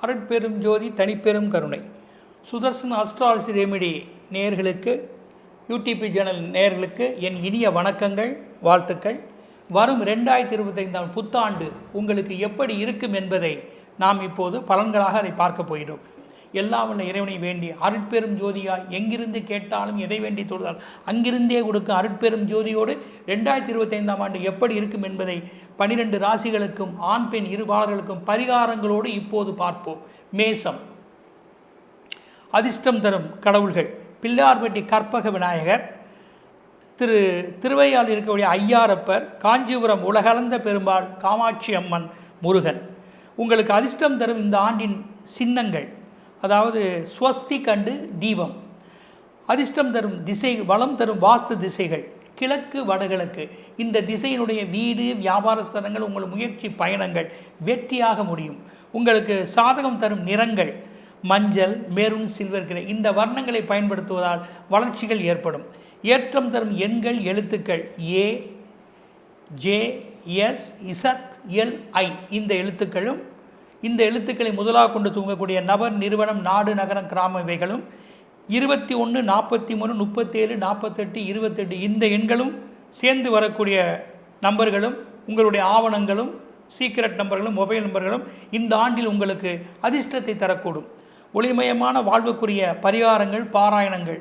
அருட்பெரும் ஜோதி தனிப்பெரும் கருணை. சுதர்சன் அஸ்ட்ராலஜி ரெமிடி நேயர்களுக்கு, யூடிபி சேனல் நேயர்களுக்கு என் இனிய வணக்கங்கள், வாழ்த்துக்கள். வரும் 2025 புத்தாண்டு உங்களுக்கு எப்படி இருக்கும் என்பதை நாம் இப்போது பலன்களாக அதை பார்க்க போகிறோம். எல்லாம் உள்ள இறைவனை வேண்டி அருட்பெரும் ஜோதியாய் எங்கிருந்து கேட்டாலும் எதை வேண்டி தொழுதால் அங்கிருந்தே கொடுக்க அருட்பெரும் ஜோதியோடு 2025 ஆண்டு எப்படி இருக்கும் என்பதை 12 ராசிகளுக்கும் ஆண் பெண் இருபாளர்களுக்கும் பரிகாரங்களோடு இப்போது பார்ப்போம். மேசம். அதிர்ஷ்டம் தரும் கடவுள்கள் பிள்ளையார்பட்டி கற்பக விநாயகர், திருவையால் இருக்கக்கூடிய ஐயாரப்பர், காஞ்சிபுரம் உலகளந்த பெருமாள் காமாட்சி அம்மன், முருகன். உங்களுக்கு அதிர்ஷ்டம் தரும் இந்த ஆண்டின் சின்னங்கள், அதாவது ஸ்வஸ்தி கண்டு தீபம். அதிர்ஷ்டம் தரும் திசை, வளம் தரும் வாஸ்து திசைகள் கிழக்கு வடகிழக்கு. இந்த திசையினுடைய வீடு, வியாபார ஸ்தலங்கள், உங்கள் முயற்சி பயணங்கள் வெற்றியாக முடியும். உங்களுக்கு சாதகம் தரும் நிறங்கள் மஞ்சள், மெரூன், சில்வர் கிரே. இந்த வர்ணங்களை பயன்படுத்துவதால் வளர்ச்சிகள் ஏற்படும். ஏற்றம் தரும் எண்கள், எழுத்துக்கள் ஏ, ஜே, எஸ், இசட், எல், ஐ. இந்த எழுத்துக்களும் இந்த எழுத்துக்களை முதலாக கொண்டு தூங்கக்கூடிய நபர், நிறுவனம், நாடு, நகரம், கிராமம் இவைகளும் 21, 43, 37, 48, 28 இந்த எண்களும் சேர்ந்து வரக்கூடிய நம்பர்களும் உங்களுடைய ஆவணங்களும் சீக்ரெட் நம்பர்களும் மொபைல் நம்பர்களும் இந்த ஆண்டில் உங்களுக்கு அதிர்ஷ்டத்தை தரக்கூடும். ஒளிமயமான வாழ்வுக்குரிய பரிகாரங்கள், பாராயணங்கள்,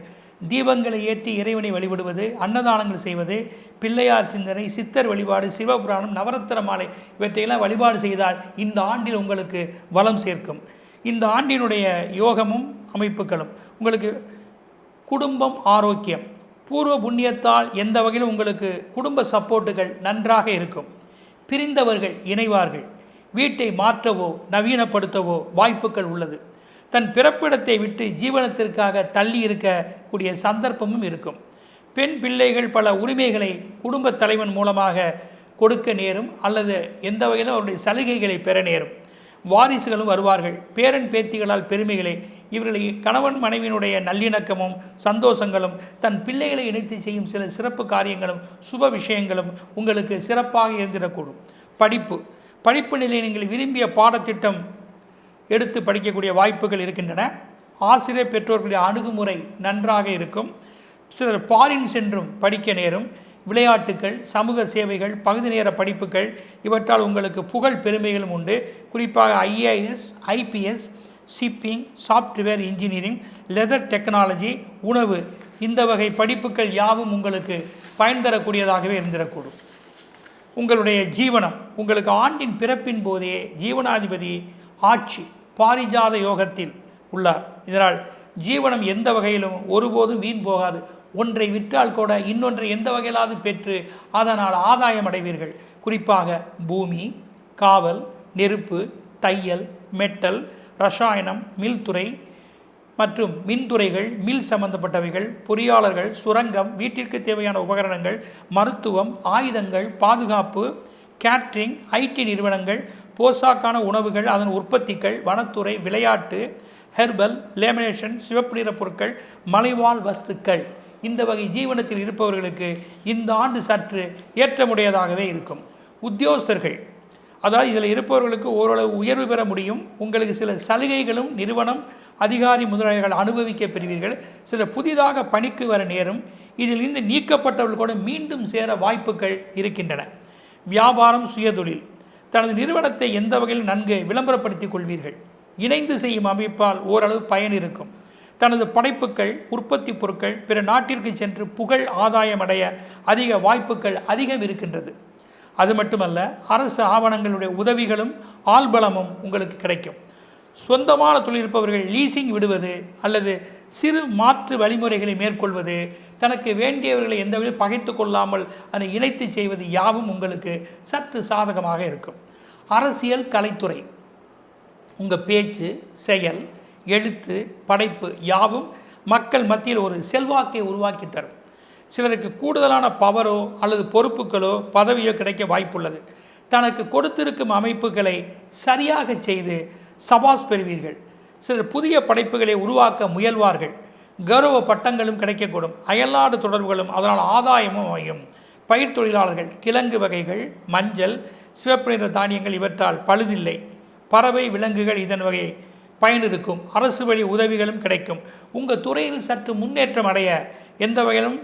தீபங்களை ஏற்றி இறைவனை வழிபடுவது, அன்னதானங்கள் செய்வது, பிள்ளையார் சிந்தனை, சித்தர் வழிபாடு, சிவபுராணம், நவரத்தின மாலை இவற்றையெல்லாம் வழிபாடு செய்தால் இந்த ஆண்டில் உங்களுக்கு வளம் சேர்க்கும். இந்த ஆண்டினுடைய யோகமும் அமைப்புகளும் உங்களுக்கு குடும்பம், ஆரோக்கியம், பூர்வ புண்ணியத்தால் எந்த வகையிலும் உங்களுக்கு குடும்ப சப்போர்ட்டுகள் நன்றாக இருக்கும். பிரிந்தவர்கள் இணைவார்கள். வீட்டை மாற்றவோ நவீனப்படுத்தவோ வாய்ப்புகள் உள்ளது. தன் பிறப்பிடத்தை விட்டு ஜீவனத்திற்காக தள்ளி இருக்கக்கூடிய சந்தர்ப்பமும் இருக்கும். பெண் பிள்ளைகள் பல உரிமைகளை குடும்ப தலைவன் மூலமாக கொடுக்க நேரும், அல்லது எந்த வகையிலும் அவருடைய சலுகைகளை பெற நேரும். வாரிசுகளும் வருவார்கள். பேரன் பேத்திகளால் பெருமைகளை, இவர்களை கணவன் மனைவியினுடைய நல்லிணக்கமும் சந்தோஷங்களும், தன் பிள்ளைகளை இணைத்து செய்யும் சில சிறப்பு காரியங்களும் சுப விஷயங்களும் உங்களுக்கு சிறப்பாக இருந்திடக்கூடும். படிப்பு நிலையில் நீங்கள் விரும்பிய பாடத்திட்டம் எடுத்து படிக்கக்கூடிய வாய்ப்புகள் இருக்கின்றன. ஆசிரியர் பெற்றோர்களுடைய அணுகுமுறை நன்றாக இருக்கும். சிலர் பாரின் சென்றும் படிக்க நேரும். விளையாட்டுக்கள், சமூக சேவைகள், பகுதி நேர படிப்புகள் இவற்றால் உங்களுக்கு புகழ் பெருமைகளும் உண்டு. குறிப்பாக IAS, IPS, shipping, software engineering, leather technology, உணவு இந்த வகை படிப்புகள் யாவும் உங்களுக்கு பயன் தரக்கூடியதாகவே இருந்திடக்கூடும். உங்களுடைய ஜீவனம், உங்களுக்கு ஆண்டின் பிறப்பின் போதே ஜீவனாதிபதி ஆட்சி பாரிஜாத யோகத்தில் உள்ளார். இதனால் ஜீவனம் எந்த வகையிலும் ஒருபோதும் வீண் போகாது. ஒன்றை விற்றால் கூட இன்னொன்றை எந்த வகையிலாவது பெற்று அதனால் ஆதாயம் அடைவீர்கள். குறிப்பாக பூமி, காவல், நெருப்பு, தையல், மெட்டல், ரசாயனம், மில்துறை மற்றும் மின்துறைகள், மில் சம்பந்தப்பட்டவைகள், பொறியாளர்கள், சுரங்கம், வீட்டிற்கு தேவையான உபகரணங்கள், மருத்துவம், ஆயுதங்கள், பாதுகாப்பு, கேட்ரிங், ஐடி நிறுவனங்கள், போசாக்கான உணவுகள், அதன் உற்பத்திகள், வனத்துறை, விளையாட்டு, ஹெர்பல், லேமினேஷன், சிவப்பு நிற பொருட்கள், மலைவாழ் வஸ்துக்கள் இந்த வகை ஜீவனத்தில் இருப்பவர்களுக்கு இந்த ஆண்டு சற்று ஏற்றமுடையதாகவே இருக்கும். உத்தியோகஸ்தர்கள், அதாவது இதில் இருப்பவர்களுக்கு ஓரளவு உயர்வு பெற முடியும். உங்களுக்கு சில சலுகைகளும் நிறுவனம், அதிகாரி முதலாளிகள் அனுபவிக்க பெறுவீர்கள். சில புதிதாக பணிக்கு வர நேரும். இதில் இருந்து நீக்கப்பட்டவர்கள் கூட மீண்டும் சேர வாய்ப்புகள் இருக்கின்றன. வியாபாரம், சுயதொழில், தனது நிறுவனத்தை எந்த வகையில் நன்கு விளம்பரப்படுத்திக் கொள்வீர்கள். இணைந்து செய்யும் அமைப்பால் ஓரளவு பயன் இருக்கும். தனது படைப்புகள், உற்பத்தி பொருட்கள் பிற நாட்டிற்கு சென்று புகழ் ஆதாயம் அடைய அதிக வாய்ப்புகள் அதிகம் இருக்கின்றது. அது மட்டுமல்ல, அரசு ஆவணங்களுடைய உதவிகளும் ஆள்பலமும் உங்களுக்கு கிடைக்கும். சொந்தமான தொழில் இருப்பவர்கள் லீசிங் விடுவது அல்லது சிறு மாற்று வழிமுறைகளை மேற்கொள்வது, தனக்கு வேண்டியவர்களை எந்த வழியில் பகைத்து கொள்ளாமல் அதை இணைத்து செய்வது யாவும் உங்களுக்கு சற்று சாதகமாக இருக்கும். அரசியல், கலைத்துறை, உங்கள் பேச்சு, செயல், எழுத்து, படைப்பு யாவும் மக்கள் மத்தியில் ஒரு செல்வாக்கை உருவாக்கி தரும். சிலருக்கு கூடுதலான பவரோ அல்லது பொறுப்புகளோ பதவியோ கிடைக்க வாய்ப்புள்ளது. தனக்கு கொடுத்திருக்கும் அமைப்புகளை சரியாக செய்து சபாஸ் பெறுவீர்கள். சிலர் புதிய படைப்புகளை உருவாக்க முயல்வார்கள். கௌரவ பட்டங்களும் கிடைக்கக்கூடும். அயல்நாடு தொடர்புகளும் அதனால் ஆதாயமும் அமையும். பயிர் தொழிலாளர்கள், கிழங்கு வகைகள், மஞ்சள், சிவப்பு நிற தானியங்கள் இவற்றால் பழுதில்லை. பறவை, விலங்குகள் இதன் வகை பயன் இருக்கும். அரசு வழி உதவிகளும் கிடைக்கும். உங்கள் துறையில் சற்று முன்னேற்றம் அடைய எந்த வகையிலும்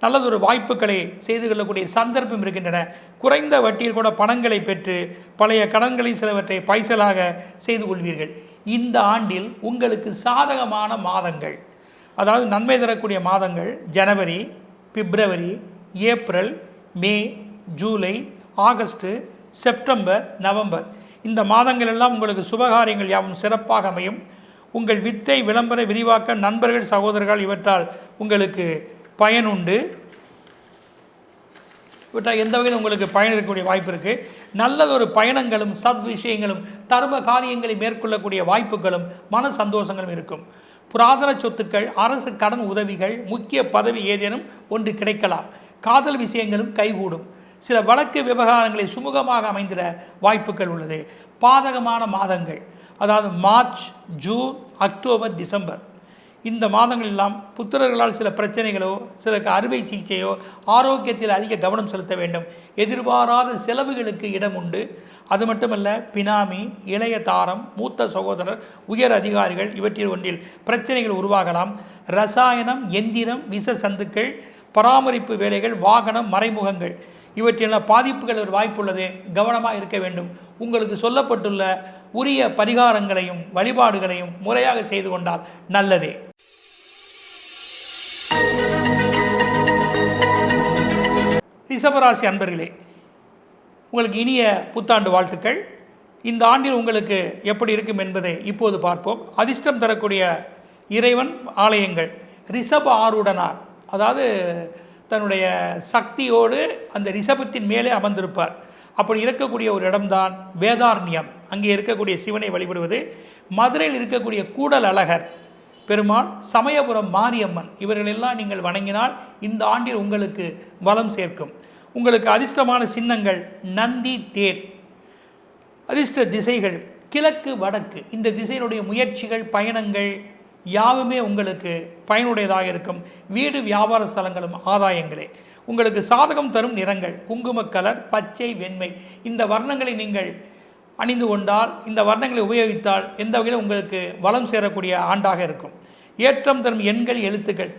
நல்லதொரு வாய்ப்புகளை செய்து கொள்ளக்கூடிய சந்தர்ப்பம் இருக்கின்றன. குறைந்த வட்டியில் கூட பணங்களை பெற்று பழைய கடன்களை சிலவற்றை பைசலாக செய்து கொள்வீர்கள். இந்த ஆண்டில் உங்களுக்கு சாதகமான மாதங்கள், அதாவது நன்மை தரக்கூடிய மாதங்கள் ஜனவரி, பிப்ரவரி, ஏப்ரல், மே, ஜூலை, ஆகஸ்ட்டு, செப்டம்பர், நவம்பர். இந்த மாதங்கள் எல்லாம் உங்களுக்கு சுபகாரியங்கள் யாவும் சிறப்பாக அமையும். உங்கள் வித்தை விளம்பர விரிவாக்க நண்பர்கள் சகோதரர்கள் இவற்றால் உங்களுக்கு பயனுண்டு. இவற்றால் எந்த வகையில் உங்களுக்கு பயன் இருக்கக்கூடிய வாய்ப்பு இருக்குது. நல்லதொரு பயணங்களும் சத் விஷயங்களும் தர்ம காரியங்களை மேற்கொள்ளக்கூடிய வாய்ப்புகளும் மன சந்தோஷங்களும் இருக்கும். புராதன சொத்துக்கள், அரசு கடன் உதவிகள், முக்கிய பதவி ஏதேனும் ஒன்று கிடைக்கலாம். காதல் விஷயங்களும் கைகூடும். சில வழக்கு விவகாரங்களை சுமூகமாக அமைந்திட வாய்ப்புகள் உள்ளது. பாதகமான மாதங்கள், அதாவது மார்ச், ஜூன், அக்டோபர், டிசம்பர். இந்த மாதங்கள் எல்லாம் புத்திரர்களால் சில பிரச்சனைகளோ சிலருக்கு அறுவை சிகிச்சையோ ஆரோக்கியத்தில் அதிக கவனம் செலுத்த வேண்டும். எதிர்பாராத செலவுகளுக்கு இடம் உண்டு. அது மட்டுமல்ல, பினாமி, இளைய தாரம், மூத்த சகோதரர், உயர் அதிகாரிகள் இவற்றில் ஒன்றில் பிரச்சனைகள் உருவாகலாம். ரசாயனம், எந்திரம், விஷ சந்துக்கள், பராமரிப்பு வேலைகள், வாகனம், மறைமுகங்கள் இவற்றில் பாதிப்புகள் ஒரு வாய்ப்புள்ளது. கவனமாக இருக்க வேண்டும். உங்களுக்கு சொல்லப்பட்டுள்ள உரிய பரிகாரங்களையும் வழிபாடுகளையும் முறையாக செய்து கொண்டால் நல்லதே. ரிஷபராசி அன்பர்களே, உங்களுக்கு இனிய புத்தாண்டு வாழ்த்துக்கள். இந்த ஆண்டில் உங்களுக்கு எப்படி இருக்கும் என்பதை இப்போது பார்ப்போம். அதிர்ஷ்டம் தரக்கூடிய இறைவன் ஆலயங்கள். ரிஷப ஆருடனார், அதாவது தன்னுடைய சக்தியோடு அந்த ரிஷபத்தின் மேலே அமர்ந்திருப்பார். அப்படி இருக்கக்கூடிய ஒரு இடம்தான் வேதாரண்யம். அங்கே இருக்கக்கூடிய சிவனை வழிபடுவது. மதுரையில் இருக்கக்கூடிய கூடல் அழகர் பெருமாள், சமயபுரம் மாரியம்மன் இவர்களெல்லாம் நீங்கள் வணங்கினால் இந்த ஆண்டில் உங்களுக்கு வளம் சேர்க்கும். உங்களுக்கு அதிர்ஷ்டமான சின்னங்கள் நந்தி, தேர். அதிர்ஷ்ட திசைகள் கிழக்கு, வடக்கு. இந்த திசையினுடைய முயற்சிகள், பயணங்கள் யாவுமே உங்களுக்கு பயனுடையதாக இருக்கும். வீடு, வியாபார ஸ்தலங்களும் ஆதாயங்களே. உங்களுக்கு சாதகம் தரும் நிறங்கள் குங்கும கலர், பச்சை, வெண்மை. இந்த வர்ணங்களை நீங்கள் அணிந்து கொண்டால், இந்த வர்ணங்களை உபயோகித்தால் எந்த வகையில் உங்களுக்கு வளம் சேரக்கூடிய ஆண்டாக இருக்கும். ஏற்றம் தரும் எண்கள், எழுத்துக்கள்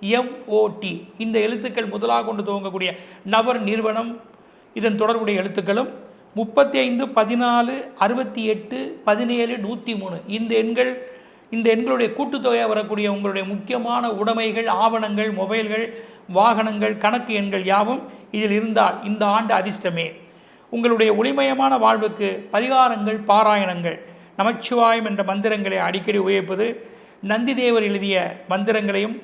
HEMOT. இந்த எழுத்துக்கள் முதலாக கொண்டு துவங்கக்கூடிய நபர், நிறுவனம், இதன் தொடர்புடைய எழுத்துக்களும் 35, 14, 68, 17, 103. இந்த எண்களுடைய கூட்டுத்தொகையாக வரக்கூடிய உங்களுடைய முக்கியமான உடைமைகள், ஆவணங்கள், மொபைல்கள், வாகனங்கள், கணக்கு எண்கள் யாவும் இதில் இருந்தால் இந்த ஆண்டு அதிர்ஷ்டமே. உங்களுடைய ஒளிமயமான வாழ்வுக்கு பரிகாரங்கள், பாராயணங்கள், நமச்சிவாயம் என்ற மந்திரங்களை அடிக்கடி உபயோகிப்பது, நந்தி தேவர் எழுதிய மந்திரங்களையும்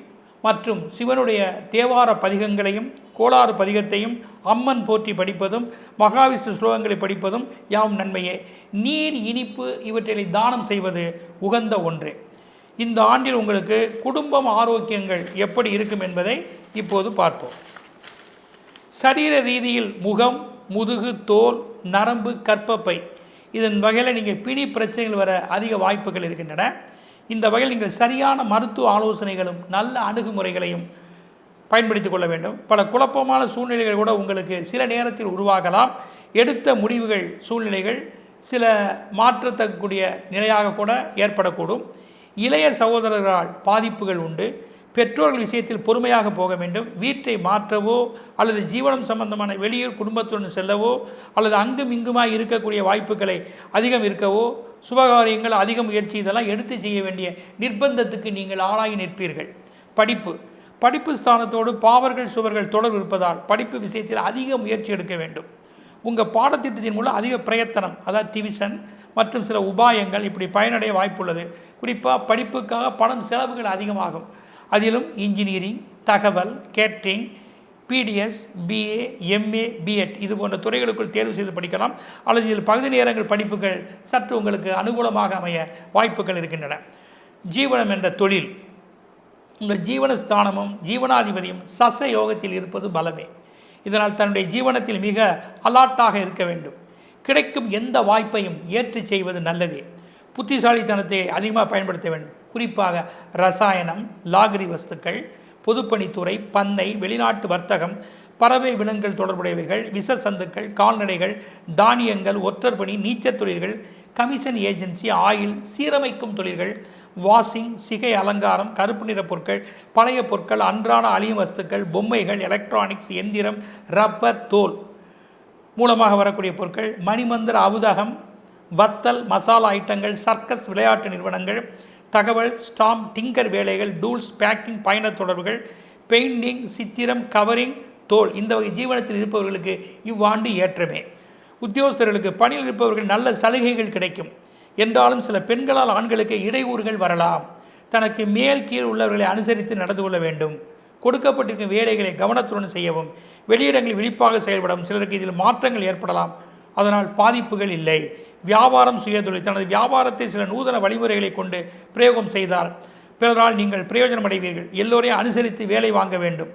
மற்றும் சிவனுடைய தேவார பதிகங்களையும் கோளாறு பதிகத்தையும் அம்மன் போற்றி படிப்பதும் மகாவிஷ்ணு ஸ்லோகங்களை படிப்பதும் யாவும் நன்மையே. நீர், இனிப்பு இவற்றை தானம் செய்வது உகந்த ஒன்று. இந்த ஆண்டில் உங்களுக்கு குடும்பம், ஆரோக்கியங்கள் எப்படி இருக்கும் என்பதை இப்போது பார்ப்போம். சரீர ரீதியில் முகம், முதுகு, தோல், நரம்பு, கர்ப்பப்பை இதன் வகையில் நீங்கள் பிணி பிரச்சனைகள் வர அதிக வாய்ப்புகள் இருக்கின்றன. இந்த வகையில் நீங்கள் சரியான மருத்துவ ஆலோசனைகளும் நல்ல அணுகுமுறைகளையும் பயன்படுத்தி கொள்ள வேண்டும். பல குழப்பமான சூழ்நிலைகள் கூட உங்களுக்கு சில நேரத்தில் உருவாகலாம். எடுத்த முடிவுகள், சூழ்நிலைகள் சில மாற்றத்தக்கூடிய நிலையாக கூட ஏற்படக்கூடும். இளைய சகோதரர்களால் பாதிப்புகள் உண்டு. பெற்றோர்கள் விஷயத்தில் பொறுமையாக போக வேண்டும். வீட்டை மாற்றவோ அல்லது ஜீவனம் சம்பந்தமான வெளியூர் குடும்பத்துடன் செல்லவோ அல்லது அங்கும் இங்குமாய் இருக்கக்கூடிய வாய்ப்புகளை அதிகம் இருக்கவோ, சுபகாரியங்கள், அதிக முயற்சி இதெல்லாம் எடுத்து செய்ய வேண்டிய நிர்பந்தத்துக்கு நீங்கள் ஆளாகி நிற்பீர்கள். படிப்பு ஸ்தானத்தோடு பாவர்கள், சுவர்கள் தொடர்பு இருப்பதால் படிப்பு விஷயத்தில் அதிக முயற்சி எடுக்க வேண்டும். உங்கள் பாடத்திட்டத்தின் மூலம் அதிக பிரயத்தனம், அதாவது டிவிஷன் மற்றும் சில உபாயங்கள் இப்படி பயனடைய வாய்ப்புள்ளது. குறிப்பாக படிப்புக்காக பணம் செலவுகள் அதிகமாகும். அதிலும் இன்ஜினியரிங், தகவல், catering, BDS, BA, MA, BEd இது போன்ற துறைகளுக்குள் தேர்வு செய்து படிக்கலாம். அல்லது இதில் பகுதி நேரங்கள் படிப்புகள் சற்று உங்களுக்கு அனுகூலமாக அமைய வாய்ப்புகள் இருக்கின்றன. ஜீவனம் என்ற தொழில், உங்கள் ஜீவனஸ்தானமும் ஜீவனாதிபதியும் சச யோகத்தில் இருப்பது பலமே. இதனால் தன்னுடைய ஜீவனத்தில் மிக அலாட்டாக இருக்க வேண்டும். கிடைக்கும் எந்த வாய்ப்பையும் ஏற்று செய்வது நல்லதே. புத்திசாலித்தனத்தை அதிகமாக பயன்படுத்த வேண்டும். குறிப்பாக ரசாயனம், லாகரி வஸ்துக்கள், பொதுப்பணித்துறை, பண்ணை, வெளிநாட்டு வர்த்தகம், பறவை விலங்குகள் தொடர்புடையவைகள், விஷ சந்துக்கள், கால்நடைகள், தானியங்கள், ஒற்றற்பணி, நீச்சல் தொழில்கள், கமிஷன் ஏஜென்சி, ஆயில், சீரமைக்கும் தொழில்கள், வாஷிங், சிகை அலங்காரம், கருப்பு நிற பொருட்கள், பழைய பொருட்கள், அன்றாட அழியும் வஸ்துக்கள், பொம்மைகள், எலக்ட்ரானிக்ஸ், எந்திரம், ரப்பர், தோல் மூலமாக வரக்கூடிய பொருட்கள், மணிமந்திர அவுதகம், வத்தல், மசாலா ஐட்டங்கள், சர்க்கஸ் விளையாட்டு நிறுவனங்கள், தகவல், ஸ்டாம்ப், டிங்கர் வேலைகள், டூல்ஸ், பேக்கிங், பயண தொடர்புகள், பெயிண்டிங், சித்திரம், கவரிங், தோல் இந்த வகை ஜீவனத்தில் இருப்பவர்களுக்கு இவ்வாண்டு ஏற்றமே. உத்தியோகஸ்தர்களுக்கு பணியில் இருப்பவர்கள் நல்ல சலுகைகள் கிடைக்கும் என்றாலும் சில பெண்களால் ஆண்களுக்கு இடையூறுகள் வரலாம். தனக்கு மேல் கீழ் உள்ளவர்களை அனுசரித்து நடந்து கொள்ள வேண்டும். கொடுக்கப்பட்டிருக்கும் வேலைகளை கவனத்துடன் செய்யவும். வெளியிடங்களில் விழிப்பாக செயல்படவும். சிலருக்கு இதில் மாற்றங்கள் ஏற்படலாம், அதனால் பாதிப்புகள் இல்லை. வியாபாரம், சுயதொழில். தனது வியாபாரத்தை சில நூதன வழிமுறைகளை கொண்டு பிரயோகம் செய்தால் பிறரால் நீங்கள் பிரயோஜனம் அடைவீர்கள். எல்லோரையும் அனுசரித்து வேலை வாங்க வேண்டும்.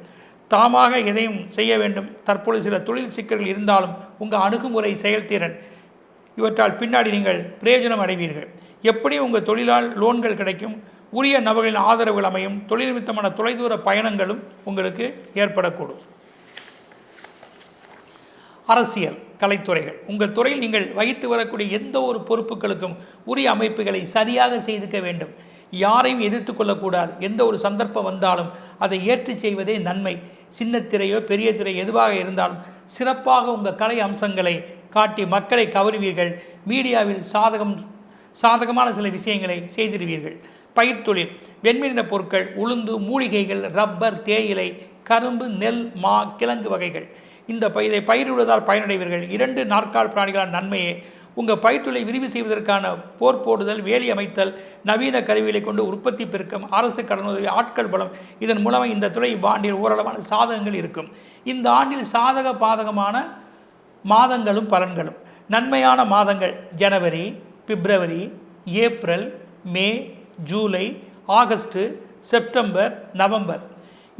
தாமாக எதையும் செய்ய வேண்டும். தற்பொழுது சில தொழில் சிக்கல்கள் இருந்தாலும் உங்கள் அணுகுமுறை, செயல்திறன் இவற்றால் பின்னாடி நீங்கள் பிரயோஜனம் அடைவீர்கள். எப்படியும் உங்கள் தொழிலால் லோன்கள் கிடைக்கும். உரிய நபர்களின் ஆதரவுகள் அமையும். தொழில் நிமித்தமான தொலைதூர பயணங்களும் உங்களுக்கு ஏற்படக்கூடும். அரசியல், கலைத்துறைகள். உங்கள் துறையில் நீங்கள் வகித்து வரக்கூடிய எந்த ஒரு பொறுப்புகளுக்கும் உரிய அமைப்புகளை சரியாக செய்துக்க வேண்டும். யாரையும் எதிர்த்து கொள்ளக்கூடாது. எந்த ஒரு சந்தர்ப்பம் வந்தாலும் அதை ஏற்று செய்வதே நன்மை. சின்ன திரையோ பெரிய திரை எதுவாக இருந்தாலும் சிறப்பாக உங்கள் கலை அம்சங்களை காட்டி மக்களை கவருவீர்கள். மீடியாவில் சாதகமான சில விஷயங்களை செய்திருவீர்கள். பயிர்த்தொழில், வெண்மைநிற பொருட்கள், உளுந்து, மூலிகைகள், ரப்பர், தேயிலை, கரும்பு, நெல், மா, கிழங்கு வகைகள் இதை பயிரிடுவதால் பயனடைவீர்கள். 2 நாற்கால் பிராணிகளான நன்மையே. உங்கள் பயிர்த்தொழிலை விரிவு செய்வதற்கான போர் போடுதல், வேலி அமைத்தல், நவீன கருவிகளை கொண்டு உற்பத்தி பெருக்கம், அரசு கடனுதவி, ஆட்கள் பலம் இதன் மூலமாக இந்த துறை இவ்வாண்டில் ஓரளவான சாதகங்கள் இருக்கும். இந்த ஆண்டில் சாதக பாதகமான மாதங்களும் பலன்களும். நன்மையான மாதங்கள் ஜனவரி, பிப்ரவரி, ஏப்ரல், மே, ஜூலை, ஆகஸ்ட், செப்டம்பர், நவம்பர்.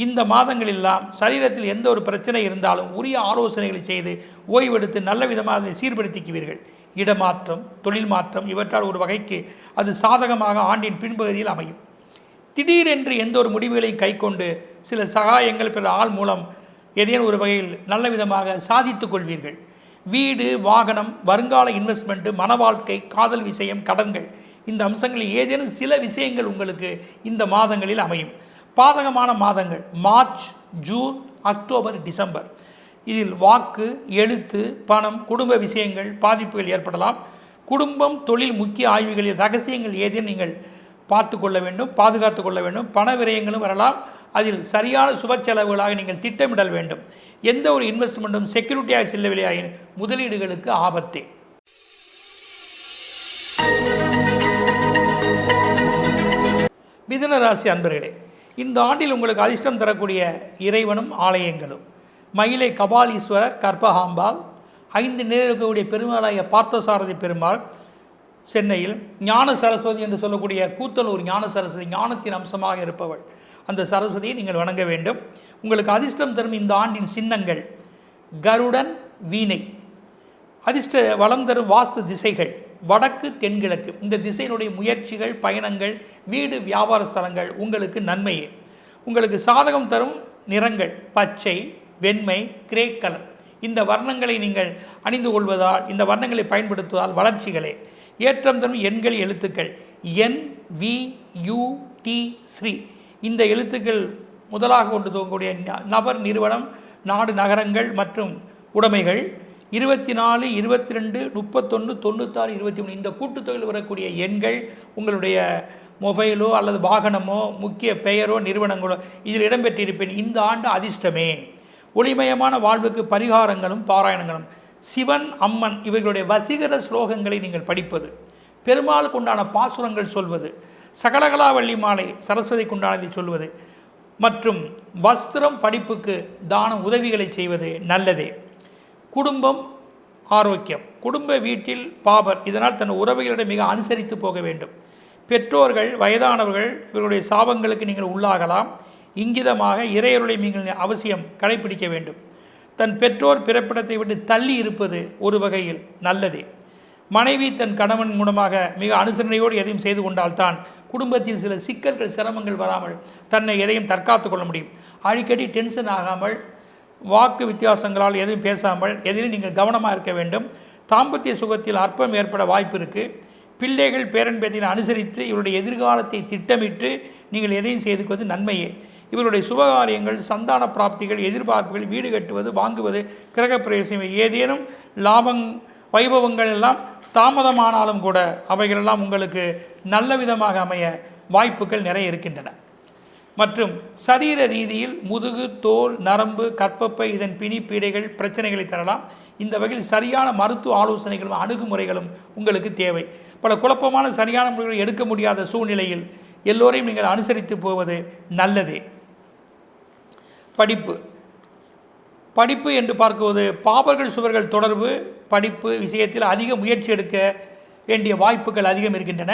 இந்த மாதங்களெல்லாம் சரீரத்தில் எந்த ஒரு பிரச்சனை இருந்தாலும் உரிய ஆலோசனைகளை செய்து ஓய்வெடுத்து நல்ல விதமாக அதை சீர்படுத்திக்குவீர்கள். இடமாற்றம், தொழில் மாற்றம் இவற்றால் ஒரு வகைக்கு அது சாதகமாக ஆண்டின் பின்பகுதியில் அமையும். திடீரென்று எந்த ஒரு முடிவுகளையும் கைக்கொண்டு சில சகாயங்கள் பிற ஆள் மூலம் ஏதேனும் ஒரு வகையில் நல்ல விதமாக சாதித்து கொள்வீர்கள். வீடு, வாகனம், வருங்கால இன்வெஸ்ட்மெண்ட்டு, மன வாழ்க்கை, காதல் விஷயம், கடன்கள் இந்த அம்சங்களில் ஏதேனும் சில விஷயங்கள் உங்களுக்கு இந்த மாதங்களில் அமையும். பாதகமான மாதங்கள் மார்ச், ஜூன், அக்டோபர், டிசம்பர். இதில் வாக்கு, எழுத்து, பணம், குடும்ப விஷயங்கள் பாதிப்புகள் ஏற்படலாம். குடும்பம், தொழில், முக்கிய ஆய்வுகளில் ரகசியங்கள் ஏதேனும் நீங்கள் பார்த்து கொள்ள வேண்டும், பாதுகாத்து கொள்ள வேண்டும். பண விரயங்களும் வரலாம். அதில் சரியான சுப செலவுகளாக நீங்கள் திட்டமிடல் வேண்டும். எந்த ஒரு இன்வெஸ்ட்மெண்ட்டும் செக்யூரிட்டியாக செல்லவில்லையாயின் முதலீடுகளுக்கு ஆபத்தே. மிதுன ராசி அன்பர்களே, இந்த ஆண்டில் உங்களுக்கு அதிர்ஷ்டம் தரக்கூடிய இறைவனும் ஆலயங்களும் மயிலை கபாலீஸ்வரர், கற்பகாம்பாள், 5 நிலையில் இருக்கக்கூடிய பெருமாளாய பார்த்தசாரதி பெருமாள், சென்னையில் ஞான சரஸ்வதி என்று சொல்லக்கூடிய கூத்தலூர் ஞான சரஸ்வதி, ஞானத்தின் அம்சமாக இருப்பவள் அந்த சரஸ்வதியை நீங்கள் வணங்க வேண்டும். உங்களுக்கு அதிர்ஷ்டம் தரும் இந்த ஆண்டின் சின்னங்கள் கருடன், வீணை. அதிர்ஷ்ட வளம் தரும் வாஸ்து திசைகள் வடக்கு, தென்கிழக்கு. இந்த திசையினுடைய முயற்சிகள், பயணங்கள், வீடு, வியாபார ஸ்தலங்கள் உங்களுக்கு நன்மையே. உங்களுக்கு சாதகம் தரும் நிறங்கள் பச்சை, வெண்மை, கிரே கலர். இந்த வர்ணங்களை நீங்கள் அணிந்து கொள்வதால், இந்த வர்ணங்களை பயன்படுத்துவதால் வளர்ச்சிகளே. ஏற்றம் தரும் எண்கள், எழுத்துக்கள் NVUT3. இந்த எழுத்துக்கள் முதலாக கொண்டு தோங்கக்கூடிய நபர், நிறுவனம், நாடு, நகரங்கள் மற்றும் உடைமைகள் 24, 22, 31, 96, 23. இந்த கூட்டுத்தொகையில் வரக்கூடிய எண்கள் உங்களுடைய மொபைலோ அல்லது வாகனமோ, முக்கிய பெயரோ, நிறுவனங்களோ இதில் இடம்பெற்றிருப்பேன். இந்த ஆண்டு அதிர்ஷ்டமே. ஒளிமயமான வாழ்வுக்கு பரிகாரங்களும் பாராயணங்களும். சிவன், அம்மன் இவர்களுடைய வசீகர ஸ்லோகங்களை நீங்கள் படிப்பது, பெருமாளுக்கு உண்டான பாசுரங்கள் சொல்வது, சகலகலாவள்ளி மாலை சரஸ்வதிக்கு உண்டானதை சொல்வது மற்றும் வஸ்திரம், படிப்புக்கு தான உதவிகளை செய்வது நல்லதே. குடும்பம், ஆரோக்கியம். குடும்ப வீட்டில் பாபர், இதனால் தன் உறவுகளிடம் மிக அனுசரித்து போக வேண்டும். பெற்றோர்கள், வயதானவர்கள் இவர்களுடைய சாபங்களுக்கு நீங்கள் உள்ளாகலாம். இங்கிதமாக இறையருளை நீங்கள் அவசியம் கடைபிடிக்க வேண்டும். தன் பெற்றோர் பிறப்பிடத்தை விட்டு தள்ளி இருப்பது ஒரு வகையில் நல்லதே. மனைவி தன் கணவன் மூலமாக மிக அனுசரணையோடு எதையும் செய்து கொண்டால்தான் குடும்பத்தில் சில சிக்கல்கள், சிரமங்கள் வராமல் தன்னை எதையும் தற்காத்து கொள்ள முடியும். அடிக்கடி டென்ஷன் ஆகாமல் வாக்கு வித்தியாசங்களால் எதுவும் பேசாமல் எதிலும் நீங்கள் கவனமாக இருக்க வேண்டும். தாம்பத்திய சுகத்தில் அற்பம் ஏற்பட வாய்ப்பு இருக்குது. பிள்ளைகள் பேரன்பேத்தையும் அனுசரித்து இவருடைய எதிர்காலத்தை திட்டமிட்டு நீங்கள் எதையும் செய்துக்குவது நன்மையே. இவருடைய சுபகாரியங்கள், சந்தான பிராப்திகள், எதிர்பார்ப்புகள், வீடு கட்டுவது, வாங்குவது, கிரகப்பிரவேசம், ஏதேனும் லாபங் வைபவங்கள் எல்லாம் தாமதமானாலும் கூட அவைகளெல்லாம் உங்களுக்கு நல்ல விதமாக அமைய வாய்ப்புகள் நிறைய இருக்கின்றன. மற்றும் சரீர ரீதியில் முதுகு, தோல், நரம்பு, கற்பப்பை இதன் பிணி பீடைகள் பிரச்சனைகளை தரலாம். இந்த வகையில் சரியான மருத்துவ ஆலோசனைகளும் அணுகுமுறைகளும் உங்களுக்கு தேவை. பல குழப்பமான சரியான முறைகளை எடுக்க முடியாத சூழ்நிலையில் எல்லோரையும் நீங்கள் அனுசரித்து போவது நல்லதே. படிப்பு என்று பார்க்குவது பாபர்கள் சுவர்கள் தொடர்பு படிப்பு விஷயத்தில் அதிக முயற்சி எடுக்க வேண்டிய வாய்ப்புகள் அதிகம் இருக்கின்றன.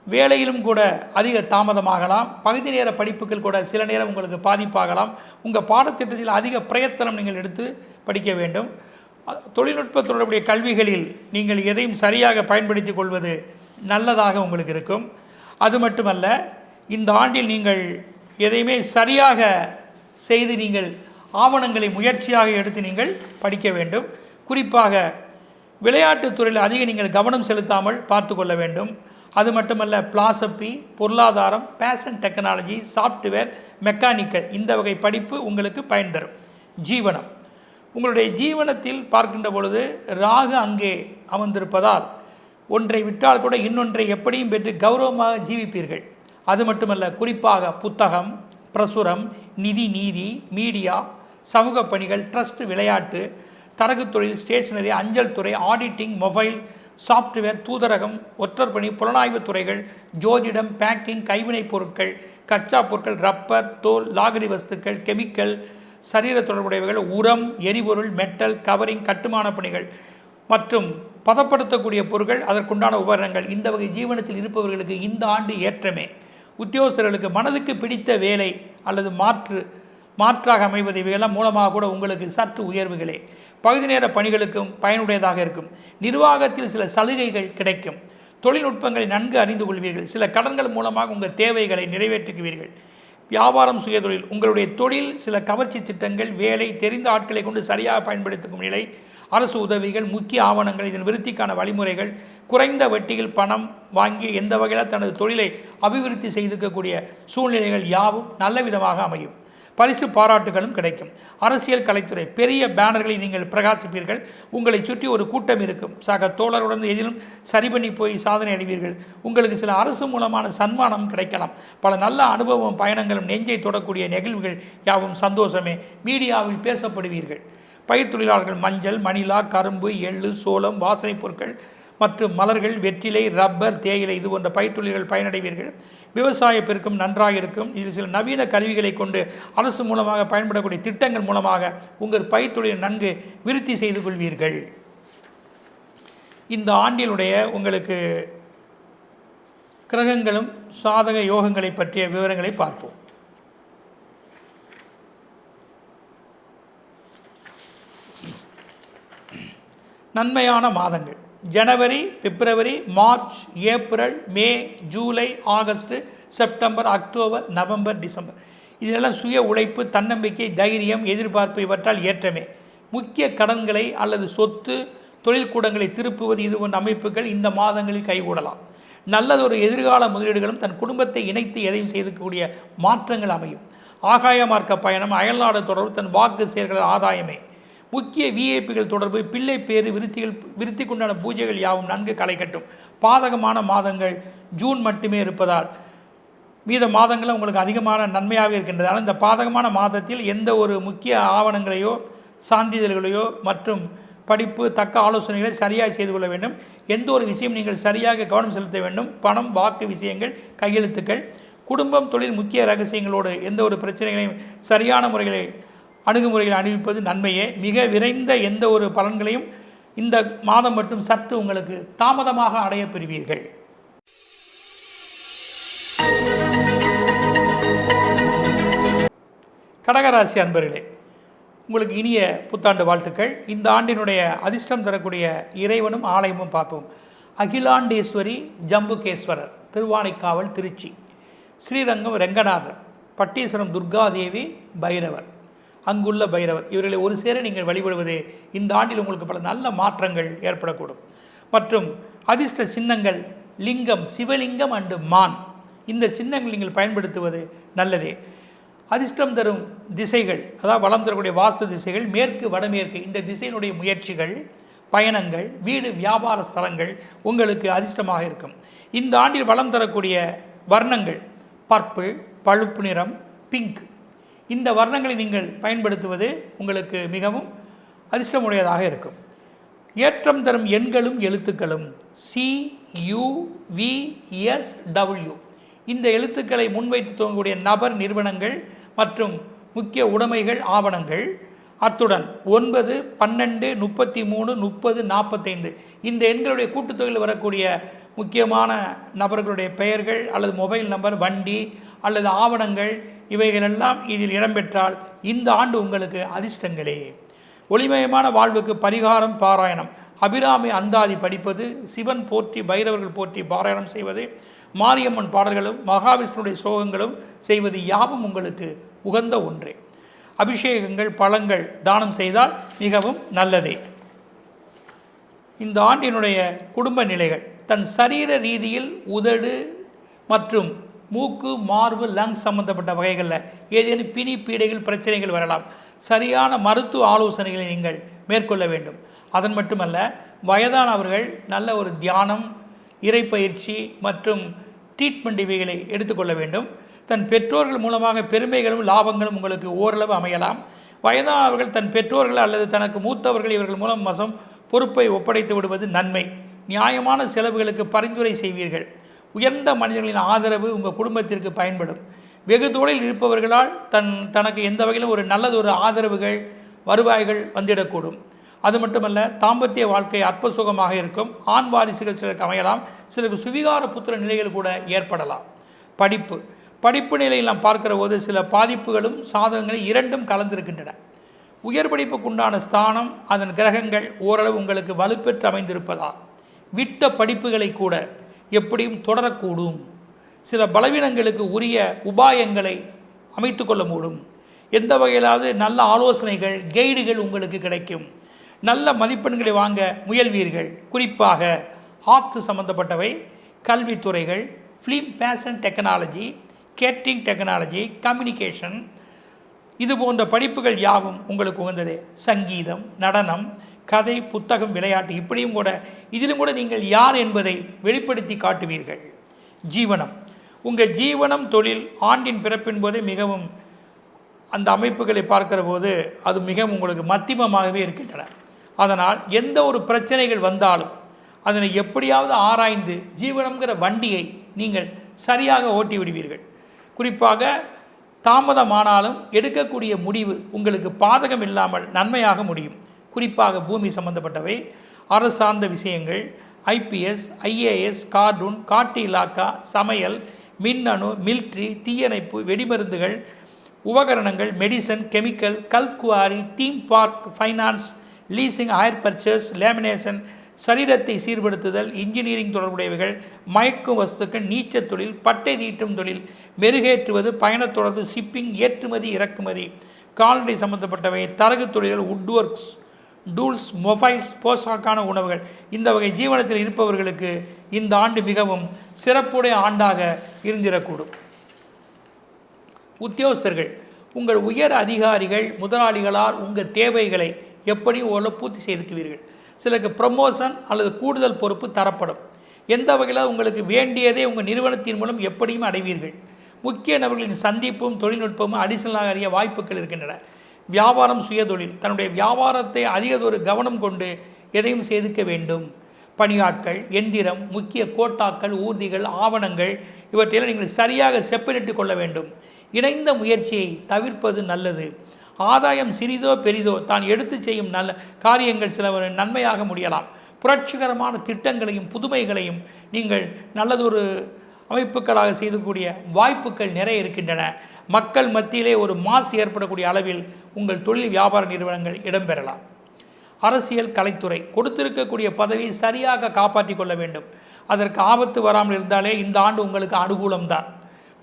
வேலையிலும் கூட அதிக தாமதமாகலாம். பகுதி நேர படிப்புகள் கூட சில நேரம் உங்களுக்கு பாதிப்பாகலாம். உங்கள் பாடத்திட்டத்தில் அதிக பிரயத்தனம் நீங்கள் எடுத்து படிக்க வேண்டும். தொழில்நுட்ப தொடர்புடைய கல்விகளில் நீங்கள் எதையும் சரியாக பயன்படுத்தி கொள்வது நல்லதாக உங்களுக்கு இருக்கும். அது மட்டுமல்ல, இந்த ஆண்டில் நீங்கள் எதையுமே சரியாக செய்து நீங்கள் ஆவணங்களை முயற்சியாக எடுத்து நீங்கள் படிக்க வேண்டும். குறிப்பாக விளையாட்டுத் துறையில் அதிக நீங்கள் கவனம் செலுத்தாமல் பார்த்து கொள்ள வேண்டும். அது மட்டுமல்ல, பிலாசபி, பொருளாதாரம், பேஷன் டெக்னாலஜி, சாஃப்ட்வேர், மெக்கானிக்கல் இந்த வகை படிப்பு உங்களுக்கு பயன் தரும். ஜீவனம், உங்களுடைய ஜீவனத்தில் பார்க்கின்ற பொழுது ராகு அங்கே அமர்ந்திருப்பதால் ஒன்றை விட்டால் கூட இன்னொன்றை எப்படியும் பெற்று கௌரவமாக ஜீவிப்பீர்கள். அது மட்டுமல்ல, குறிப்பாக புத்தகம், பிரசுரம், நிதி, நீதி, மீடியா, சமூக பணிகள், ட்ரஸ்ட், விளையாட்டு, தரகு தொழில், ஸ்டேஷனரி, அஞ்சல் துறை, ஆடிட்டிங், மொபைல், சாஃப்ட்வேர், தூதரகம், ஒற்றர் பணி, புலனாய்வு துறைகள், ஜோதிடம், பேக்கிங், கைவினைப் பொருட்கள், கச்சா பொருட்கள், ரப்பர், தோல், லாகரி வஸ்துக்கள், கெமிக்கல், சரீர தொடர்புடையவைகள், உரம், எரிபொருள், மெட்டல், கவரிங், கட்டுமான பணிகள் மற்றும் பதப்படுத்தக்கூடிய பொருட்கள், அதற்குண்டான உபகரணங்கள் இந்த வகை ஜீவனத்தில் இருப்பவர்களுக்கு இந்த ஆண்டு ஏற்றமே. உத்தியோகஸ்தர்களுக்கு மனதுக்கு பிடித்த வேலை அல்லது மாற்றாக அமைவது இவையெல்லாம் மூலமாக கூட உங்களுக்கு சற்று உயர்வுகளே. பகுதி நேர பணிகளுக்கும் பயனுடையதாக இருக்கும். நிர்வாகத்தில் சில சலுகைகள் கிடைக்கும். தொழில்நுட்பங்களை நன்கு அறிந்து கொள்வீர்கள். சில கடன்கள் மூலமாக உங்கள் தேவைகளை நிறைவேற்றுவீர்கள். வியாபாரம், சுயதொழில், உங்களுடைய தொழில் சில கவர்ச்சி திட்டங்கள், வேலை, தெரிந்த ஆட்களை கொண்டு சரியாக பயன்படுத்தும் நிலை, அரசு உதவிகள், முக்கிய ஆவணங்கள், இதன் விருத்திக்கான வழிமுறைகள், குறைந்த வட்டியில் பணம் வாங்கி எந்த வகையில் தனது தொழிலை அபிவிருத்தி செய்திருக்கக்கூடிய சூழ்நிலைகள் யாவும் நல்ல விதமாக அமையும். பரிசு பாராட்டுகளும் கிடைக்கும். அரசியல், கலைத்துறை, பெரிய பேனர்களை நீங்கள் பிரகாசிப்பீர்கள். உங்களை சுற்றி ஒரு கூட்டம் இருக்கும். சக தோழருடன் எதிலும் சரி பண்ணி போய் சாதனை அடைவீர்கள். உங்களுக்கு சில அரசு மூலமான சன்மானம் கிடைக்கலாம். பல நல்ல அனுபவம், பயணங்களும், நெஞ்சை தொடக்கூடிய நிகழ்வுகள் யாவும் சந்தோஷமே. மீடியாவில் பேசப்படுவீர்கள். பயிர் தொழிலாளர்கள் மஞ்சள், மணிலா, கரும்பு, எள்ளு, சோளம், வாசனை பொருட்கள் மற்றும் மலர்கள், வெற்றிலை, ரப்பர், தேயிலை இது போன்ற பயிர் தொழில்கள் பயனடைவீர்கள். விவசாய பெருக்கம் நன்றாக இருக்கும். இதில் சில நவீன கருவிகளை கொண்டு அரசு மூலமாக பயன்படக்கூடிய திட்டங்கள் மூலமாக உங்கள் பயிர் தொழிலை நன்கு விருத்தி செய்து கொள்வீர்கள். இந்த ஆண்டினுடைய உங்களுக்கு கிரகங்களும் சாதக யோகங்களை பற்றிய விவரங்களை பார்ப்போம். நன்மையான மாதங்கள் ஜனவரி, பிப்ரவரி, மார்ச், ஏப்ரல், மே, ஜூலை, ஆகஸ்ட், செப்டம்பர், அக்டோபர், நவம்பர், டிசம்பர் இதெல்லாம் சுய உழைப்பு, தன்னம்பிக்கை, தைரியம், எதிர்பார்ப்பு இவற்றால் ஏற்றமே. முக்கிய கடன்களை அல்லது சொத்து, தொழில்கூடங்களை திருப்புவது இது போன்ற அமைப்புகள் இந்த மாதங்களில் கைகூடலாம். நல்லதொரு எதிர்கால முதலீடுகளும் தன் குடும்பத்தை இணைத்து எதையும் செய்யக்கூடிய மாற்றங்கள் அமையும். ஆகாய மார்க்க பயணம், அயல்நாடு தொடர்பு, தன் வாக்கு செயல்கள் ஆதாயமே. முக்கிய விஐபிகள் தொடர்பு, பிள்ளை பேறு, விருத்திக்குண்டான பூஜைகள் யாவும் நன்கு களை கட்டும். பாதகமான மாதங்கள் ஜூன் மட்டுமே இருப்பதால் மீத மாதங்களும் உங்களுக்கு அதிகமான நன்மையாக இருக்கின்றது. ஆனால் இந்த பாதகமான மாதத்தில் எந்த ஒரு முக்கிய ஆவணங்களையோ சான்றிதழ்களையோ மற்றும் படிப்பு தக்க ஆலோசனைகளை சரியாக செய்து கொள்ள வேண்டும். எந்த ஒரு விஷயம் நீங்கள் சரியாக கவனம் செலுத்த வேண்டும். பணம், வாக்கு விஷயங்கள், கையெழுத்துக்கள், குடும்பம், தொழில் முக்கிய ரகசியங்களோடு எந்த ஒரு பிரச்சனைகளையும் சரியான முறைகளை அணுகுமுறைகளை அணிவிப்பது நன்மையே. மிக விரைந்த எந்த ஒரு பலன்களையும் இந்த மாதம் மட்டும் சற்று உங்களுக்கு தாமதமாக அடைய பெறுவீர்கள். கடகராசி அன்பர்களே, உங்களுக்கு இனிய புத்தாண்டு வாழ்த்துக்கள். இந்த ஆண்டினுடைய அதிர்ஷ்டம் தரக்கூடிய இறைவனும் ஆலயமும் பார்ப்போம். அகிலாண்டேஸ்வரி ஜம்புகேஸ்வரர், திருவானைக்காவல், திருச்சி. ஸ்ரீரங்கம் ரெங்கநாதர், பட்டீஸ்வரம் துர்காதேவி, பைரவர். அங்குள்ள பைரவர் இவர்களை ஒரு சேர நீங்கள் வழிபடுவது இந்த ஆண்டில் உங்களுக்கு பல நல்ல மாற்றங்கள் ஏற்படக்கூடும். மற்றும் அதிர்ஷ்ட சின்னங்கள் லிங்கம், சிவலிங்கம் அண்டு மான். இந்த சின்னங்கள் நீங்கள் பயன்படுத்துவது நல்லதே. அதிர்ஷ்டம் தரும் திசைகள், அதாவது வளம் தரக்கூடிய வாஸ்து திசைகள் மேற்கு, வடமேற்கு. இந்த திசையினுடைய முயற்சிகள், பயணங்கள், வீடு, வியாபார ஸ்தலங்கள் உங்களுக்கு அதிர்ஷ்டமாக இருக்கும். இந்த ஆண்டில் வளம் தரக்கூடிய வர்ணங்கள் பர்பிள், பழுப்பு நிறம், பிங்க். இந்த வர்ணங்களை நீங்கள் பயன்படுத்துவது உங்களுக்கு மிகவும் அதிர்ஷ்டமுடையதாக இருக்கும். ஏற்றம் தரும் எண்களும் எழுத்துக்களும் CUVSW. இந்த எழுத்துக்களை முன்வைத்து துவங்கக்கூடிய நபர், நிறுவனங்கள் மற்றும் முக்கிய உடைமைகள், ஆவணங்கள். அத்துடன் 9, 12, 33, 30, 45 இந்த எண்களுடைய கூட்டுத்தொகையில் வரக்கூடிய முக்கியமான நபர்களுடைய பெயர்கள் அல்லது மொபைல் நம்பர், வண்டி அல்லது ஆவணங்கள் இவைகளெல்லாம் இதில் இடம்பெற்றால் இந்த ஆண்டு உங்களுக்கு அதிர்ஷ்டங்களே. ஒளிமயமான வாழ்வுக்கு பரிகாரம் பாராயணம், அபிராமி அந்தாதி படிப்பது, சிவன் போற்றி, பைரவர்கள் போற்றி பாராயணம் செய்வது, மாரியம்மன் பாடல்களும் மகாவிஷ்ணுடைய ஸ்லோகங்களும் செய்வது யாவும் உங்களுக்கு உகந்த ஒன்றே. அபிஷேகங்கள், பழங்கள் தானம் செய்தால் மிகவும் நல்லதே. இந்த ஆண்டினுடைய குடும்ப நிலைகள் தன் சரீர ரீதியில் உதடு மற்றும் மூக்கு, மார்பு, லங்ஸ் சம்பந்தப்பட்ட வகைகளில் ஏதேனும் பிணி, பீடைகள், பிரச்சனைகள் வரலாம். சரியான மருத்துவ ஆலோசனைகளை நீங்கள் மேற்கொள்ள வேண்டும். அதன் மட்டுமல்ல, வயதானவர்கள் நல்ல ஒரு தியானம், இறைப்பயிற்சி மற்றும் ட்ரீட்மெண்ட் இவைகளை எடுத்துக்கொள்ள வேண்டும். தன் பெற்றோர்கள் மூலமாக பெருமைகளும் லாபங்களும் உங்களுக்கு ஓரளவு அமையலாம். வயதானவர்கள் தன் பெற்றோர்கள் அல்லது தனக்கு மூத்தவர்கள் இவர்கள் மூலம் பொறுப்பை ஒப்படைத்து விடுவது நன்மை. நியாயமான செலவுகளுக்கு பரிந்துரை செய்வீர்கள். உயர்ந்த மனிதர்களின் ஆதரவு உங்கள் குடும்பத்திற்கு பயன்படும். வெகு தொழில் இருப்பவர்களால் தனக்கு எந்த வகையிலும் ஒரு நல்லதொரு ஆதரவுகள், வருவாய்கள் வந்திடக்கூடும். அது மட்டுமல்ல, தாம்பத்திய வாழ்க்கை அற்ப சுகமாக இருக்கும். ஆண் வாரிசுகள் சிலருக்கு அமையலாம். சிலருக்கு சுவிகார புத்திர நிலைகள் கூட ஏற்படலாம். படிப்பு நிலையில் நாம் பார்க்கிற போது சில பாதிப்புகளும் சாதகங்களும் இரண்டும் கலந்திருக்கின்றன. உயர் படிப்புக்குண்டான ஸ்தானம், அதன் கிரகங்கள் ஓரளவு உங்களுக்கு வலுப்பெற்று அமைந்திருப்பதால் விட்ட படிப்புகளை கூட எப்படியும் தொடரக்கூடும். சில பலவீனங்களுக்கு உரிய உபாயங்களை அமைத்து கொள்ள முடியும். எந்த வகையிலாவது நல்ல ஆலோசனைகள், கைடுகள் உங்களுக்கு கிடைக்கும். நல்ல மதிப்பெண்களை வாங்க முயல்வீர்கள். குறிப்பாக ஆர்ட்ஸ் சம்பந்தப்பட்டவை, கல்வித்துறைகள், film, fashion technology, catering technology, communication இது போன்ற படிப்புகள் யாவும் உங்களுக்கு உகந்ததே. சங்கீதம், நடனம், கதை, புத்தகம், விளையாட்டு இப்படியும் கூட இதிலும் கூட நீங்கள் யார் என்பதை வெளிப்படுத்தி காட்டுவீர்கள். ஜீவனம், உங்கள் ஜீவனம், தொழில் ஆண்டின் பிறப்பின் போதே மிகவும் அந்த அமைப்புகளை பார்க்கிற போது அது மிகவும் உங்களுக்கு மத்தியமமாகவே இருக்கின்றன. அதனால் எந்த ஒரு பிரச்சனைகள் வந்தாலும் அதனை எப்படியாவது ஆராய்ந்து ஜீவனம்ங்கிற வண்டியை நீங்கள் சரியாக ஓட்டி விடுவீர்கள். குறிப்பாக தாமதமானாலும் எடுக்கக்கூடிய முடிவு உங்களுக்கு பாதகம் இல்லாமல் நன்மையாக முடியும். குறிப்பாக பூமி சம்பந்தப்பட்டவை, அரசார்ந்த விஷயங்கள், IPS, IAS, கார்ட்டூன், காட்டு இலாக்கா, சமையல், மின்னணு, மிலிட்ரி, தீயணைப்பு, வெடிமருந்துகள், உபகரணங்கள், மெடிசன், கெமிக்கல், கல்குவாரி, theme park, finance, leasing, hire purchase, lamination, சரீரத்தை சீர்படுத்துதல், இன்ஜினியரிங் தொடர்புடையவைகள், மயக்கும் வஸ்துக்கள், நீச்சல் தொழில், பட்டை தீட்டும் தொழில், மெருகேற்றுவது, பயணத் தொடர்பு, ஷிப்பிங், ஏற்றுமதி, இறக்குமதி, கால்நடை சம்பந்தப்பட்டவை, தரகு தொழில்கள், வுட் ஒர்க்ஸ், டூல்ஸ், மொபைல்ஸ், போசாக்கான உணவுகள். இந்த வகை ஜீவனத்தில் இருப்பவர்களுக்கு இந்த ஆண்டு மிகவும் சிறப்புடைய ஆண்டாக இருந்திடக்கூடும். உத்தியோகஸ்தர்கள், உங்கள் உயர் அதிகாரிகள், முதலாளிகளால் உங்கள் தேவைகளை எப்படியும் ஓரளவு பூர்த்தி செய்துக்குவீர்கள். சிலருக்கு ப்ரமோஷன் அல்லது கூடுதல் பொறுப்பு தரப்படும். எந்த வகையில் உங்களுக்கு வேண்டியதை உங்கள் நிறுவனத்தின் மூலம் எப்படியும் அடைவீர்கள். முக்கிய நபர்களின் சந்திப்பும் தொழில்நுட்பமும் அடிஷனலாக அறிய வாய்ப்புகள் இருக்கின்றன. வியாபாரம், சுயதொழில், தன்னுடைய வியாபாரத்தை அதிகதொரு கவனம் கொண்டு எதையும் செய்துக்க வேண்டும். பணியாட்கள், எந்திரம், முக்கிய கோட்டாக்கள், ஊர்திகள், ஆவணங்கள் இவற்றையெல்லாம் நீங்கள் சரியாக செப்பனிட்டு கொள்ள வேண்டும். இணைந்த முயற்சியை தவிர்ப்பது நல்லது. ஆதாயம் சிறிதோ பெரிதோ தான் எடுத்து செய்யும் நல்ல காரியங்கள் சில நன்மையாக முடியலாம். புரட்சிகரமான திட்டங்களையும் புதுமைகளையும் நீங்கள் நல்லதொரு அமைப்புகளாக செய்யக்கூடிய வாய்ப்புகள் நிறைய இருக்கின்றன. மக்கள் மத்தியிலே ஒரு மாசு ஏற்படக்கூடிய அளவில் உங்கள் தொழில் வியாபார நிறுவனங்கள் இடம்பெறலாம். அரசியல், கலைத்துறை, கொடுத்திருக்கக்கூடிய பதவியை சரியாக காப்பாற்றி கொள்ள வேண்டும். அதற்கு ஆபத்து வராமல் இருந்தாலே இந்த ஆண்டு உங்களுக்கு அனுகூலம்தான்.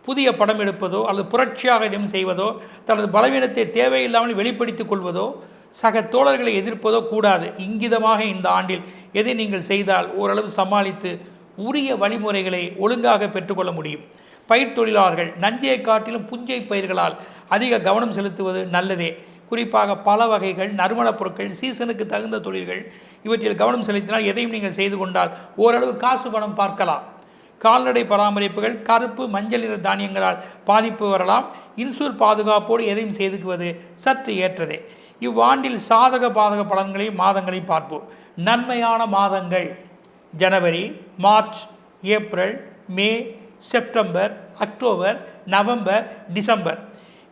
புதிய படம் எடுப்பதோ அல்லது புரட்சியாக எதுவும் செய்வதோ தனது பலவீனத்தை தேவையில்லாமல் வெளிப்படுத்திக் கொள்வதோ சக தோழர்களை எதிர்ப்பதோ கூடாது. இங்கிதமாக இந்த ஆண்டில் எதை நீங்கள் செய்தால் ஓரளவு சமாளித்து உரிய வழிமுறைகளை ஒழுங்காக பெற்றுக்கொள்ள முடியும். பயிர் தொழிலாளர்கள் நஞ்சையை காட்டிலும் புஞ்சை பயிர்களால் அதிக கவனம் செலுத்துவது நல்லதே. குறிப்பாக பல வகைகள், நறுமணப் பொருட்கள், சீசனுக்கு தகுந்த தொழில்கள் இவற்றில் கவனம் செலுத்தினால் எதையும் நீங்கள் செய்து கொண்டால் ஓரளவு காசு பணம் பார்க்கலாம். கால்நடை பராமரிப்புகள் கருப்பு மஞ்சள் நிற தானியங்களால் பாதிப்பு வரலாம். இன்சூர் பாதுகாப்போடு எதையும் செய்துக்குவது சற்று ஏற்றதே. இவ்வாண்டில் சாதக பாதக பலன்களையும் மாதங்களையும் பார்ப்போம். நன்மையான மாதங்கள் ஜனவரி, மார்ச், ஏப்ரல், மே, செப்டம்பர், அக்டோபர், நவம்பர், டிசம்பர்.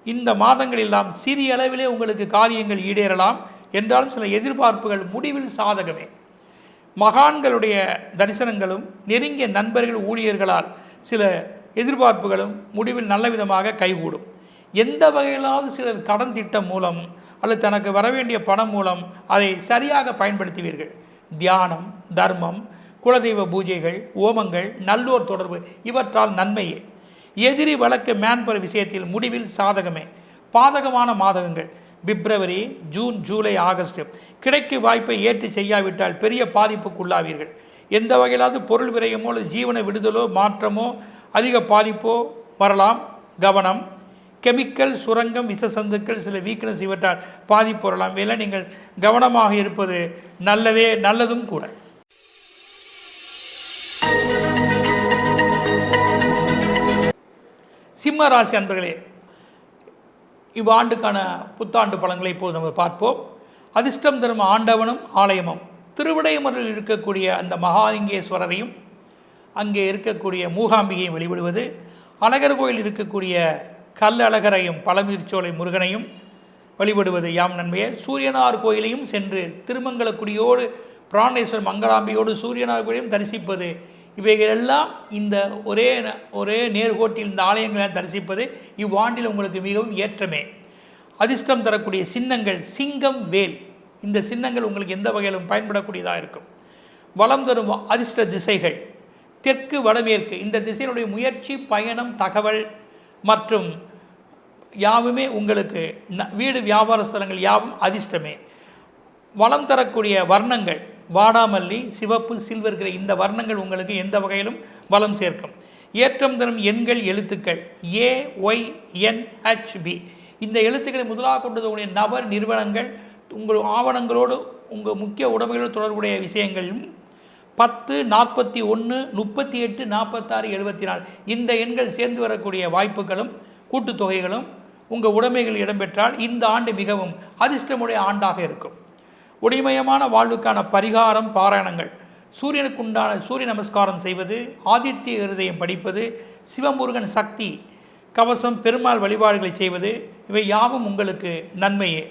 இந்த மாதங்களெல்லாம் சிறிய அளவிலே உங்களுக்கு காரியங்கள் ஈடேறலாம். என்றாலும் சில எதிர்பார்ப்புகள் முடிவில் சாதகமே. மகான்களுடைய தரிசனங்களும் நெருங்கிய நண்பர்கள் ஊழியர்களால் சில எதிர்பார்ப்புகளும் முடிவில் நல்ல விதமாக கைகூடும். எந்த வகையிலாவது சிலர் கடன் திட்டம் மூலம் அல்லது தனக்கு வரவேண்டிய பணம் மூலம் அதை சரியாக பயன்படுத்துவீர்கள். தியானம், தர்மம், குலதெய்வ பூஜைகள், ஓமங்கள், நல்லோர் தொடர்பு இவற்றால் நன்மையே. எதிரி வழக்கு மேன்பவர் விஷயத்தில் முடிவில் சாதகமே. பாதகமான மாதங்கள் பிப்ரவரி, ஜூன், ஜூலை, ஆகஸ்ட். கிடைக்கும் வாய்ப்பை ஏற்று செய்யாவிட்டால் பெரிய பாதிப்புக்குள்ளாவீர்கள். எந்த வகையிலாவது பொருள் விரயமோ அல்லது ஜீவன விடுதலோ மாற்றமோ அதிக பாதிப்போ வரலாம். கவனம். கெமிக்கல், சுரங்கம், விஷசந்துக்கள், சில வீக்னஸ் இவற்றால் பாதிப்பு வரலாம். வேலை நீங்கள் கவனமாக இருப்பது நல்லதும் கூட. சிம்ம ராசி அன்பர்களே, இவ்வாண்டுக்கான புத்தாண்டு பலன்களை இப்போது நம்ம பார்ப்போம். அதிர்ஷ்டம் தரும் ஆண்டவனும் ஆலயமும் திருவிடைமருளில் இருக்கக்கூடிய அந்த மகாலிங்கேஸ்வரரையும் அங்கே இருக்கக்கூடிய மூகாம்பிகையும் வழிபடுவது, அழகர் கோயில் இருக்கக்கூடிய கல் அழகரையும் பழமுதிர்ச்சோலை முருகனையும் வழிபடுவது யாம் நன்மையே. சூரியனார் கோயிலையும் சென்று திருமங்கலக்குடியோடு பிராணேஸ்வரர் மங்களாம்பியோடு சூரியனார் கோயிலையும் தரிசிப்பது, இவைகளெல்லாம் இந்த ஒரே நேர்கோட்டில் இந்த ஆலயங்களை தரிசிப்பது இவ்வாண்டில் உங்களுக்கு மிகவும் ஏற்றமே. அதிர்ஷ்டம் தரக்கூடிய சின்னங்கள் சிங்கம், வேல். இந்த சின்னங்கள் உங்களுக்கு எந்த வகையிலும் பயன்படக்கூடியதாக இருக்கும். வளம் தரும் அதிர்ஷ்ட திசைகள் தெற்கு, வடமேற்கு. இந்த திசையினுடைய முயற்சி, பயணம், தகவல் மற்றும் யாவுமே உங்களுக்கு வீடு, வியாபார ஸ்தலங்கள் யாவும் அதிர்ஷ்டமே. வளம் தரக்கூடிய வர்ணங்கள் வாடாமல்லி, சிவப்பு, சில்வர் கிரே. இந்த வர்ணங்கள் உங்களுக்கு எந்த வகையிலும் வளம் சேர்க்கும். ஏற்றம் தரும் எண்கள், எழுத்துக்கள் AYNHB. இந்த எழுத்துக்களை முதலாக கொண்டதுடைய நபர், நிறுவனங்கள், உங்கள் ஆவணங்களோடு உங்கள் முக்கிய உடைமைகளோடு தொடர்புடைய விஷயங்களும் 10, 41, 38, 46, 74 இந்த எண்கள் சேர்ந்து வரக்கூடிய வாய்ப்புகளும் கூட்டுத்தொகைகளும் உங்கள் உடைமைகள் இடம்பெற்றால் இந்த ஆண்டு மிகவும் அதிர்ஷ்டமுடைய ஆண்டாக இருக்கும். ஒளிமயமான வாழ்வுக்கான பரிகாரம், பாராயணங்கள். சூரியனுக்குண்டான சூரிய நமஸ்காரம் செய்வது, ஆதித்ய இருதயம் படிப்பது, சிவமுருகன் சக்தி கவசம், பெருமாள் வழிபாடுகளை செய்வது, இவை யாவும் உங்களுக்கு நன்மையே.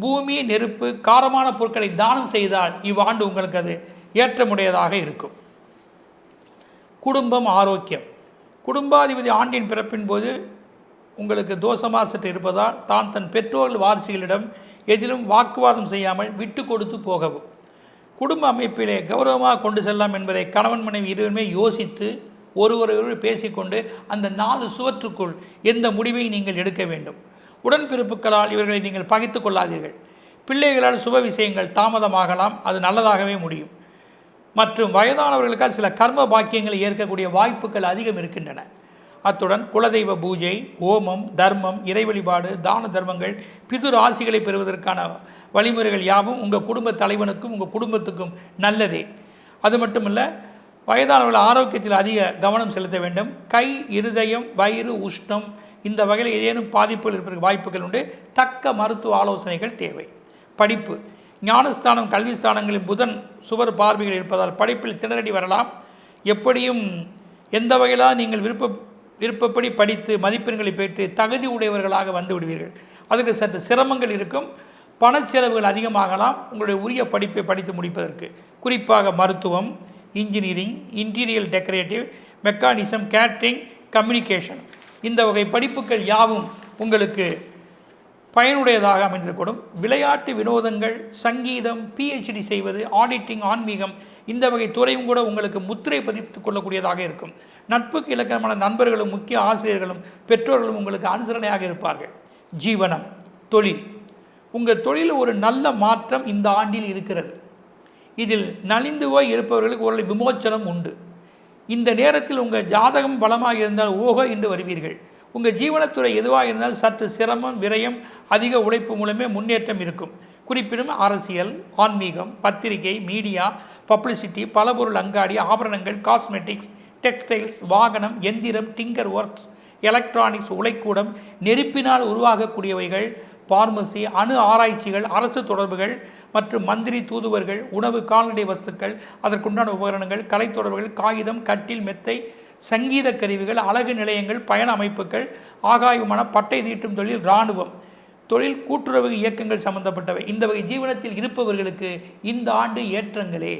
பூமி, நெருப்பு, காரமான பொருட்களை தானம் செய்தால் இவ்வாண்டு உங்களுக்கு அது ஏற்றமுடையதாக இருக்கும். குடும்பம், ஆரோக்கியம். குடும்பாதிபதி ஆண்டின் பிறப்பின் போது உங்களுக்கு தோஷமாக சற்று இருப்பதால் தான் தன் பெற்றோர்கள் வாரிசுகளிடம் எதிலும் வாக்குவாதம் செய்யாமல் விட்டு கொடுத்து போகவும், குடும்ப அமைப்பிலே கௌரவமாக கொண்டு செல்லலாம் என்பதை கணவன் மனைவி இருவருமே யோசித்து ஒருவரை பேசிக்கொண்டு அந்த 4 சுவற்றுக்குள் எந்த முடிவை நீங்கள் எடுக்க வேண்டும். உடன்பிறப்புகளால் இவர்களை நீங்கள் பகைத்து கொள்ளாதீர்கள். பிள்ளைகளால் சுப விஷயங்கள் தாமதமாகலாம், அது நல்லதாகவே முடியும். மற்றும் வயதானவர்களுக்கால் சில கர்ம பாக்கியங்களை ஏற்கக்கூடிய வாய்ப்புகள் அதிகம் இருக்கின்றன. அத்துடன் குலதெய்வ பூஜை, ஓமம், தர்மம், இறை வழிபாடு, தான தர்மங்கள், பிதுர் ஆசிகளை பெறுவதற்கான வழிமுறைகள் யாவும் உங்கள் குடும்ப தலைவனுக்கும் உங்கள் குடும்பத்துக்கும் நல்லதே. அது மட்டுமல்ல, வயதானவர்கள் ஆரோக்கியத்தில் அதிக கவனம் செலுத்த வேண்டும். கை, இருதயம், வயிறு, உஷ்ணம் இந்த வகையில் ஏதேனும் பாதிப்புகள் இருப்பதற்கு வாய்ப்புகள் உண்டு. தக்க மருத்துவ ஆலோசனைகள் தேவை. படிப்பு, ஞானஸ்தானம், கல்விஸ்தானங்களில் புதன் சுவர் பார்வைகள் இருப்பதால் படிப்பில் திணறடி வரலாம். எப்படியும் எந்த வகையிலாக நீங்கள் விருப்பப்படி படித்து மதிப்பெண்களை பெற்று தகுதி உடையவர்களாக வந்து விடுவீர்கள். அதுக்கு சற்று சிரமங்கள் இருக்கும். பணச்செலவுகள் அதிகமாகலாம் உங்களுடைய உரிய படிப்பை படித்து முடிப்பதற்கு. குறிப்பாக மருத்துவம், engineering, interior decorative, mechanism, catering, communication இந்த வகை படிப்புகள் யாவும் உங்களுக்கு பயனுடையதாக அமைந்திருக்கூடும். விளையாட்டு, வினோதங்கள், சங்கீதம், PhD செய்வது, ஆடிட்டிங், ஆன்மீகம் இந்த வகை துறையும் கூட உங்களுக்கு முத்திரை பதித்துக் கொள்ளக்கூடியதாக இருக்கும். நட்புக்கு இலக்கணமான நண்பர்களும் முக்கிய ஆசிரியர்களும் பெற்றோர்களும் உங்களுக்கு அனுசரணையாக இருப்பார்கள். ஜீவனம், தொழில். உங்கள் தொழில் ஒரு நல்ல மாற்றம் இந்த ஆண்டில் இருக்கிறது. இதில் நலிந்து போய் இருப்பவர்களுக்கு ஒரு விமோச்சனம் உண்டு. இந்த நேரத்தில் உங்கள் ஜாதகம் பலமாக இருந்தால் ஓஹோ என்று வருவீர்கள். உங்கள் ஜீவனத்துறை எதுவாக இருந்தால் சற்று சிரமம், விரயம், அதிக உழைப்பு மூலமே முன்னேற்றம் இருக்கும். குறிப்பிடும் அரசியல், ஆன்மீகம், பத்திரிகை, மீடியா, பப்ளிசிட்டி, பலபொருள் அங்காடி, ஆபரணங்கள், காஸ்மெட்டிக்ஸ், டெக்ஸ்டைல்ஸ், வாகனம், எந்திரம், டிங்கர் ஒர்க்ஸ், எலக்ட்ரானிக்ஸ், உலைக்கூடம், நெருப்பினால் உருவாகக்கூடியவைகள், பார்மசி, அணு ஆராய்ச்சிகள், அரசு தொடர்புகள் மற்றும் மந்திரி தூதுவர்கள், உணவு, கால்நடை வஸ்துக்கள், அதற்குண்டான உபகரணங்கள், கலைத்தொடர்புகள், காகிதம், கட்டில், மெத்தை, சங்கீத கருவிகள், அழகு நிலையங்கள், பயண அமைப்புகள், ஆகாய விமானம், பட்டை தீட்டும் தொழில், இராணுவம் தொழில், கூட்டுறவு இயக்கங்கள் சம்பந்தப்பட்டவை. இந்த வகை ஜீவனத்தில் இருப்பவர்களுக்கு இந்த ஆண்டு ஏற்றங்களே.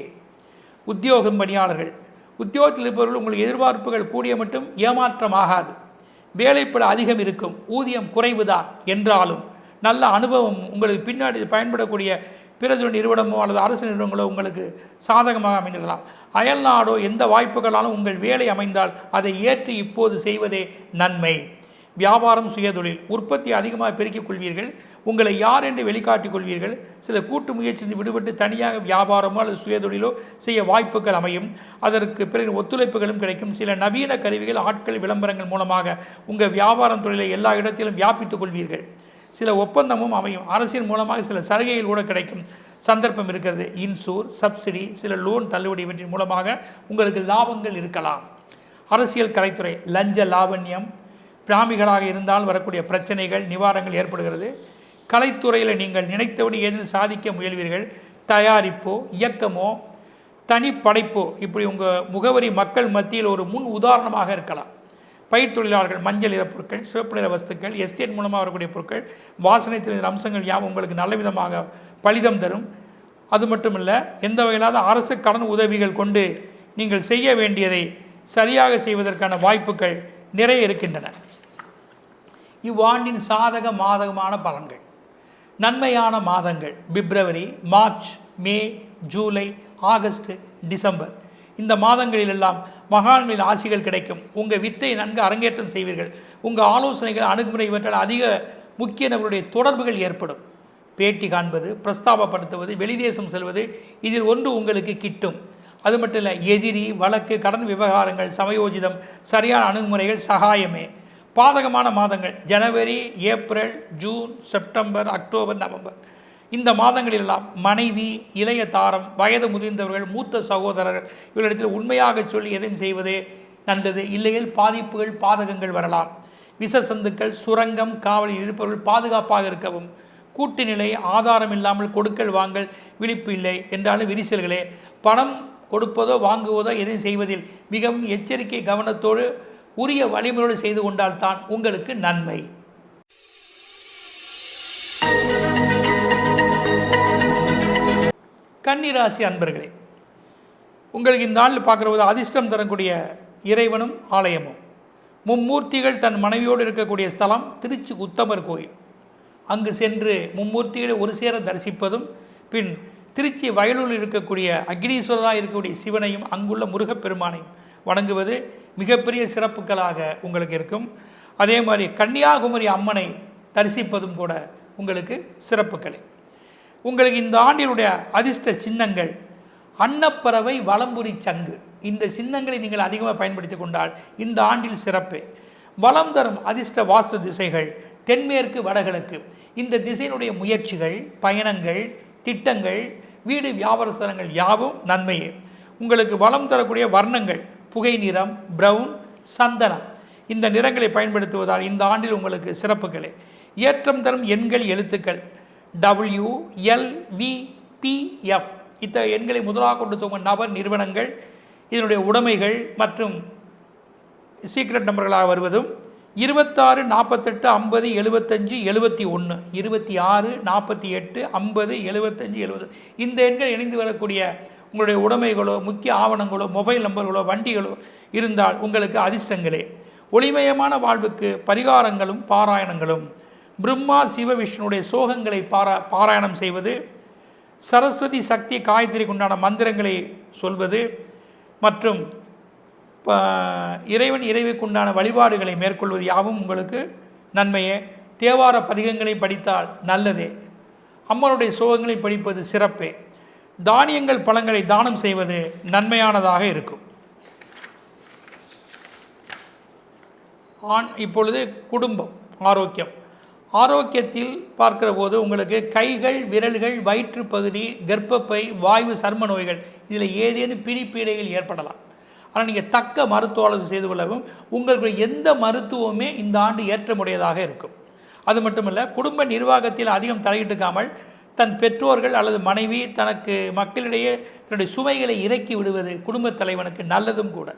உத்தியோகம் பணியாளர்கள், உத்தியோகத்தில் இருப்பவர்கள் உங்கள் எதிர்பார்ப்புகள் கூடிய மட்டும் ஏமாற்றமாகாது. வேலைப்பளு அதிகம் இருக்கும், ஊதியம் குறைவுதான் என்றாலும் நல்ல அனுபவம் உங்களுக்கு பின்னாடி பயன்படக்கூடிய பிற நிறுவனமோ அல்லது அரசு நிறுவனங்களோ உங்களுக்கு சாதகமாக அமைந்திடலாம். அயல்நாடோ எந்த வாய்ப்புகளாலும் உங்கள் வேலை அமைந்தால் அதை ஏற்று இப்போது செய்வதே நன்மை. வியாபாரம், சுயதொழில், உற்பத்தி அதிகமாக பெருக்கிக் கொள்வீர்கள். உங்களை யார் என்று வெளிக்காட்டிக் கொள்வீர்கள். சில கூட்டு முயற்சியில் விடுபட்டு தனியாக வியாபாரமோ அல்லது சுயதொழிலோ செய்ய வாய்ப்புகள் அமையும். அதற்கு பிறகு ஒத்துழைப்புகளும் கிடைக்கும். சில நவீன கருவிகள், ஆட்கள், விளம்பரங்கள் மூலமாக உங்கள் வியாபாரம் தொழிலை எல்லா இடத்திலும் வியாபித்துக் கொள்வீர்கள். சில ஒப்பந்தமும் அமையும். அரசின் மூலமாக சில சலுகைகள் கூட கிடைக்கும் சந்தர்ப்பம் இருக்கிறது. இன்சூர், சப்சிடி, சில லோன் தள்ளுபடி இவற்றின் மூலமாக உங்களுக்கு லாபங்கள் இருக்கலாம். அரசியல், கலைத்துறை, லஞ்ச லாவண்யம், பிராமிகளாக இருந்தால் வரக்கூடிய பிரச்சனைகள், நிவாரணங்கள் ஏற்படுகிறது. கலைத்துறையில் நீங்கள் நினைத்தபடி ஏதேனும் சாதிக்க முயல்வீர்கள். தயாரிப்போ, இயக்கமோ, தனிப்படைப்போ இப்படி உங்கள் முகவரி மக்கள் மத்தியில் ஒரு முன் உதாரணமாக இருக்கலாம். பயிர் தொழிலாளர்கள், மஞ்சள் நிற பொருட்கள், சிவப்பு நிற வஸ்துக்கள், எஸ்டேட் மூலமாக வரக்கூடிய பொருட்கள், வாசனை தெரிந்த அம்சங்கள் யாவும் உங்களுக்கு நல்ல விதமாக பலிதம் தரும். அது மட்டுமல்ல, எந்த வகையிலாவது அரசு கடன் உதவிகள் கொண்டு நீங்கள் செய்ய வேண்டியதை சரியாக செய்வதற்கான வாய்ப்புகள் நிறைய இருக்கின்றன. இவ்வாண்டின் சாதக மாதகமான பலன்கள். நன்மையான மாதங்கள் பிப்ரவரி, மார்ச், மே, ஜூலை, ஆகஸ்ட், டிசம்பர். இந்த மாதங்களிலெல்லாம் மகான்களின் ஆசிகள் கிடைக்கும். உங்கள் வித்தை நன்கு அரங்கேற்றம் செய்வீர்கள். உங்கள் ஆலோசனைகள், அணுகுமுறை இவற்றால் அதிக முக்கிய நபர்களுடைய தொடர்புகள் ஏற்படும். பேட்டி காண்பது, பிரஸ்தாபப்படுத்துவது, வெளிதேசம் செல்வது, இதில் ஒன்று உங்களுக்கு கிட்டும். அது மட்டும் இல்லை, எதிரி, வழக்கு, கடன் விவகாரங்கள், சமயோஜிதம், சரியான அணுகுமுறைகள் சகாயமே. பாதகமான மாதங்கள் ஜனவரி, ஏப்ரல், ஜூன், செப்டம்பர், அக்டோபர், நவம்பர். இந்த மாதங்களிலெல்லாம் மனைவி, இளைய தாரம், வயது முதிர்ந்தவர்கள், மூத்த சகோதரர்கள் இவர்களிடத்தில் உண்மையாக சொல்லி எதையும் செய்வதே நல்லது. இல்லையில் பாதிப்புகள், பாதகங்கள் வரலாம். விஷசந்துக்கள், சுரங்கம், காவலில் இருப்பவர்கள் பாதுகாப்பாக இருக்கவும். கூட்டு நிலை, ஆதாரம் இல்லாமல் கொடுக்கல் வாங்கல், விழிப்பு இல்லை என்றாலும் விரிசல்களே. பணம் கொடுப்பதோ வாங்குவதோ எதையும் செய்வதில் மிகவும் எச்சரிக்கை, கவனத்தோடு உரிய வழிமுறையோடு செய்து கொண்டால்தான் உங்களுக்கு நன்மை. கன்னிராசி அன்பர்களே, உங்களுக்கு இந்த நாளில் பார்க்குற அதிர்ஷ்டம் தரக்கூடிய இறைவனும் ஆலயமும். மும்மூர்த்திகள் தன் மனைவியோடு இருக்கக்கூடிய ஸ்தலம் திருச்சி உத்தமர் கோயில். அங்கு சென்று மும்மூர்த்திகளை ஒரு சேர தரிசிப்பதும், பின் திருச்சி வயலூரில் இருக்கக்கூடிய அக்னீஸ்வரராக இருக்கக்கூடிய சிவனையும் அங்குள்ள முருகப்பெருமானையும் வணங்குவது மிகப்பெரிய சிறப்புகளாக உங்களுக்கு இருக்கும். அதே மாதிரி கன்னியாகுமரி அம்மனை தரிசிப்பதும் கூட உங்களுக்கு சிறப்புகளே. உங்களுக்கு இந்த ஆண்டினுடைய அதிர்ஷ்ட சின்னங்கள் அன்னப்பறவை, வலம்புரி சங்கு. இந்த சின்னங்களை நீங்கள் அதிகமாக பயன்படுத்தி கொண்டால் இந்த ஆண்டில் சிறப்பு. வளம் தரும் அதிர்ஷ்ட வாஸ்து திசைகள் தென்மேற்கு, வடகிழக்கு. இந்த திசையினுடைய முயற்சிகள், பயணங்கள், திட்டங்கள், வீடு, வியாபார ஸ்தலங்கள் யாவும் நன்மையே. உங்களுக்கு வளம் தரக்கூடிய வர்ணங்கள் புகை நிறம், பிரவுன், சந்தனம். இந்த நிறங்களை பயன்படுத்துவதால் இந்த ஆண்டில் உங்களுக்கு சிறப்புகளே. ஏற்றம் தரும் எண்கள், எழுத்துக்கள் WLVPF. இத்தகைய எண்களை முதலாக கொண்டு தோங்கும் நபர், நிறுவனங்கள், இதனுடைய உடைமைகள் மற்றும் சீக்ரெட் நம்பர்களாக வருவதும் 26, 48, 50, 75, 71, 26, 48, 50, 75, 70. இந்த எண்கள் இணைந்து வரக்கூடிய உங்களுடைய உடைமைகளோ, முக்கிய ஆவணங்களோ, மொபைல் நம்பர்களோ, வண்டிகளோ இருந்தால் உங்களுக்கு அதிர்ஷ்டங்களே. ஒளிமயமான வாழ்வுக்கு பரிகாரங்களும் பாராயணங்களும். பிரம்மா, சிவ, விஷ்ணுடைய சோகங்களை பாராயணம் செய்வது, சரஸ்வதி சக்தி காயத்ரிக்கு உண்டான மந்திரங்களை சொல்வது மற்றும் இறைவன் இறைவிக்கு உண்டான வழிபாடுகளை மேற்கொள்வது யாவும் உங்களுக்கு நன்மையே. தேவார பதிகங்களை படித்தால் நல்லதே. அம்மனுடைய சோகங்களை படிப்பது சிறப்பே. தானியங்கள் பழங்களை தானம் செய்வது நன்மையானதாக இருக்கும். இப்பொழுது குடும்பம் ஆரோக்கியம். ஆரோக்கியத்தில் பார்க்கிற போது உங்களுக்கு கைகள், விரல்கள், வயிற்று பகுதி, கர்ப்பப்பை, வாய்வு, சர்ம நோய்கள் இதில் ஏதேனும் பிணிப்பீடைகள் ஏற்படலாம். ஆனால் நீங்கள் தக்க மருத்துவ ஆலோசனை செய்து கொள்ளவும் உங்களுக்கு எந்த மருத்துவமே இந்த ஆண்டு ஏற்றமுடையதாக இருக்கும். அது மட்டுமல்ல, குடும்ப நிர்வாகத்தில் அதிகம் தலையிட்டுக்காமல் தன் பெற்றோர்கள் அல்லது மனைவி தனக்கு மக்களிடையே தன்னுடைய சுமைகளை இறக்கி விடுவது குடும்பத் தலைவனுக்கு நல்லதும் கூட.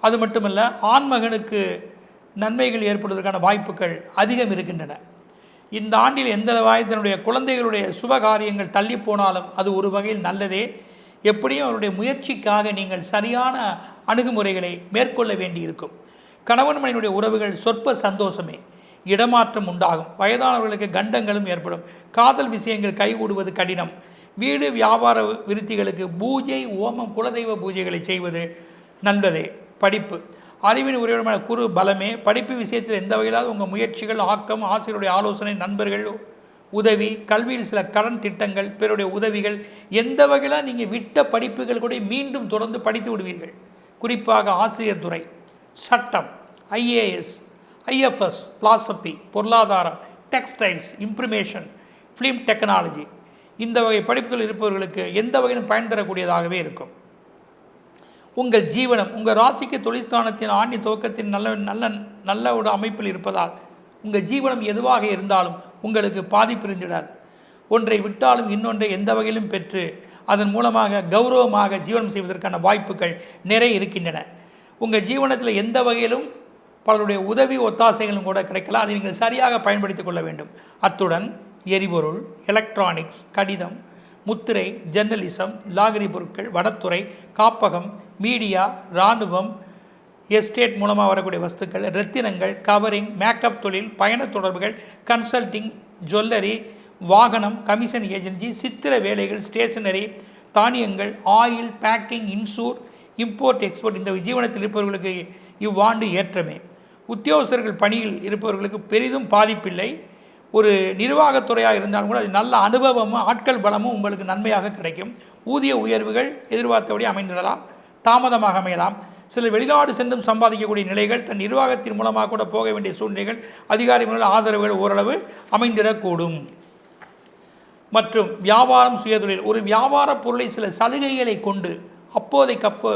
அது மட்டுமல்ல, ஆண்மகனுக்கு நன்மைகள் ஏற்படுவதற்கான வாய்ப்புகள் அதிகம் இருக்கின்றன. இந்த ஆண்டில் எந்த தன்னுடைய குழந்தைகளுடைய சுபகாரியங்கள் தள்ளி போனாலும் அது ஒரு வகையில் நல்லதே. எப்படியும் அவருடைய முயற்சிக்காக நீங்கள் சரியான அணுகுமுறைகளை மேற்கொள்ள வேண்டியிருக்கும். கணவன் மனைவியுடைய உறவுகள் சொற்ப சந்தோஷமே. இடமாற்றம் உண்டாகும். வயதானவர்களுக்கு கண்டங்களும் ஏற்படும். காதல் விஷயங்கள் கைகூடுவது கடினம். வீடு வியாபார விருத்திகளுக்கு பூஜை, ஓமம், குலதெய்வ பூஜைகளை செய்வது நல்லதே. படிப்பு அறிவின் உரையுடமான குறு பலமே. படிப்பு விஷயத்தில் எந்த வகையிலாவது உங்கள் முயற்சிகள், ஆக்கம், ஆசிரியருடைய ஆலோசனை, நண்பர்கள் உதவி, கல்வியில் சில கடன் திட்டங்கள், பிறருடைய உதவிகள், எந்த வகையில் நீங்கள் விட்ட படிப்புகள் கூட மீண்டும் தொடர்ந்து படித்து விடுவீர்கள். குறிப்பாக ஆசிரியர் துறை, சட்டம், IAS, IFS, பிலாசபி, பொருளாதாரம், டெக்ஸ்டைல்ஸ், இன்ஃபர்மேஷன், ஃபிலிம் டெக்னாலஜி, இந்த வகை படிப்புகள் இருப்பவர்களுக்கு எந்த வகையிலும் பயன் தரக்கூடியதாகவே இருக்கும். உங்கள் ஜீவனம் உங்கள் ராசிக்கு தொழில்ஸ்தானத்தின் ஆண்டி துவக்கத்தின் நல்ல ஒரு அமைப்பில் இருப்பதால் உங்கள் ஜீவனம் எதுவாக இருந்தாலும் உங்களுக்கு பாதிப்பு இருந்திடாது. ஒன்றை விட்டாலும் இன்னொன்றை எந்த வகையிலும் பெற்று அதன் மூலமாக கௌரவமாக ஜீவனம் செய்வதற்கான வாய்ப்புகள் நிறைய இருக்கின்றன. உங்கள் ஜீவனத்தில் எந்த வகையிலும் பலருடைய உதவி ஒத்தாசைகளும் கூட கிடைக்கலாம். அதை நீங்கள் சரியாக பயன்படுத்தி கொள்ள வேண்டும். அத்துடன் எரிபொருள், எலக்ட்ரானிக்ஸ், கடிதம், முத்திரை, ஜெர்னலிசம், லாகரி பொருட்கள், வனத்துறை, காப்பகம், மீடியா, இராணுவம், எஸ்டேட் மூலமாக வரக்கூடிய வஸ்துக்கள், ரத்தினங்கள், கவரிங், மேக்கப் தொழில், பயண தொடர்புகள், கன்சல்டிங், ஜுவல்லரி, வாகனம், கமிஷன் ஏஜென்சி, சித்திர வேலைகள், ஸ்டேஷனரி, தானியங்கள், oil, packing, insure, import, export, இந்த ஜீவனத்தில் இருப்பவர்களுக்கு இவ்வாண்டு ஏற்றமே. உத்தியோகஸ்தர்கள் பணியில் இருப்பவர்களுக்கு பெரிதும் பாதிப்பில்லை. ஒரு நிர்வாகத்துறையாக இருந்தாலும் கூட அது நல்ல அனுபவமும் ஆட்கள் பலமும் உங்களுக்கு நன்மையாக கிடைக்கும். ஊதிய உயர்வுகள் எதிர்பார்த்தபடி அமைந்திடலாம், தாமதமாக அமையலாம். சில வெளிநாடு சென்றும் சம்பாதிக்கக்கூடிய நிலைகள், தன் நிர்வாகத்தின் மூலமாக கூட போக வேண்டிய சூழ்நிலைகள், அதிகாரிகள் ஆதரவுகள் ஓரளவு அமைந்திடக்கூடும். மற்றும் வியாபாரம், சுயதொழில், ஒரு வியாபார பொருளை சில சலுகைகளை கொண்டு அப்போதைக்கப்போ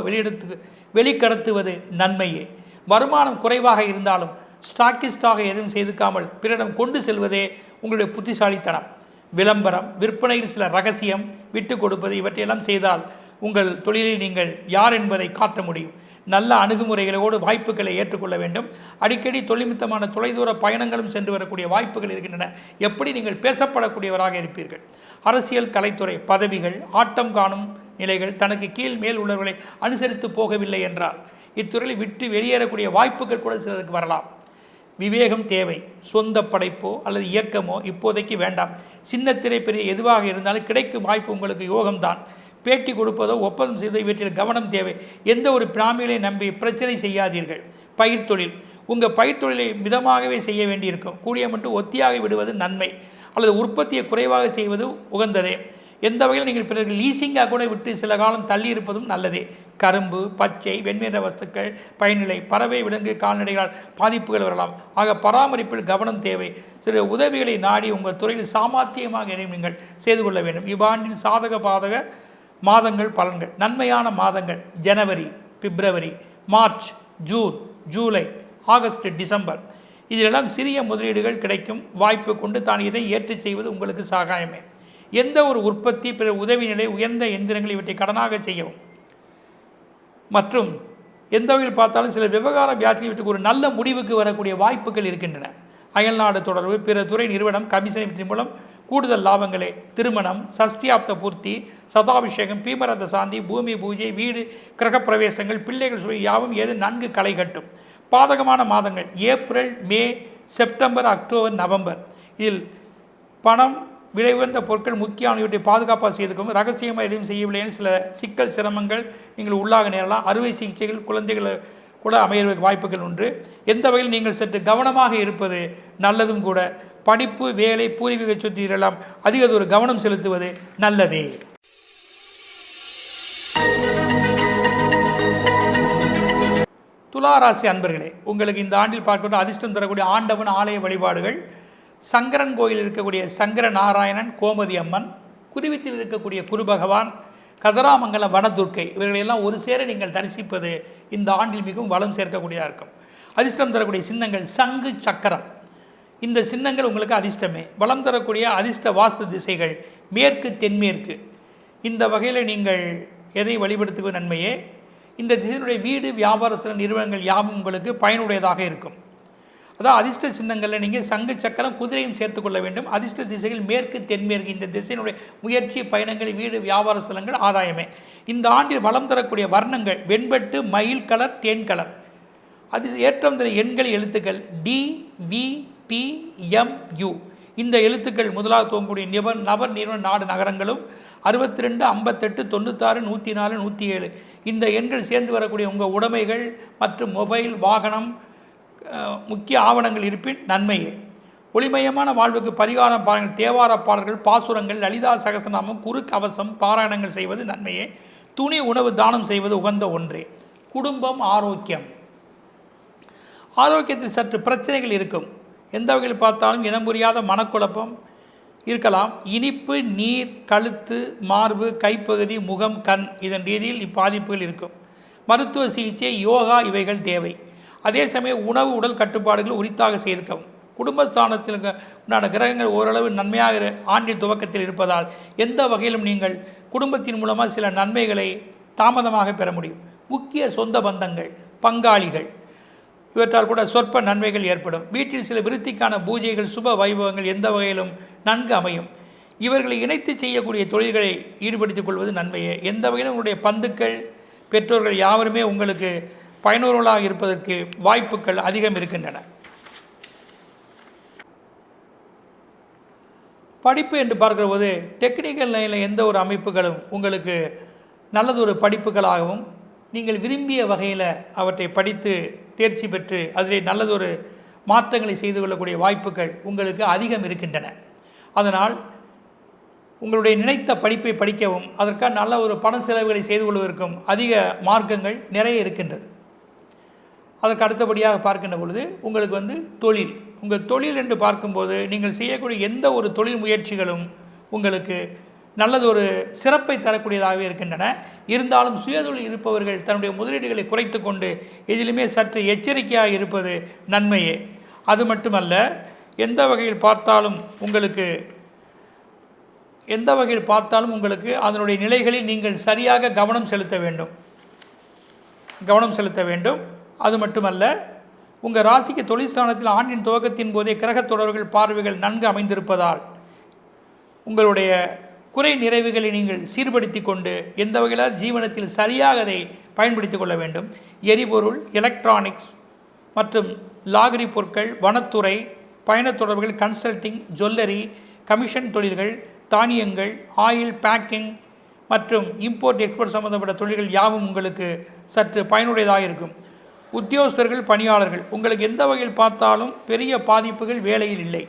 வெளிக்கடத்துவது நன்மையே. வருமானம் குறைவாக இருந்தாலும் ஸ்டாக்கிஸ்டாக எதுவும் செய்துக்காமல் பிறரிடம் கொண்டு செல்வதே உங்களுடைய புத்திசாலித்தனம். விளம்பரம், விற்பனையில் சில ரகசியம் விட்டு கொடுப்பது, இவற்றையெல்லாம் செய்தால் உங்கள் தொழிலில் நீங்கள் யார் என்பதை காட்ட முடியும். நல்ல அணுகுமுறைகளோடு வாய்ப்புகளை ஏற்றுக்கொள்ள வேண்டும். அடிக்கடி தொழில்நிமித்தமான தொலைதூர பயணங்களும் சென்று வரக்கூடிய வாய்ப்புகள் இருக்கின்றன. எப்படி நீங்கள் பேசப்படக்கூடியவராக இருப்பீர்கள். அரசியல், கலைத்துறை, பதவிகள், ஆட்டம் காணும் நிலைகள், தனக்கு கீழ் மேல் உள்ளவர்களை அனுசரித்து போகவில்லை என்றால் இத்துறையில் விட்டு வெளியேறக்கூடிய வாய்ப்புகள் கூட சிலருக்கு வரலாம். விவேகம் தேவை. சொந்த படைப்போ அல்லது இயக்கமோ இப்போதைக்கு வேண்டாம். சின்ன திரை பெரிய எதுவாக இருந்தாலும் கிடைக்கும் வாய்ப்பு உங்களுக்கு யோகம்தான். பேட்டி கொடுப்பதோ ஒப்பந்தம் செய்தோ இவற்றில் கவனம் தேவை. எந்த ஒரு பிராமிகளை நம்பி பிரச்சனை செய்யாதீர்கள். பயிர்த்தொழில், உங்கள் பயிர்த்தொழிலை மிதமாகவே செய்ய வேண்டியிருக்கும். கூடிய மட்டும் ஒத்தியாக விடுவது நன்மை, அல்லது உற்பத்தியை குறைவாக செய்வது உகந்ததே. எந்த வகையில் நீங்கள் பிறர்கள் லீசிங்காக கூட விட்டு சில காலம் தள்ளி இருப்பதும் நல்லதே. கரும்பு, பச்சை, வெண்மையான வஸ்துக்கள், பயனிலை, பறவை, விலங்கு, கால்நடைகளால் பாதிப்புகள் வரலாம். ஆக பராமரிப்பில் கவனம் தேவை. சில உதவிகளை நாடி உங்கள் துறையில் சாமர்த்தியமாக நீங்கள் செய்து கொள்ள வேண்டும். இவ்வாண்டின் சாதக பாதக மாதங்கள் பலன்கள். நன்மையான மாதங்கள் ஜனவரி, பிப்ரவரி, மார்ச், ஜூன், ஜூலை, ஆகஸ்ட், டிசம்பர். இதிலெல்லாம் சிறிய முதலீடுகள் கிடைக்கும் வாய்ப்பு கொண்டு தான் இதை ஏற்று செய்வது உங்களுக்கு சகாயமே. எந்த ஒரு உற்பத்தி, பிற உதவி நிலை, உயர்ந்த எந்திரங்கள் இவற்றை கடனாக செய்யவும். மற்றும் எந்த வகையில் பார்த்தாலும் சில விவகார வியாதியை விட்டு ஒரு நல்ல முடிவுக்கு வரக்கூடிய வாய்ப்புகள் இருக்கின்றன. அயல்நாடு தொடர்பு, பிற துறை நிறுவனம், கமிஷன் மூலம் கூடுதல் லாபங்களே. திருமணம், சஷ்டியாப்த பூர்த்தி, சதாபிஷேகம், பீமரத சாந்தி, பூமி பூஜை, வீடு கிரகப்பிரவேசங்கள், பிள்ளைகள் சுவை யாவும் ஏது நன்கு களை கட்டும். பாதகமான மாதங்கள் ஏப்ரல், மே, செப்டம்பர், அக்டோபர், நவம்பர். இதில் பணம் விலை உயர்ந்த பொருட்கள் முக்கியமானவற்றை பாதுகாப்பாக செய்துக்கும் ரகசியமாக எதுவும் செய்யவில்லைன்னு சில சிக்கல் சிரமங்கள் நீங்கள் உள்ளாக நேரலாம். அறுவை சிகிச்சைகள் குழந்தைகள் கூட அமைய வாய்ப்புகள் உண்டு. எந்த வகையில் நீங்கள் சற்று கவனமாக இருப்பது நல்லதும் கூட. படிப்பு, வேலை, பூர்வீக சொத்திலெல்லாம் அதிக ஒரு கவனம் செலுத்துவது நல்லதே. துளாராசி அன்பர்களே, உங்களுக்கு இந்த ஆண்டில் பார்க்கக்கூடிய அதிர்ஷ்டம் தரக்கூடிய ஆண்டவன் ஆலய வழிபாடுகள்: சங்கரன் கோயில் இருக்கக்கூடிய சங்கர நாராயணன், கோமதி அம்மன், குருவித்தில் இருக்கக்கூடிய குரு பகவான், கதிராமங்கலம் வனதுர்க்கை, இவர்களெல்லாம் ஒரு சேர நீங்கள் தரிசிப்பது இந்த ஆண்டில் மிகவும் வளம் சேர்க்கக்கூடியதாக இருக்கும். அதிர்ஷ்டம் தரக்கூடிய சின்னங்கள் சங்கு, சக்கரம். இந்த சின்னங்கள் உங்களுக்கு அதிர்ஷ்டமே. வளம் தரக்கூடிய அதிர்ஷ்ட வாஸ்து திசைகள் மேற்கு, தென்மேற்கு. இந்த வகையில் நீங்கள் எதை வழிபடுத்துவது நன்மையே. இந்த திசையினுடைய வீடு, வியாபார சில நிறுவனங்கள் யாவும் உங்களுக்கு பயனுடையதாக இருக்கும். அதான் அதிர்ஷ்ட சின்னங்களில் நீங்கள் சங்கு, சக்கரம், குதிரையும் சேர்த்துக்கொள்ள வேண்டும். அதிர்ஷ்ட திசைகள் மேற்கு, தென்மேற்கு. இந்த திசையினுடைய முயற்சி, பயணங்கள், வீடு, வியாபார ஸ்தலங்கள் ஆதாயமே. இந்த ஆண்டில் வளம் தரக்கூடிய வர்ணங்கள் வெண்பட்டு, மயில் கலர், தேன் கலர். அது ஏற்றம் தர எண்கள், எழுத்துக்கள் DVPMU. இந்த எழுத்துக்கள் முதலாக தோங்கக்கூடிய நபர், நிறுவன, நாடு, நகரங்களும் 62, 58, 96, 104, 107. இந்த எண்கள் சேர்ந்து வரக்கூடிய உங்கள் உடைமைகள் மற்றும் மொபைல், வாகனம், முக்கிய ஆவணங்கள் இருப்பின் நன்மையே. ஒளிமயமான வாழ்வுக்கு பரிகாரம் பாருங்கள். தேவார பாடல்கள், பாசுரங்கள், லலிதா சகசநாமம், குரு கவசம் பாராயணங்கள் செய்வது நன்மையே. துணி, உணவு தானம் செய்வது உகந்த ஒன்றே. குடும்பம், ஆரோக்கியம். ஆரோக்கியத்தில் சற்று பிரச்சனைகள் இருக்கும். எந்த வகையில் பார்த்தாலும் இனம் புரியாத மனக்குழப்பம் இருக்கலாம். இனிப்பு, நீர், கழுத்து, மார்பு, கைப்பகுதி, முகம், கண், இதன் ரீதியில் இப்பாதிப்புகள் இருக்கும். மருத்துவ சிகிச்சை, யோகா இவைகள் தேவை. அதே சமயம் உணவு, உடல் கட்டுப்பாடுகள் உரித்தாக செய்திருக்கவும். குடும்பஸ்தானத்தில் உண்டான கிரகங்கள் ஓரளவு நன்மையாக ஆண்டின் துவக்கத்தில் இருப்பதால் எந்த வகையிலும் நீங்கள் குடும்பத்தின் மூலமாக சில நன்மைகளை தாமதமாக பெற முடியும். முக்கிய சொந்த பந்தங்கள், பங்காளிகள் இவற்றால் கூட சொற்ப நன்மைகள் ஏற்படும். வீட்டில் சில விருத்திக்கான பூஜைகள், சுப வைபவங்கள் எந்த வகையிலும் நன்கு அமையும். இவர்களை இணைத்து செய்யக்கூடிய தொழில்களை ஈடுபடுத்திக் கொள்வது நன்மையே. எந்த வகையிலும் உங்களுடைய பந்துக்கள், பெற்றோர்கள் யாவருமே உங்களுக்கு பயனுள்ளவர்களாக இருப்பதற்கு வாய்ப்புகள் அதிகம் இருக்கின்றன. படிப்பு என்று பார்க்கிற போது டெக்னிக்கல் லைனில் எந்த ஒரு அமைப்புகளும் உங்களுக்கு நல்லதொரு படிப்புகளாகவும் நீங்கள் விரும்பிய வகையில் அவற்றை படித்து தேர்ச்சி பெற்று அதில் நல்லதொரு மாற்றங்களை செய்து கொள்ளக்கூடிய வாய்ப்புகள் உங்களுக்கு அதிகம் இருக்கின்றன. அதனால் உங்களுடைய நினைத்த படிப்பை படிக்கவும் அதற்காக நல்ல ஒரு பண செலவுகளை செய்து கொள்வதற்கும் அதிக மார்க்கங்கள் நிறைய இருக்கின்றது. அதற்கு அடுத்தபடியாக பார்க்கின்ற பொழுது உங்களுக்கு தொழில், உங்கள் தொழில் என்று பார்க்கும்போது நீங்கள் செய்யக்கூடிய எந்த ஒரு தொழில் முயற்சிகளும் உங்களுக்கு நல்லதொரு சிறப்பை தரக்கூடியதாகவே இருக்கின்றன. இருந்தாலும் சுயதொழில் இருப்பவர்கள் தன்னுடைய முதலீடுகளை குறைத்து கொண்டு எதிலுமே சற்று எச்சரிக்கையாக இருப்பது நன்மையே. அது மட்டுமல்ல, எந்த வகையில் பார்த்தாலும் உங்களுக்கு அதனுடைய நிலைகளில் நீங்கள் சரியாக கவனம் செலுத்த வேண்டும். அது மட்டுமல்ல, உங்கள் ராசிக்கு தொழில் ஸ்தானத்தில் ஆண்டின் துவக்கத்தின் போதே கிரகத் தொடர்கள், பார்வைகள் நன்கு அமைந்திருப்பதால் உங்களுடைய குறை நிறைவுகளை நீங்கள் சீர்படுத்தி கொண்டு எந்த வகையில் ஜீவனத்தில் சரியாக அதை பயன்படுத்தி கொள்ள வேண்டும். எரிபொருள், எலக்ட்ரானிக்ஸ் மற்றும் லாகரி பொருட்கள், வனத்துறை, பயணத் தொடர்புகள், கன்சல்டிங், ஜுவல்லரி, கமிஷன் தொழில்கள், தானியங்கள், ஆயில், பேக்கிங் மற்றும் இம்போர்ட் எக்ஸ்போர்ட் சம்பந்தப்பட்ட தொழில்கள் யாவும் உங்களுக்கு சற்று பயனுடையதாக இருக்கும். உத்தியோகஸ்தர்கள், பணியாளர்கள் உங்களுக்கு எந்த வகையில் பார்த்தாலும் பெரிய பாதிப்புகள் வேலையில் இல்லை.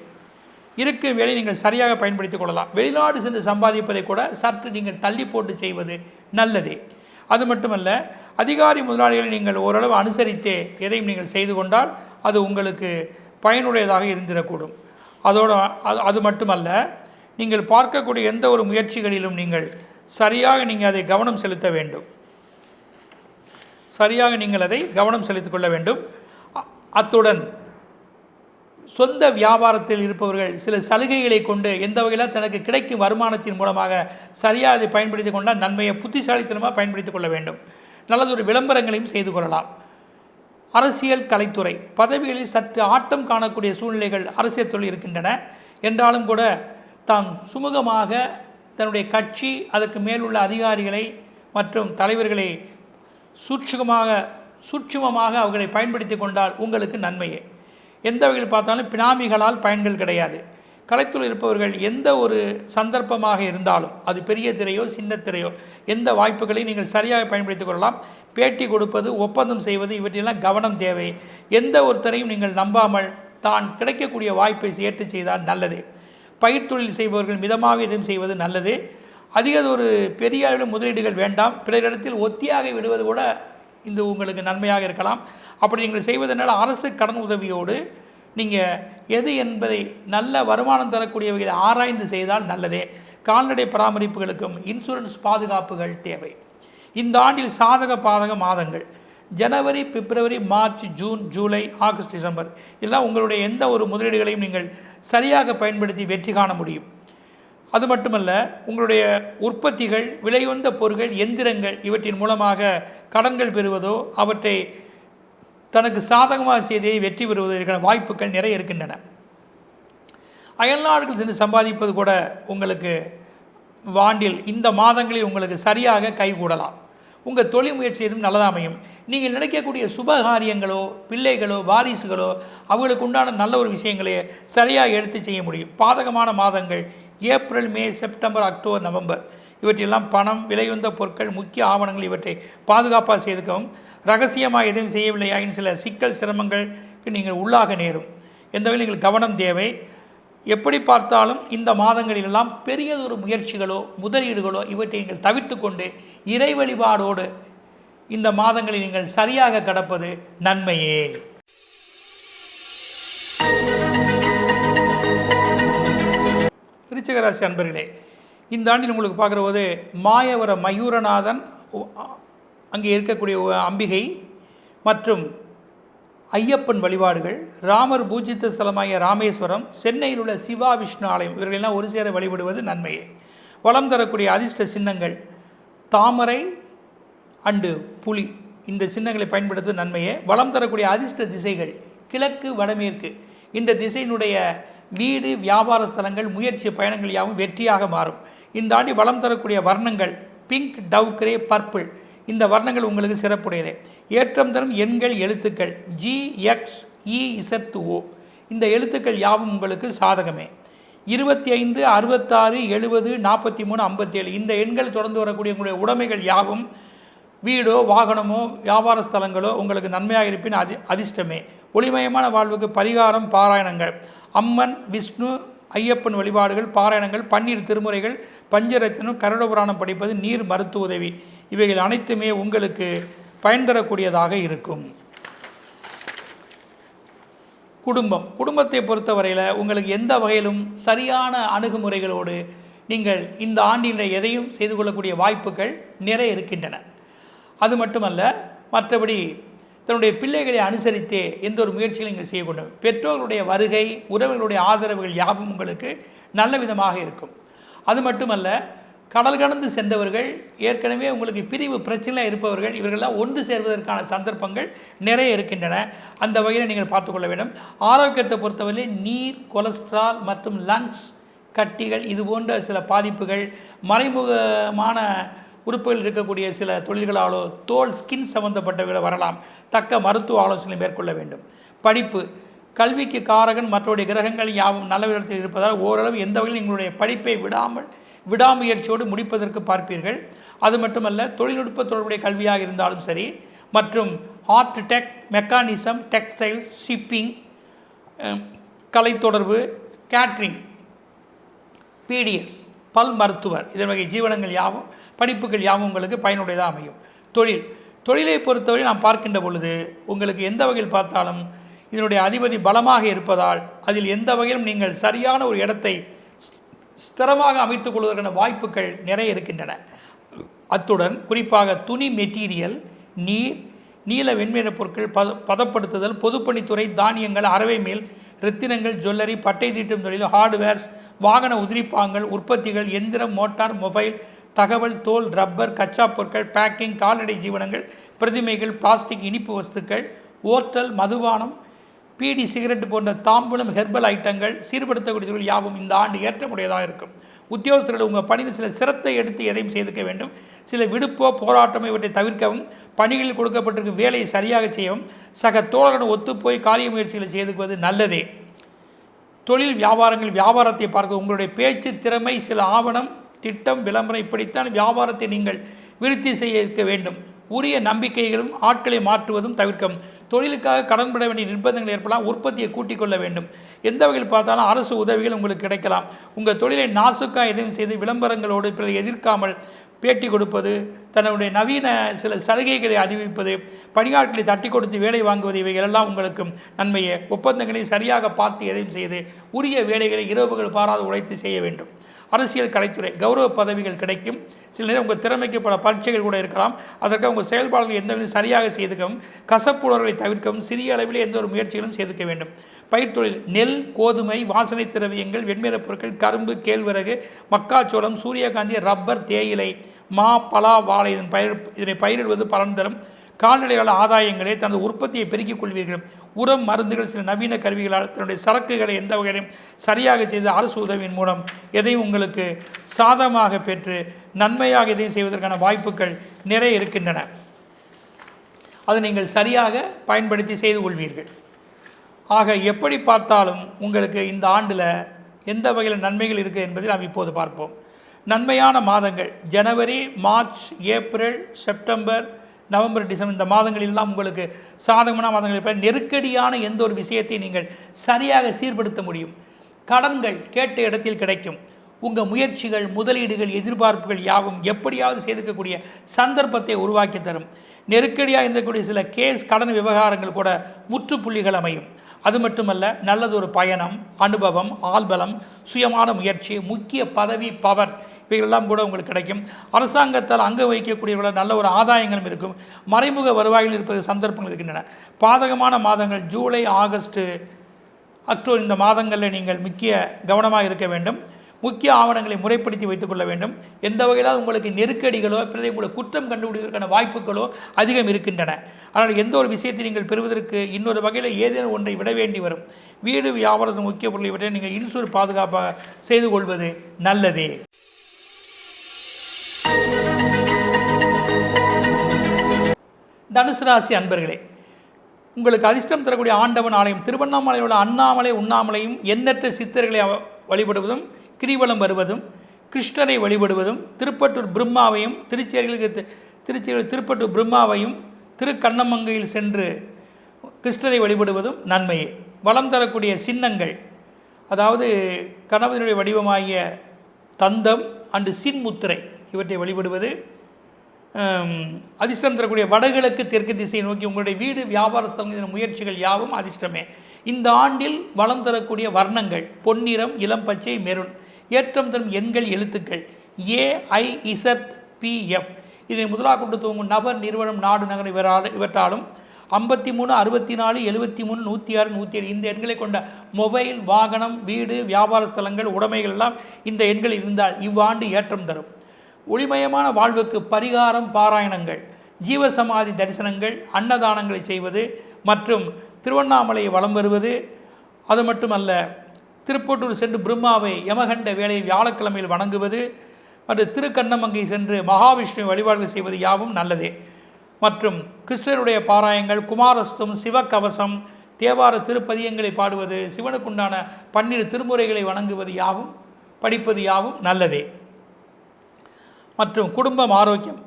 இருக்கும் வேலை நீங்கள் சரியாக பயன்படுத்திக் கொள்ளலாம். வெளிநாடு சென்று சம்பாதிப்பதை கூட சற்று நீங்கள் தள்ளி போட்டு செய்வது நல்லதே. அது மட்டுமல்ல, அதிகாரி முதலாளிகளை நீங்கள் ஓரளவு அனுசரித்தே எதையும் நீங்கள் செய்து கொண்டால் அது உங்களுக்கு பயனுடையதாக இருந்திடக்கூடும். அது மட்டுமல்ல, நீங்கள் பார்க்கக்கூடிய எந்த ஒரு முயற்சிகளிலும் நீங்கள் சரியாக அதை கவனம் செலுத்த வேண்டும். அதை கவனம் செலுத்திக் கொள்ள வேண்டும். அத்துடன் சொந்த வியாபாரத்தில் இருப்பவர்கள் சில சலுகைகளை கொண்டு எந்த வகையில் தனக்கு கிடைக்கும் வருமானத்தின் மூலமாக சரியாக அதை பயன்படுத்தி கொண்டால் நன்மையை புத்திசாலித்தனமாக பயன்படுத்திக் கொள்ள வேண்டும். நல்லதொரு விளம்பரங்களையும் செய்து கொள்ளலாம். அரசியல், கலைத்துறை பதவிகளில் சற்று ஆட்டம் காணக்கூடிய சூழ்நிலைகள் அரசியல் தொழில் இருக்கின்றன. என்றாலும் கூட தாம் சுமூகமாக தன்னுடைய கட்சி, அதற்கு மேலுள்ள அதிகாரிகளை மற்றும் தலைவர்களை சூட்சுமமாக அவர்களை பயன்படுத்தி கொண்டால் உங்களுக்கு நன்மையே. எந்த வகையில் பார்த்தாலும் பினாமிகளால் பயன்கள் கிடையாது. கலைத்துறையில் இருப்பவர்கள் எந்த ஒரு சந்தர்ப்பமாக இருந்தாலும் அது பெரிய திரையோ சின்ன திரையோ எந்த வாய்ப்புகளையும் நீங்கள் சரியாக பயன்படுத்திக் கொள்ளலாம். பேட்டி கொடுப்பது, ஒப்பந்தம் செய்வது இவற்றெல்லாம் கவனம் தேவை. எந்த ஒருத்தரையும் நீங்கள் நம்பாமல் தான் கிடைக்கக்கூடிய வாய்ப்பை ஏற்று செய்தால் நல்லது. பயிர்த்தொழில் செய்பவர்கள் மிதமாக எதுவும் செய்வது நல்லது. அதிக ஒரு பெரிய அளவில் முதலீடுகள் வேண்டாம். பிறரிடத்தில் ஒத்தியாக விடுவது கூட இந்த உங்களுக்கு நன்மையாக இருக்கலாம். அப்படி நீங்கள் செய்வதனால் அரசு கடன் உதவியோடு நீங்கள் எது என்பதை நல்ல வருமானம் தரக்கூடிய வகையில் ஆராய்ந்து செய்தால் நல்லதே. கால்நடை பராமரிப்புகளுக்கும் இன்சூரன்ஸ் பாதுகாப்புகள் தேவை. இந்த ஆண்டில் சாதக பாதக மாதங்கள் ஜனவரி, பிப்ரவரி, மார்ச், ஜூன், ஜூலை, ஆகஸ்ட், டிசம்பர் இதெல்லாம் உங்களுடைய எந்த ஒரு முதலீடுகளையும் நீங்கள் சரியாக பயன்படுத்தி வெற்றி காண முடியும். அது மட்டுமல்ல, உங்களுடைய உற்பத்திகள், விலையுந்த பொருட்கள், எந்திரங்கள் இவற்றின் மூலமாக கடன்கள் பெறுவதோ அவற்றை தனக்கு சாதகமாக செய்தே வெற்றி பெறுவதற்கான வாய்ப்புகள் நிறைய இருக்கின்றன. அயல்நாடுகள் சென்று சம்பாதிப்பது கூட உங்களுக்கு ஆண்டில் இந்த மாதங்களில் உங்களுக்கு சரியாக கைகூடலாம். உங்கள் தொழில் முயற்சி எதுவும் நல்லதாக அமையும். நீங்கள் நினைக்கக்கூடிய சுபகாரியங்களோ, பிள்ளைகளோ, வாரிசுகளோ அவர்களுக்கு உண்டான நல்ல ஒரு விஷயங்களே சரியாக எடுத்து செய்ய முடியும். பாதகமான மாதங்கள் ஏப்ரல், மே, செப்டம்பர், அக்டோபர், நவம்பர் இவற்றெல்லாம் பணம், விலையுந்த பொருட்கள், முக்கிய ஆவணங்கள் இவற்றை பாதுகாப்பாக செய்துக்கவும். ரகசியமாக எதுவும் செய்யவில்லையாயின் சில சிக்கல் சிரமங்களுக்கு நீங்கள் உள்ளாக நேரும். எந்த வகையில் நீங்கள் கவனம் தேவை. எப்படி பார்த்தாலும் இந்த மாதங்களிலெல்லாம் பெரியதொரு முயற்சிகளோ முதலீடுகளோ இவற்றை நீங்கள் தவிர்த்து கொண்டு இறை வழிபாடோடு இந்த மாதங்களில் நீங்கள் சரியாக கடப்பது நன்மையே. விருச்சிக ராசி அன்பர்களே, இந்த ஆண்டில் உங்களுக்கு பார்க்குற போது மாயவர மயூரநாதன், அங்கே இருக்கக்கூடிய அம்பிகை மற்றும் ஐயப்பன் வழிபாடுகள், ராமர் பூஜித்த ஸ்தலமாகிய ராமேஸ்வரம், சென்னையில் உள்ள சிவா விஷ்ணு ஆலயம் இவர்களெல்லாம் ஒரு சேர வழிபடுவது நன்மையே. வளம் தரக்கூடிய அதிர்ஷ்ட சின்னங்கள் தாமரை அண்டு புலி, இந்த சின்னங்களை பயன்படுத்துவது நன்மையே. வளம் தரக்கூடிய அதிர்ஷ்ட திசைகள் கிழக்கு, வடமேற்கு. இந்த திசையினுடைய வீடு, வியாபார ஸ்தலங்கள், முயற்சி பயணங்கள் யாவும் வெற்றியாக மாறும். இந்த ஆண்டு வளம் தரக்கூடிய வர்ணங்கள் பிங்க், டவ் கிரே, பர்பிள். இந்த வர்ணங்கள் உங்களுக்கு சிறப்புடையது. ஏற்றம் தரும் எண்கள், எழுத்துக்கள் GXEZO. இந்த எழுத்துக்கள் யாவும் உங்களுக்கு சாதகமே. 25, 66, 70, 43, 57 இந்த எண்கள் தொடர்ந்து வரக்கூடிய உங்களுடைய உடைமைகள் யாவும், வீடோ வாகனமோ வியாபார ஸ்தலங்களோ உங்களுக்கு நன்மையாக இருப்பின் அதிர்ஷ்டமே. ஒளிமயமான வாழ்வுக்கு பரிகாரம், பாராயணங்கள், அம்மன், விஷ்ணு, ஐயப்பன் வழிபாடுகள், பாராயணங்கள், பன்னீர் திருமுறைகள், பஞ்சரத்தினம், கருட புராணம் படிப்பது, நீர் மருத்துவ உதவி இவைகள் அனைத்துமே உங்களுக்கு பயன் தரக்கூடியதாக இருக்கும். குடும்பத்தை பொறுத்தவரையில் உங்களுக்கு எந்த வகையிலும் சரியான அணுகுமுறைகளோடு நீங்கள் இந்த ஆண்டில் எதையும் செய்து கொள்ளக்கூடிய வாய்ப்புகள் நிறைய இருக்கின்றன. அது மட்டுமல்ல, மற்றபடி தன்னுடைய பிள்ளைகளை அனுசரித்தே எந்த ஒரு முயற்சிகளும் நீங்கள் செய்ய கொண்டு பெற்றோர்களுடைய வருகை, உறவுகளுடைய ஆதரவுகள் யாவும் உங்களுக்கு நல்ல விதமாக இருக்கும். அது மட்டுமல்ல, கடல் கடந்து சென்றவர்கள், ஏற்கனவே உங்களுக்கு பிரிவு பிரச்சனை இருப்பவர்கள் இவர்களெல்லாம் ஒன்று சேர்வதற்கான சந்தர்ப்பங்கள் நிறைய இருக்கின்றன. அந்த வகையில் நீங்கள் பார்த்துக்கொள்ள வேண்டும். ஆரோக்கியத்தை பொறுத்தவரை நீர், கொலஸ்ட்ரால் மற்றும் லங்ஸ் கட்டிகள் இது போன்ற சில பாதிப்புகள், மறைமுகமான உறுப்புகள் இருக்கக்கூடிய சில தொழில்களாலோ தோல், ஸ்கின் சம்பந்தப்பட்டவர்களை வரலாம். தக்க மருத்துவ ஆலோசனை மேற்கொள்ள வேண்டும். படிப்பு, கல்விக்கு காரகன் மற்றவருடைய கிரகங்கள் யாவும் நல்ல விதத்தில் இருப்பதால் ஓரளவு எந்த வகையில் எங்களுடைய படிப்பை விடாமுயற்சியோடு முடிப்பதற்கு பார்ப்பீர்கள். அது மட்டுமல்ல, தொழில்நுட்ப தொடர்புடைய கல்வியாக இருந்தாலும் சரி, மற்றும் art, tech, mechanism, textiles, shipping, கலை தொடர்பு, கேட்ரிங், PDS, பல் மருத்துவர் இதன் வகை ஜீவனங்கள் யாவும், படிப்புகள் யாவும் உங்களுக்கு பயனுடையதாக அமையும். தொழிலை பொறுத்தவரை நாம் பார்க்கின்ற பொழுது உங்களுக்கு எந்த வகையில் பார்த்தாலும் இதனுடைய அதிபதி பலமாக இருப்பதால் அதில் எந்த வகையிலும் நீங்கள் சரியான ஒரு இடத்தை ஸ்திரமாக அமைத்துக் கொள்வதற்கான வாய்ப்புகள் நிறைய இருக்கின்றன. அத்துடன் குறிப்பாக துணி மெட்டீரியல், நீல வெண்மையான பொருட்கள் பதப்படுத்துதல், பொதுப்பணித்துறை, தானியங்கள், அரவை மேல், ரத்தினங்கள், ஜுவல்லரி, பட்டை தீட்டும் தொழில், ஹார்ட்வேர்ஸ், வாகன உதிரிப்பாங்கள், உற்பத்திகள், எந்திரம், மோட்டார், மொபைல், தகவல், தோல், ரப்பர், கச்சா பொருட்கள், பேக்கிங், கால்நடை ஜீவனங்கள், பிரதிமைகள், பிளாஸ்டிக், இனிப்பு வஸ்துக்கள், ஓட்டல், மதுபானம், பீடி, சிகரெட் போன்ற தாம்பூலம், ஹெர்பல் ஐட்டங்கள், சீர்படுத்தக்கூடிய யாவும் இந்த ஆண்டு ஏற்றமுடையதாக இருக்கும். உத்தியோகஸ்தர்கள் உங்கள் பணியில் சில சிரத்தை எடுத்து எதையும் செய்துக்க வேண்டும். சில விடுப்போ போராட்டமோ இவற்றை தவிர்க்கவும், பணிகளில் கொடுக்கப்பட்டிருக்கும் வேலையை சரியாக செய்யவும், சக தோழருடன் ஒத்துப்போய் காரிய முயற்சிகளை செய்துக்குவது நல்லதே. தொழில் வியாபாரங்கள் வியாபாரத்தை பார்க்க உங்களுடைய பேச்சு திறமை, சில ஆவணம், திட்டம், விளம்பரம், இப்படித்தான் வியாபாரத்தை நீங்கள் விருத்தி செய்ய வேண்டும். உரிய நம்பிக்கைகளும் ஆட்களை மாற்றுவதும் தவிர்க்கவும். தொழிலுக்காக கடன்பட வேண்டிய நிர்பந்தங்கள் ஏற்படலாம். உற்பத்தியை கூட்டிக் கொள்ள வேண்டும். எந்த வகையில் பார்த்தாலும் அரசு உதவிகள் உங்களுக்கு கிடைக்கலாம். உங்கள் தொழிலை நாசுக்காக எதையும் செய்து விளம்பரங்களோடு பிறர் எதிர்க்காமல் பேட்டி கொடுப்பது, தன்னுடைய நவீன சில சலுகைகளை அறிவிப்பது, பணியாட்களை தட்டி கொடுத்து வேலை வாங்குவது, இவைகளெல்லாம் உங்களுக்கு நன்மையை. ஒப்பந்தங்களை சரியாக பார்த்து எதையும் செய்து உரிய வேலைகளை இரவுகள் பாராது உழைத்து செய்ய வேண்டும். அரசியல் கலைத்துறை கௌரவ பதவிகள் கிடைக்கும். சில நேரம் உங்கள் திறமைக்கு பல பரீட்சைகள் கூட இருக்கலாம். அதற்காக உங்கள் செயல்பாடுகள் எந்த வகையில் சரியாக செய்துக்கவும், கசப்புணர்வுகளை தவிர்க்கவும் சிறிய அளவில் எந்த ஒரு முயற்சிகளும் செய்துக்க வேண்டும். பயிர்த்தொழில் நெல், கோதுமை, வாசனை திரவியங்கள், வெண்மைப் பொருட்கள், கரும்பு, கேழ்வரகு, மக்காச்சோளம், சூரியகாந்தி, ரப்பர், தேயிலை, மா, பலா, வாழை இதனை பயிரிடுவது பலன் தரும். கால்நடைகள ஆதாயங்களே தனது உற்பத்தியை பெருக்கிக் கொள்வீர்கள். உரம், மருந்துகள், சில நவீன கருவிகளால் தன்னுடைய சரக்குகளை எந்த வகையிலும் சரியாக செய்து அரசு உதவியின் மூலம் எதையும் உங்களுக்கு சாதகமாக பெற்று நன்மையாக எதையும் செய்வதற்கான வாய்ப்புகள் நிறைய இருக்கின்றன. அதை நீங்கள் சரியாக பயன்படுத்தி செய்து கொள்வீர்கள். ஆக எப்படி பார்த்தாலும் உங்களுக்கு இந்த ஆண்டில் எந்த வகையில் நன்மைகள் இருக்குது என்பதை நாம் இப்போது பார்ப்போம். நன்மையான மாதங்கள் ஜனவரி, மார்ச், ஏப்ரல், செப்டம்பர், நவம்பர், டிசம்பர் இந்த மாதங்களெல்லாம் உங்களுக்கு சாதகமான மாதங்கள். இப்போ நெருக்கடியான எந்த ஒரு விஷயத்தை நீங்கள் சரியாக சீர்படுத்த முடியும். கடன்கள் கேட்ட இடத்தில் கிடைக்கும். உங்கள் முயற்சிகள், முதலீடுகள், எதிர்பார்ப்புகள் யாவும் எப்படியாவது செய்துக்கக்கூடிய சந்தர்ப்பத்தை உருவாக்கி தரும். நெருக்கடியாக இருந்தக்கூடிய சில கேஸ் கடன் விவகாரங்கள் கூட முற்றுப்புள்ளிகள் அமையும். அது மட்டுமல்ல, நல்லதொரு பயணம், அனுபவம், ஆள்பலம், சுயமான முயற்சி, முக்கிய பதவி, பவர் இவைகளெல்லாம் கூட உங்களுக்கு கிடைக்கும். அரசாங்கத்தால் அங்க வைக்கக்கூடியவர்கள நல்ல ஒரு ஆதாயங்களும் இருக்கும். மறைமுக வருவாயில் இருப்பது சந்தர்ப்பங்கள் இருக்கின்றன. பாதகமான மாதங்கள் ஜூலை, ஆகஸ்ட், அக்டோபர் இந்த மாதங்களில் நீங்கள் முக்கிய கவனமாக இருக்க வேண்டும். முக்கிய ஆவணங்களை முறைப்படுத்தி வைத்துக் கொள்ள வேண்டும். எந்த வகையிலாவது உங்களுக்கு நெருக்கடிகளோ பிறரை உங்களை குற்றம் கண்டுபிடிப்பதற்கான வாய்ப்புகளோ அதிகம் இருக்கின்றன. ஆனால் எந்த ஒரு விஷயத்தை நீங்கள் பெறுவதற்கு இன்னொரு வகையில் ஏதேனும் ஒன்றை விட வேண்டி வரும். வீடு, வியாபாரத்தின் முக்கிய பொருளை விட நீங்கள் இன்சூர் பாதுகாப்பாக செய்து கொள்வது நல்லதே. தனுசு ராசி அன்பர்களே, உங்களுக்கு அதிர்ஷ்டம் தரக்கூடிய ஆண்டவன் ஆலயம் திருவண்ணாமலையில் உள்ள அண்ணாமலை, உண்ணாமலையும், எண்ணற்ற சித்தர்களை வழிபடுவதும், கிரிவலம் வருவதும், கிருஷ்ணரை வழிபடுவதும், திருப்பட்டூர் பிரம்மாவையும், திருச்சியில் திருப்பட்டூர் பிரம்மாவையும், திருக்கண்ணமங்கையில் சென்று கிருஷ்ணரை வழிபடுவதும் நன்மையே. வளம் தரக்கூடிய சின்னங்கள், அதாவது கணவனுடைய வடிவமாகிய தந்தம் அண்டு சின்முத்திரை இவற்றை வழிபடுவது. அதிர்ஷ்டம் தரக்கூடிய வடகிழக்கு தெற்கு திசையை நோக்கி உங்களுடைய வீடு, வியாபார ஸ்தலங்களின் முயற்சிகள் யாவும் அதிர்ஷ்டமே. இந்த ஆண்டில் வளம் தரக்கூடிய வர்ணங்கள் பொன்னிறம், இளம் பச்சை, மெருன். ஏற்றம் தரும் எண்கள், எழுத்துக்கள் AIZPF. இதனை முதலாக கொண்டு துவங்கும் நபர், நிறுவனம், நாடு, நகர் இவற்றாலும் 53, 64, 73, 106, 107 இந்த எண்களை கொண்ட மொபைல், வாகனம், வீடு, வியாபார ஸ்தலங்கள், உடைமைகள் எல்லாம் இந்த எண்கள் இருந்தால் இவ்வாண்டு ஏற்றம் தரும். ஒளிமயமான வாழ்வுக்கு பரிகாரம், பாராயணங்கள், ஜீவசமாதி தரிசனங்கள், அன்னதானங்களை செய்வது மற்றும் திருவண்ணாமலையை வலம் வருவது. அது மட்டுமல்ல, திருப்பட்டூர் சென்று பிரம்மாவை யமகண்ட வேளையில் வியாழக்கிழமையில் வணங்குவது மற்றும் திருக்கண்ணமங்கை சென்று மகாவிஷ்ணுவை வழிபாடுகள் செய்வது யாவும் நல்லதே. மற்றும் கிருஷ்ணருடைய பாராயங்கள், குமாரஸ்தம், சிவகவசம், தேவார திருப்பதியங்களை பாடுவது, சிவனுக்குண்டான 12 திருமுறைகளை வணங்குவது யாவும் படிப்பது யாவும் நல்லதே. மற்றும் குடும்பம், ஆரோக்கியம்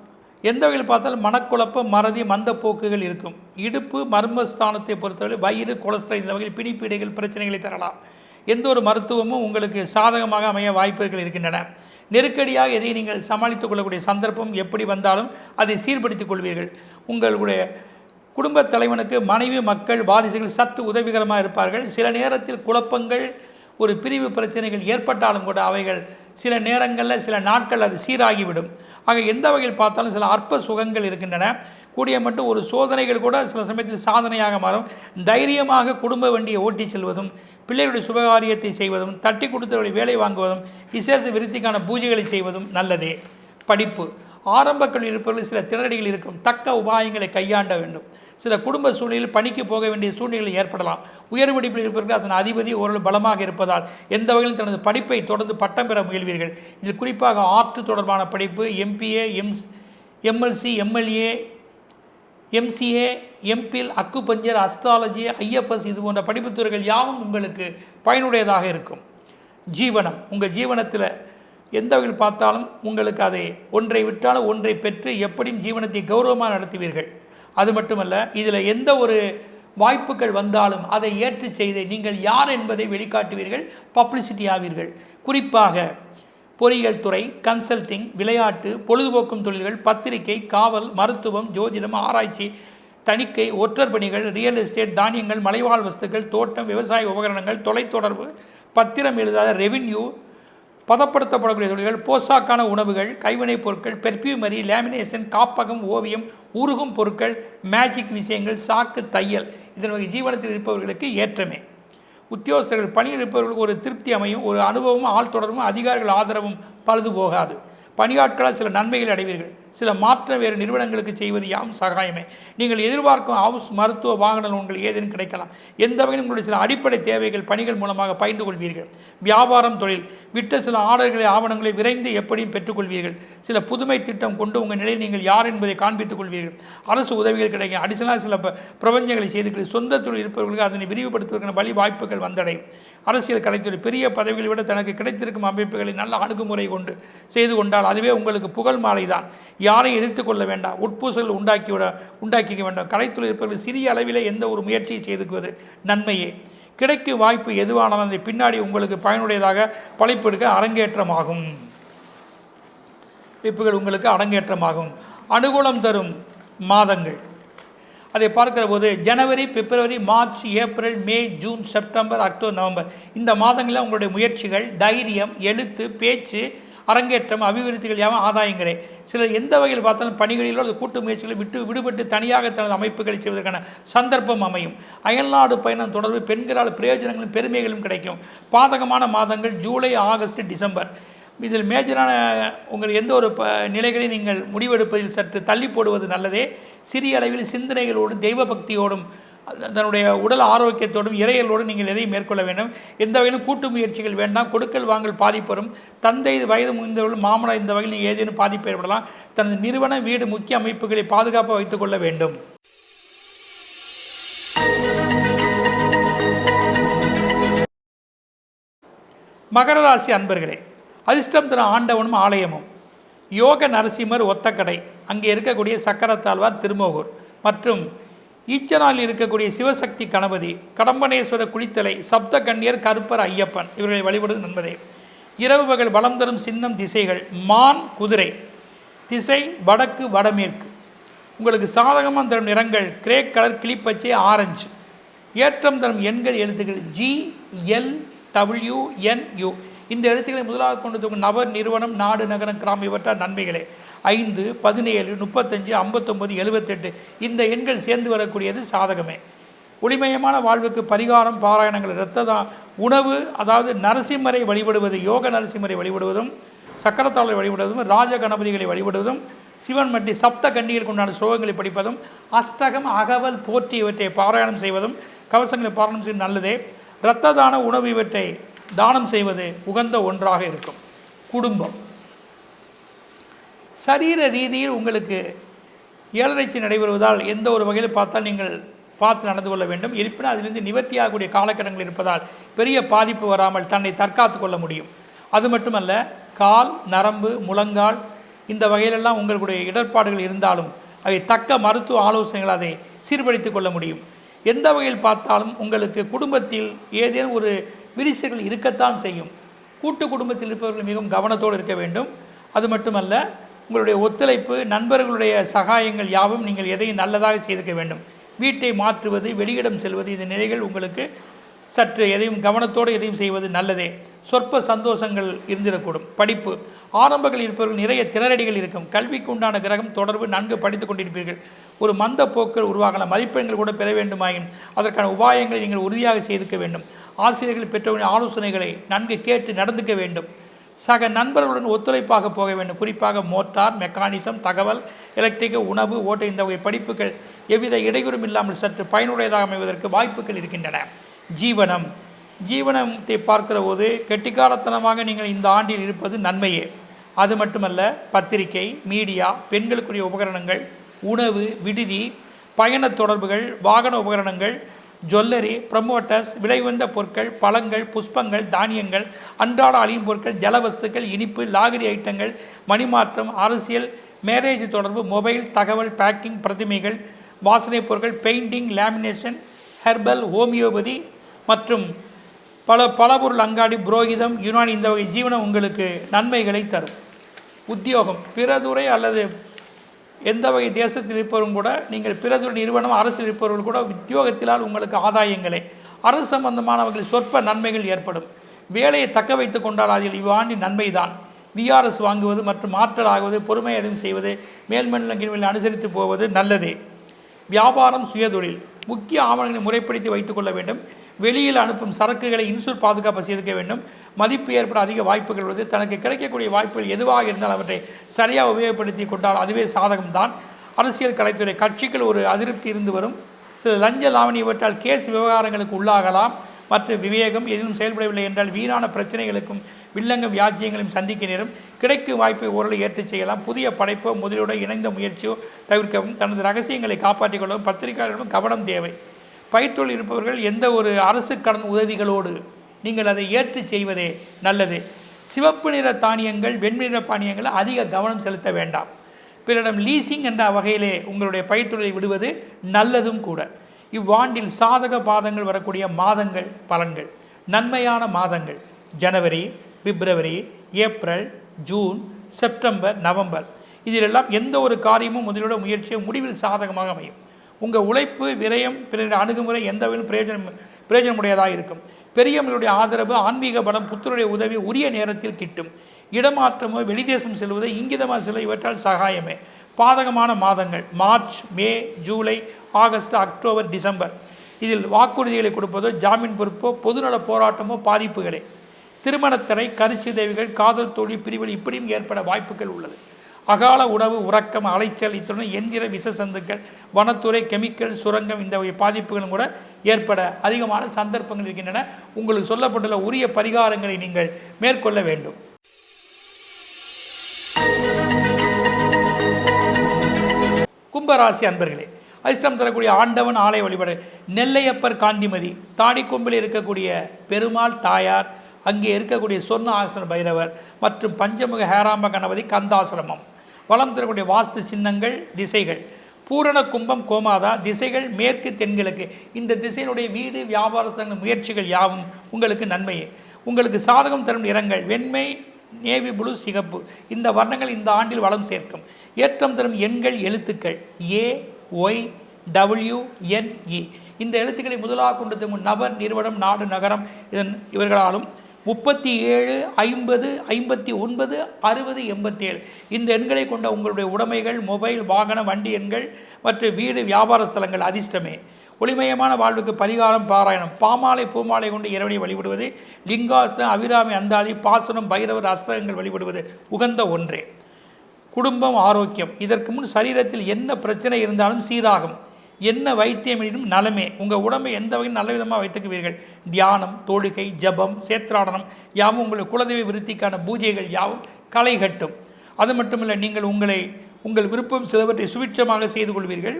எந்த வகையில் பார்த்தாலும் மனக்குழப்பம், மறதி, மந்தப்போக்குகள் இருக்கும். இடுப்பு, மர்மஸ்தானத்தை பொறுத்தவரை வயிறு, கொலஸ்ட்ரால் இந்த வகையில் பிடிப்பீடைகள் பிரச்சனைகளை தரலாம். எந்த ஒரு மருத்துவமும் உங்களுக்கு சாதகமாக அமைய வாய்ப்புகள் இருக்கின்றன. நெருக்கடியாக எதை நீங்கள் சமாளித்துக் கொள்ளக்கூடிய சந்தர்ப்பம் எப்படி வந்தாலும் அதை சீர்படுத்திக் கொள்வீர்கள். உங்களுடைய குடும்பத் தலைவனுக்கு மனைவி, மக்கள், வாரிசுகள் சற்று உதவிகரமாக இருப்பார்கள். சில நேரத்தில் குழப்பங்கள், ஒரு பிரிவு பிரச்சனைகள் ஏற்பட்டாலும் கூட அவைகள் சில நேரங்களில், சில நாட்கள் அது சீராகிவிடும். ஆக எந்த வகையில் பார்த்தாலும் சில அற்ப சுகங்கள் இருக்கின்றன. கூடிய மட்டும் ஒரு சோதனைகள் கூட சில சமயத்தில் சாதனையாக மாறும். தைரியமாக குடும்ப வண்டியை ஓட்டி செல்வதும், பிள்ளைகளுடைய சுபகாரியத்தை செய்வதும், தட்டி கொடுத்தவர்களை வேலை வாங்குவதும், விசேஷ விருத்திக்கான பூஜைகளை செய்வதும் நல்லதே. படிப்பு, ஆரம்ப கல்வி இருப்பவர்கள் சில திணறடிகள் இருக்கும். தக்க உபாயங்களை கையாண்ட வேண்டும். சில குடும்ப சூழ்நிலையில் பணிக்கு போக வேண்டிய சூழ்நிலை ஏற்படலாம். உயர் படிப்பில் இருப்பவர்கள் அதன் அதிபதி ஓரளவு பலமாக இருப்பதால் எந்த வகையில் தனது படிப்பை தொடர்ந்து பட்டம் பெற முயல்வீர்கள். இதில் குறிப்பாக ஆர்ட் தொடர்பான படிப்பு, MPA, MLC, MLA, MCA, MPhil, acupuncture, astrology, IFS இது போன்ற படிப்புத் துறைகள் யாவும் உங்களுக்கு பயனுடையதாக இருக்கும். ஜீவனம், உங்கள் ஜீவனத்தில் எந்த வகையில் பார்த்தாலும் உங்களுக்கு அதை ஒன்றை விட்டாலும் ஒன்றை பெற்று எப்படியும் ஜீவனத்தை கௌரவமாக நடத்துவீர்கள். அது மட்டுமல்ல, இதில் எந்த ஒரு வாய்ப்புகள் வந்தாலும் அதை ஏற்று செய்து நீங்கள் யார் என்பதை வெளிக்காட்டுவீர்கள், பப்ளிசிட்டி ஆவீர்கள். குறிப்பாக பொறியியல் துறை, கன்சல்டிங், விளையாட்டு, பொழுதுபோக்கும் தொழில்கள், பத்திரிகை, காவல், மருத்துவம், ஜோதிடம், ஆராய்ச்சி, தணிக்கை, ஒற்றர் பணிகள், ரியல் எஸ்டேட், தானியங்கள், மலைவாழ் வஸ்துக்கள், தோட்டம், விவசாய உபகரணங்கள், தொலைத்தொடர்பு, பத்திரம் எழுதாத, ரெவின்யூ, பதப்படுத்தப்படக்கூடிய தொழில்கள், போசாக்கான உணவுகள், கைவினைப் பொருட்கள், பெர்ஃப்யூமரி, லேமினேஷன், காப்பகம், ஓவியம், உருகும் பொருட்கள், மேஜிக் விஷயங்கள், சாக்கு, தையல் இதன் வகை ஜீவனத்தில் இருப்பவர்களுக்கு ஏற்றமே. உத்தியோகஸ்தர்கள் பணியில் இருப்பவர்களுக்கு ஒரு திருப்தி அமையும். ஒரு அனுபவமும் ஆள் தொடர்பும் அதிகாரிகள் ஆதரவும் பழுது போகாது. பணியாட்களால் சில நன்மைகள் அடைவீர்கள். சில மாற்ற வேறு நிறுவனங்களுக்கு செய்வது யாவும் சகாயமே. நீங்கள் எதிர்பார்க்கும் ஹவுஸ், மருத்துவ, வாகன லோன்கள் ஏதேனும் கிடைக்கலாம். எந்த வகையில் உங்களுடைய சில அடிப்படை தேவைகள் பணிகள் மூலமாக பகிர்ந்து கொள்வீர்கள். வியாபாரம், தொழில் விட்ட சில ஆர்டர்களை, ஆவணங்களை விரைந்து எப்படியும் பெற்றுக்கொள்வீர்கள். சில புதுமை திட்டம் கொண்டு உங்கள் நிலையை நீங்கள் யார் என்பதை காண்பித்துக் கொள்வீர்கள். அரசு உதவிகள் கிடைக்கும். அடிஷனலாக சில பிரபஞ்சங்களை செய்து சொந்த தொழில் இருப்பவர்களுக்கு அதனை விரிவுபடுத்துவதற்கான வழி வாய்ப்புகள் வந்தடையும். அரசியல் கலைத்துறை பெரிய பதவிகளை விட தனக்கு கிடைத்திருக்கும் அமைப்புகளை நல்ல அணுகுமுறை கொண்டு செய்து கொண்டால் அதுவே உங்களுக்கு புகழ் மாலை தான். யாரையும் எதிர்த்து கொள்ள வேண்டாம். உட்பூசல் உண்டாக்கிக்க வேண்டாம். கலைத்துறை இருப்பவர்கள் சிறிய அளவில் எந்த ஒரு முயற்சியை செய்துக்குவது நன்மையே. கிடைக்கும் வாய்ப்பு எதுவானாலும் அதை பின்னாடி உங்களுக்கு பயனுடையதாக படைப்பெடுக்க அரங்கேற்றமாகும். வாய்ப்புகள் உங்களுக்கு அரங்கேற்றமாகும். அனுகூலம் தரும் மாதங்கள் அதை பார்க்கிற போது ஜனவரி, பிப்ரவரி, மார்ச், ஏப்ரல், மே, ஜூன், செப்டம்பர், அக்டோபர், நவம்பர் இந்த மாதங்களில் உங்களுடைய முயற்சிகள், தைரியம், எழுத்து, பேச்சு, அரங்கேற்றம், அபிவிருத்திகள் யாவும் ஆதாயங்களே. சிலர் எந்த வகையில் பார்த்தாலும் பணிகளிலோ அது கூட்டு முயற்சிகளை விடுபட்டு தனியாக தனது அமைப்புகளை செய்வதற்கான சந்தர்ப்பம் அமையும். அயல்நாடு பயணம் தொடர்பு பெண்களால் பிரயோஜனங்களும் பெருமைகளும் கிடைக்கும். பாதகமான மாதங்கள் ஜூலை, ஆகஸ்ட், டிசம்பர். இதில் மேஜரான உங்கள் எந்த ஒரு நிலைகளையும் நீங்கள் முடிவெடுப்பதில் சற்று தள்ளி போடுவது நல்லதே. சிறிய அளவில் சிந்தனைகளோடும் தெய்வ பக்தியோடும் தன்னுடைய உடல் ஆரோக்கியத்தோடும் இறையலோடும் நீங்கள் எதையும் மேற்கொள்ள வேண்டும். எந்த வகையிலும் கூட்டு முயற்சிகள் வேண்டாம். கொடுக்கல் வாங்கல் பாதிப்பெறும். தந்தை வயது முதிர்ந்தவர்கள், மாமனார் இந்த வகையில் நீங்கள் ஏதேனும் பாதிப்பு ஏற்படலாம். தனது நிறுவன, வீடு, முக்கிய அமைப்புகளை பாதுகாப்பாக வைத்துக் கொள்ள வேண்டும். மகர ராசி அன்பர்களே, அதிர்ஷ்டம் தரும் ஆண்டவனும் ஆலயமும் யோக நரசிம்மர் ஒத்தக்கடை, அங்கே இருக்கக்கூடிய சக்கரத்தாழ்வார் திருமோகூர் மற்றும் ஈச்சனாலில் இருக்கக்கூடிய சிவசக்தி கணபதி, கடம்பனேஸ்வர குளித்தலை, சப்த கன்னியர், கருப்பர், ஐயப்பன் இவர்களை வழிபடுவது நண்பரே. இரவு பகல் வளம் தரும் சின்னம் திசைகள் மான், குதிரை. திசை வடக்கு, வடமேற்கு. உங்களுக்கு சாதகமாக தரும் நிறங்கள் கிரே கலர், கிளிப்பச்சை, ஆரஞ்சு. ஏற்றம் தரும் எண்கள் எழுத்துக்கள் GLWNU. இந்த எழுத்துக்களை முதலாக கொண்டு நபர், நிறுவனம், நாடு, நகரம், கிராமம் இவற்றால் நன்மைகளே. 5, 17, 35, 59, 78 இந்த எண்கள் சேர்ந்து வரக்கூடியது சாதகமே. ஒளிமயமான வாழ்வுக்கு பரிகாரம், பாராயணங்கள், இரத்ததான் உணவு, அதாவது நரசிம்மரை வழிபடுவது, யோக நரசிம்மரை வழிபடுவதும், சக்கரத்தாளரை வழிபடுவதும், ராஜ கணபதிகளை வழிபடுவதும், சிவன் மற்றும் சப்த கன்னிகள் கொண்டான சோகங்களை படிப்பதும், அஷ்டகம், அகவல், போற்றி இவற்றை பாராயணம் செய்வதும், கவசங்களை பாராயணம் செய்வது நல்லதே. இரத்த தான உணவு இவற்றை தானம் செய்வது உகந்த ஒன்றாக இருக்கும். குடும்பம் சரீர ரீதியில் உங்களுக்கு ஏழரைச்சி நடைபெறுவதால் எந்த ஒரு வகையில் பார்த்தால் நீங்கள் பார்த்து நடந்து கொள்ள வேண்டும். இருப்பினும் அதிலிருந்து நிவர்த்தியாகக்கூடிய காலக்கட்டங்கள் இருப்பதால் பெரிய பாதிப்பு வராமல் தன்னை தற்காத்து கொள்ள முடியும். அது மட்டுமல்ல, கால், நரம்பு, முழங்கால் இந்த வகையிலெல்லாம் உங்களுடைய இடர்பாடுகள் இருந்தாலும் அவை தக்க மருத்துவ ஆலோசனைகள் அதை சீர்படுத்திக் கொள்ள முடியும். எந்த வகையில் பார்த்தாலும் உங்களுக்கு குடும்பத்தில் ஏதேனும் ஒரு விரிசல்கள் இருக்கத்தான் செய்யும். கூட்டு குடும்பத்தில் இருப்பவர்கள் மிகவும் கவனத்தோடு இருக்க வேண்டும். அது மட்டுமல்ல, உங்களுடைய ஒத்துழைப்பு, நண்பர்களுடைய சகாயங்கள் யாவும் நீங்கள் எதையும் நல்லதாக செய்திருக்க வேண்டும். வீட்டை மாற்றுவது, வெளியிடம் செல்வது இந்த நிலைகள் உங்களுக்கு சற்று எதையும் கவனத்தோடு எதையும் செய்வது நல்லதே. சொற்ப சந்தோஷங்கள் இருந்திடக்கூடும். படிப்பு ஆரம்பங்கள் இருப்பவர்கள் நிறைய திணறடிகள் இருக்கும். கல்விக்கு உண்டான கிரகம் தொடர்பு நன்கு படித்து கொண்டிருப்பீர்கள். ஒரு மந்த போக்கள் உருவாகலாம். மதிப்பெண்கள் கூட பெற வேண்டுமாயின் அதற்கான உபாயங்களை நீங்கள் உறுதியாக செய்திருக்க வேண்டும். ஆசிரியர்கள் பெற்றவர்களின் ஆலோசனைகளை நன்கு கேட்டு நடந்துக்க வேண்டும். சக நண்பர்களுடன் ஒத்துழைப்பாக போக வேண்டும். குறிப்பாக மோட்டார், மெக்கானிசம், தகவல், எலக்ட்ரிக், உணவு, ஓட்ட இந்த வகை படிப்புகள் எவ்வித இடையூறும் இல்லாமல் சற்று பயனுடையதாக அமைவதற்கு வாய்ப்புகள் இருக்கின்றன. ஜீவனத்தை பார்க்கிற போது கெட்டிக்காரத்தனமாக நீங்கள் இந்த ஆண்டில் இருப்பது நன்மையே. அது மட்டுமல்ல, பத்திரிகை, மீடியா, பெண்களுக்குரிய உபகரணங்கள், உணவு, விடுதி, பயண தொடர்புகள், வாகன உபகரணங்கள், ஜுவல்லரி, ப்ரமோட்டர்ஸ், விலைவந்த பொருட்கள், பழங்கள், புஷ்பங்கள், தானியங்கள், அன்றாட அழியும் பொருட்கள், ஜலவஸ்துக்கள், இனிப்பு, லாகரி ஐட்டங்கள், மணிமாற்றம், அரசியல், மேரேஜ் தொடர்பு, மொபைல், தகவல், பேக்கிங், பிரதிமைகள், வாசனைப் பொருட்கள், பெயிண்டிங், லேமினேஷன், ஹெர்பல், ஹோமியோபதி மற்றும் பலபொருள் அங்காடி, புரோகிதம், யுனானி இந்த வகை ஜீவனம் உங்களுக்கு நன்மைகளை தரும். உத்தியோகம், பிறதுறை அல்லது எந்த வகை தேசத்தில் இருப்பவரும் கூட, நீங்கள் பிறதுறை நிறுவனம், அரசில் இருப்பவர்கள் கூட உத்தியோகத்தினால் உங்களுக்கு ஆதாயங்களே, அரசு சம்பந்தமானவர்கள் சொற்ப நன்மைகள் ஏற்படும். வேலையை தக்க வைத்து கொண்டால் அதில் இவ்வாண்டின் நன்மைதான். விஆர்எஸ் வாங்குவது மற்றும் மாற்றல் ஆகுவது, பொறுமை எதுவும் செய்வது, மேல்மண்டலங்களில் அனுசரித்து போவது நல்லதே. வியாபாரம், சுயதொழில், முக்கிய ஆவணங்களை முறைப்படுத்தி வைத்துக் கொள்ள வேண்டும். வெளியில் அனுப்பும் சரக்குகளை இன்சூர் பாதுகாப்பு செய்திருக்க வேண்டும். மதிப்பு ஏற்பட அதிக வாய்ப்புகள் உள்ளது. தனக்கு கிடைக்கக்கூடிய வாய்ப்புகள் எதுவாக இருந்தால் அவற்றை சரியாக உபயோகப்படுத்தி கொண்டால் அதுவே சாதகம்தான். அரசியல் கலைத்துறை கட்சிகள் ஒரு அதிருப்தி இருந்து வரும். சில லஞ்ச லாவணி இவற்றால் கேஸ் விவகாரங்களுக்கு உள்ளாகலாம். மற்ற விவேகம் எதிலும் செயல்படவில்லை என்றால் வீணான பிரச்சனைகளுக்கும் வில்லங்க வியாஜியங்களையும் சந்திக்க நேரும். கிடைக்கும் வாய்ப்பை ஓரளவு ஏற்று செய்யலாம். புதிய படைப்போ முதலோடு இணைந்த முயற்சியோ தவிர்க்கவும். தனது ரகசியங்களை காப்பாற்றிக் கொள்ளவும் பத்திரிகையாளர்களும் கவனம் தேவை. பயிர்த்தொழில் இருப்பவர்கள் எந்த ஒரு அரசு கடன் உதவிகளோடு நீங்கள் அதை ஏற்று செய்வதே நல்லது. சிவப்பு நிற தானியங்கள், வெண்மை நிற பானியங்கள் அதிக கவனம் செலுத்த வேண்டாம். பிறரிடம் லீசிங் என்ற வகையிலே உங்களுடைய பயிர்த்தொழிலை விடுவது நல்லதும் கூட. இவ்வாண்டில் சாதக பாதங்கள் வரக்கூடிய மாதங்கள் பலன்கள். நன்மையான மாதங்கள் ஜனவரி, பிப்ரவரி, ஏப்ரல், ஜூன், செப்டம்பர், நவம்பர். இதிலெல்லாம் எந்த ஒரு காரியமும் முதலோட முயற்சியோ முடிவில் சாதகமாக அமையும். உங்கள் உழைப்பு, விரயம், பிறருடைய அணுகுமுறை எந்த வகையிலும் பிரயோஜனமுடையதாக இருக்கும். பெரியவர்களுடைய ஆதரவு, ஆன்மீக பலம், புத்தருடைய உதவி உரிய நேரத்தில் கிட்டும். இடமாற்றமோ வெளிதேசம் செல்வதோ இங்கிதமாக செல்ல இவற்றால் சகாயமே. பாதகமான மாதங்கள் மார்ச், மே, ஜூலை, ஆகஸ்ட், அக்டோபர், டிசம்பர். இதில் வாக்குறுதிகளை கொடுப்பதோ, ஜாமீன் பொறுப்போ, பொதுநல போராட்டமோ பாதிப்புகளே. திருமணத்தடை, கருச்சிதைவுகள், காதல் தோல்வி, பிரிவுகள் இப்படியும் ஏற்பட வாய்ப்புகள் உள்ளது. அகால உணவு, உறக்கம், அலைச்சல், இத்துடன் எந்திர விஷசந்துக்கள், வனத்துறை, கெமிக்கல், சுரங்கம் இந்த வகை பாதிப்புகளும் கூட ஏற்பட அதிகமான சந்தர்ப்பங்கள் இருக்கின்றன. உங்களுக்கு சொல்லப்பட்டுள்ள உரிய பரிகாரங்களை நீங்கள் மேற்கொள்ள வேண்டும். கும்பராசி அன்பர்களே, அதிர்ஷ்டம் தரக்கூடிய ஆண்டவன் ஆலய வழிபாடு. நெல்லையப்பர் காந்திமதி தாடிக்கொம்பில் இருக்கக்கூடிய பெருமாள் தாயார், அங்கே இருக்கக்கூடிய சொர்ண ஆசன பைரவர் மற்றும் பஞ்சமுக ஹேராம்ப கணபதி கந்தாசிரமம். வளம் தரக்கூடிய வாஸ்து சின்னங்கள், திசைகள் பூரண கும்பம், கோமாதா. திசைகள் மேற்கு, தென்கிழக்கு. இந்த திசையினுடைய வீடு, வியாபார முயற்சிகள் யாவும் உங்களுக்கு நன்மையே. உங்களுக்கு சாதகம் தரும் நிறங்கள் வெண்மை, நேவி ப்ளூ, சிகப்பு. இந்த வர்ணங்கள் இந்த ஆண்டில் வளம் சேர்க்கும். ஏற்றம் தரும் எண்கள், எழுத்துக்கள் ஏ, ஒய், டபிள்யூ, என், இ. இந்த எழுத்துக்களை முதலாக கொண்டு தரும் நபர், நிறுவனம், நாடு, நகரம் இவர்களாலும் 37, 50, 59, 60, 87 இந்த எண்களை கொண்ட உங்களுடைய உடைமைகள், மொபைல், வாகன, வண்டி எண்கள் மற்றும் வீடு, வியாபார ஸ்தலங்கள் அதிர்ஷ்டமே. ஒளிமயமான வாழ்வுக்கு பரிகாரம், பாராயணம். பாமாலை, பூமாலை கொண்டு இறைவனை வழிபடுவது, லிங்காஸ்தம், அபிராமி, அந்தாதி, பாசனம், பைரவர் அஸ்தகங்கள் வழிபடுவது உகந்த ஒன்றே. குடும்பம், ஆரோக்கியம். இதற்கு முன் சரீரத்தில் என்ன பிரச்சனை இருந்தாலும் சீராகும். என்ன வைத்தியமினும் நலமே. உங்கள் உடம்பை எந்த வகையில் நல்ல விதமாக வைத்துக்குவீர்கள். தியானம், தொழுகை, ஜபம், சேத்ராடனம் யாவும் உங்கள் குலதெய்வ விருத்திக்கான பூஜைகள் யாவும் களை கட்டும். அது மட்டுமில்லை, நீங்கள் உங்கள் விருப்பம் சிலவற்றை சுபிட்சமாக செய்து கொள்வீர்கள்.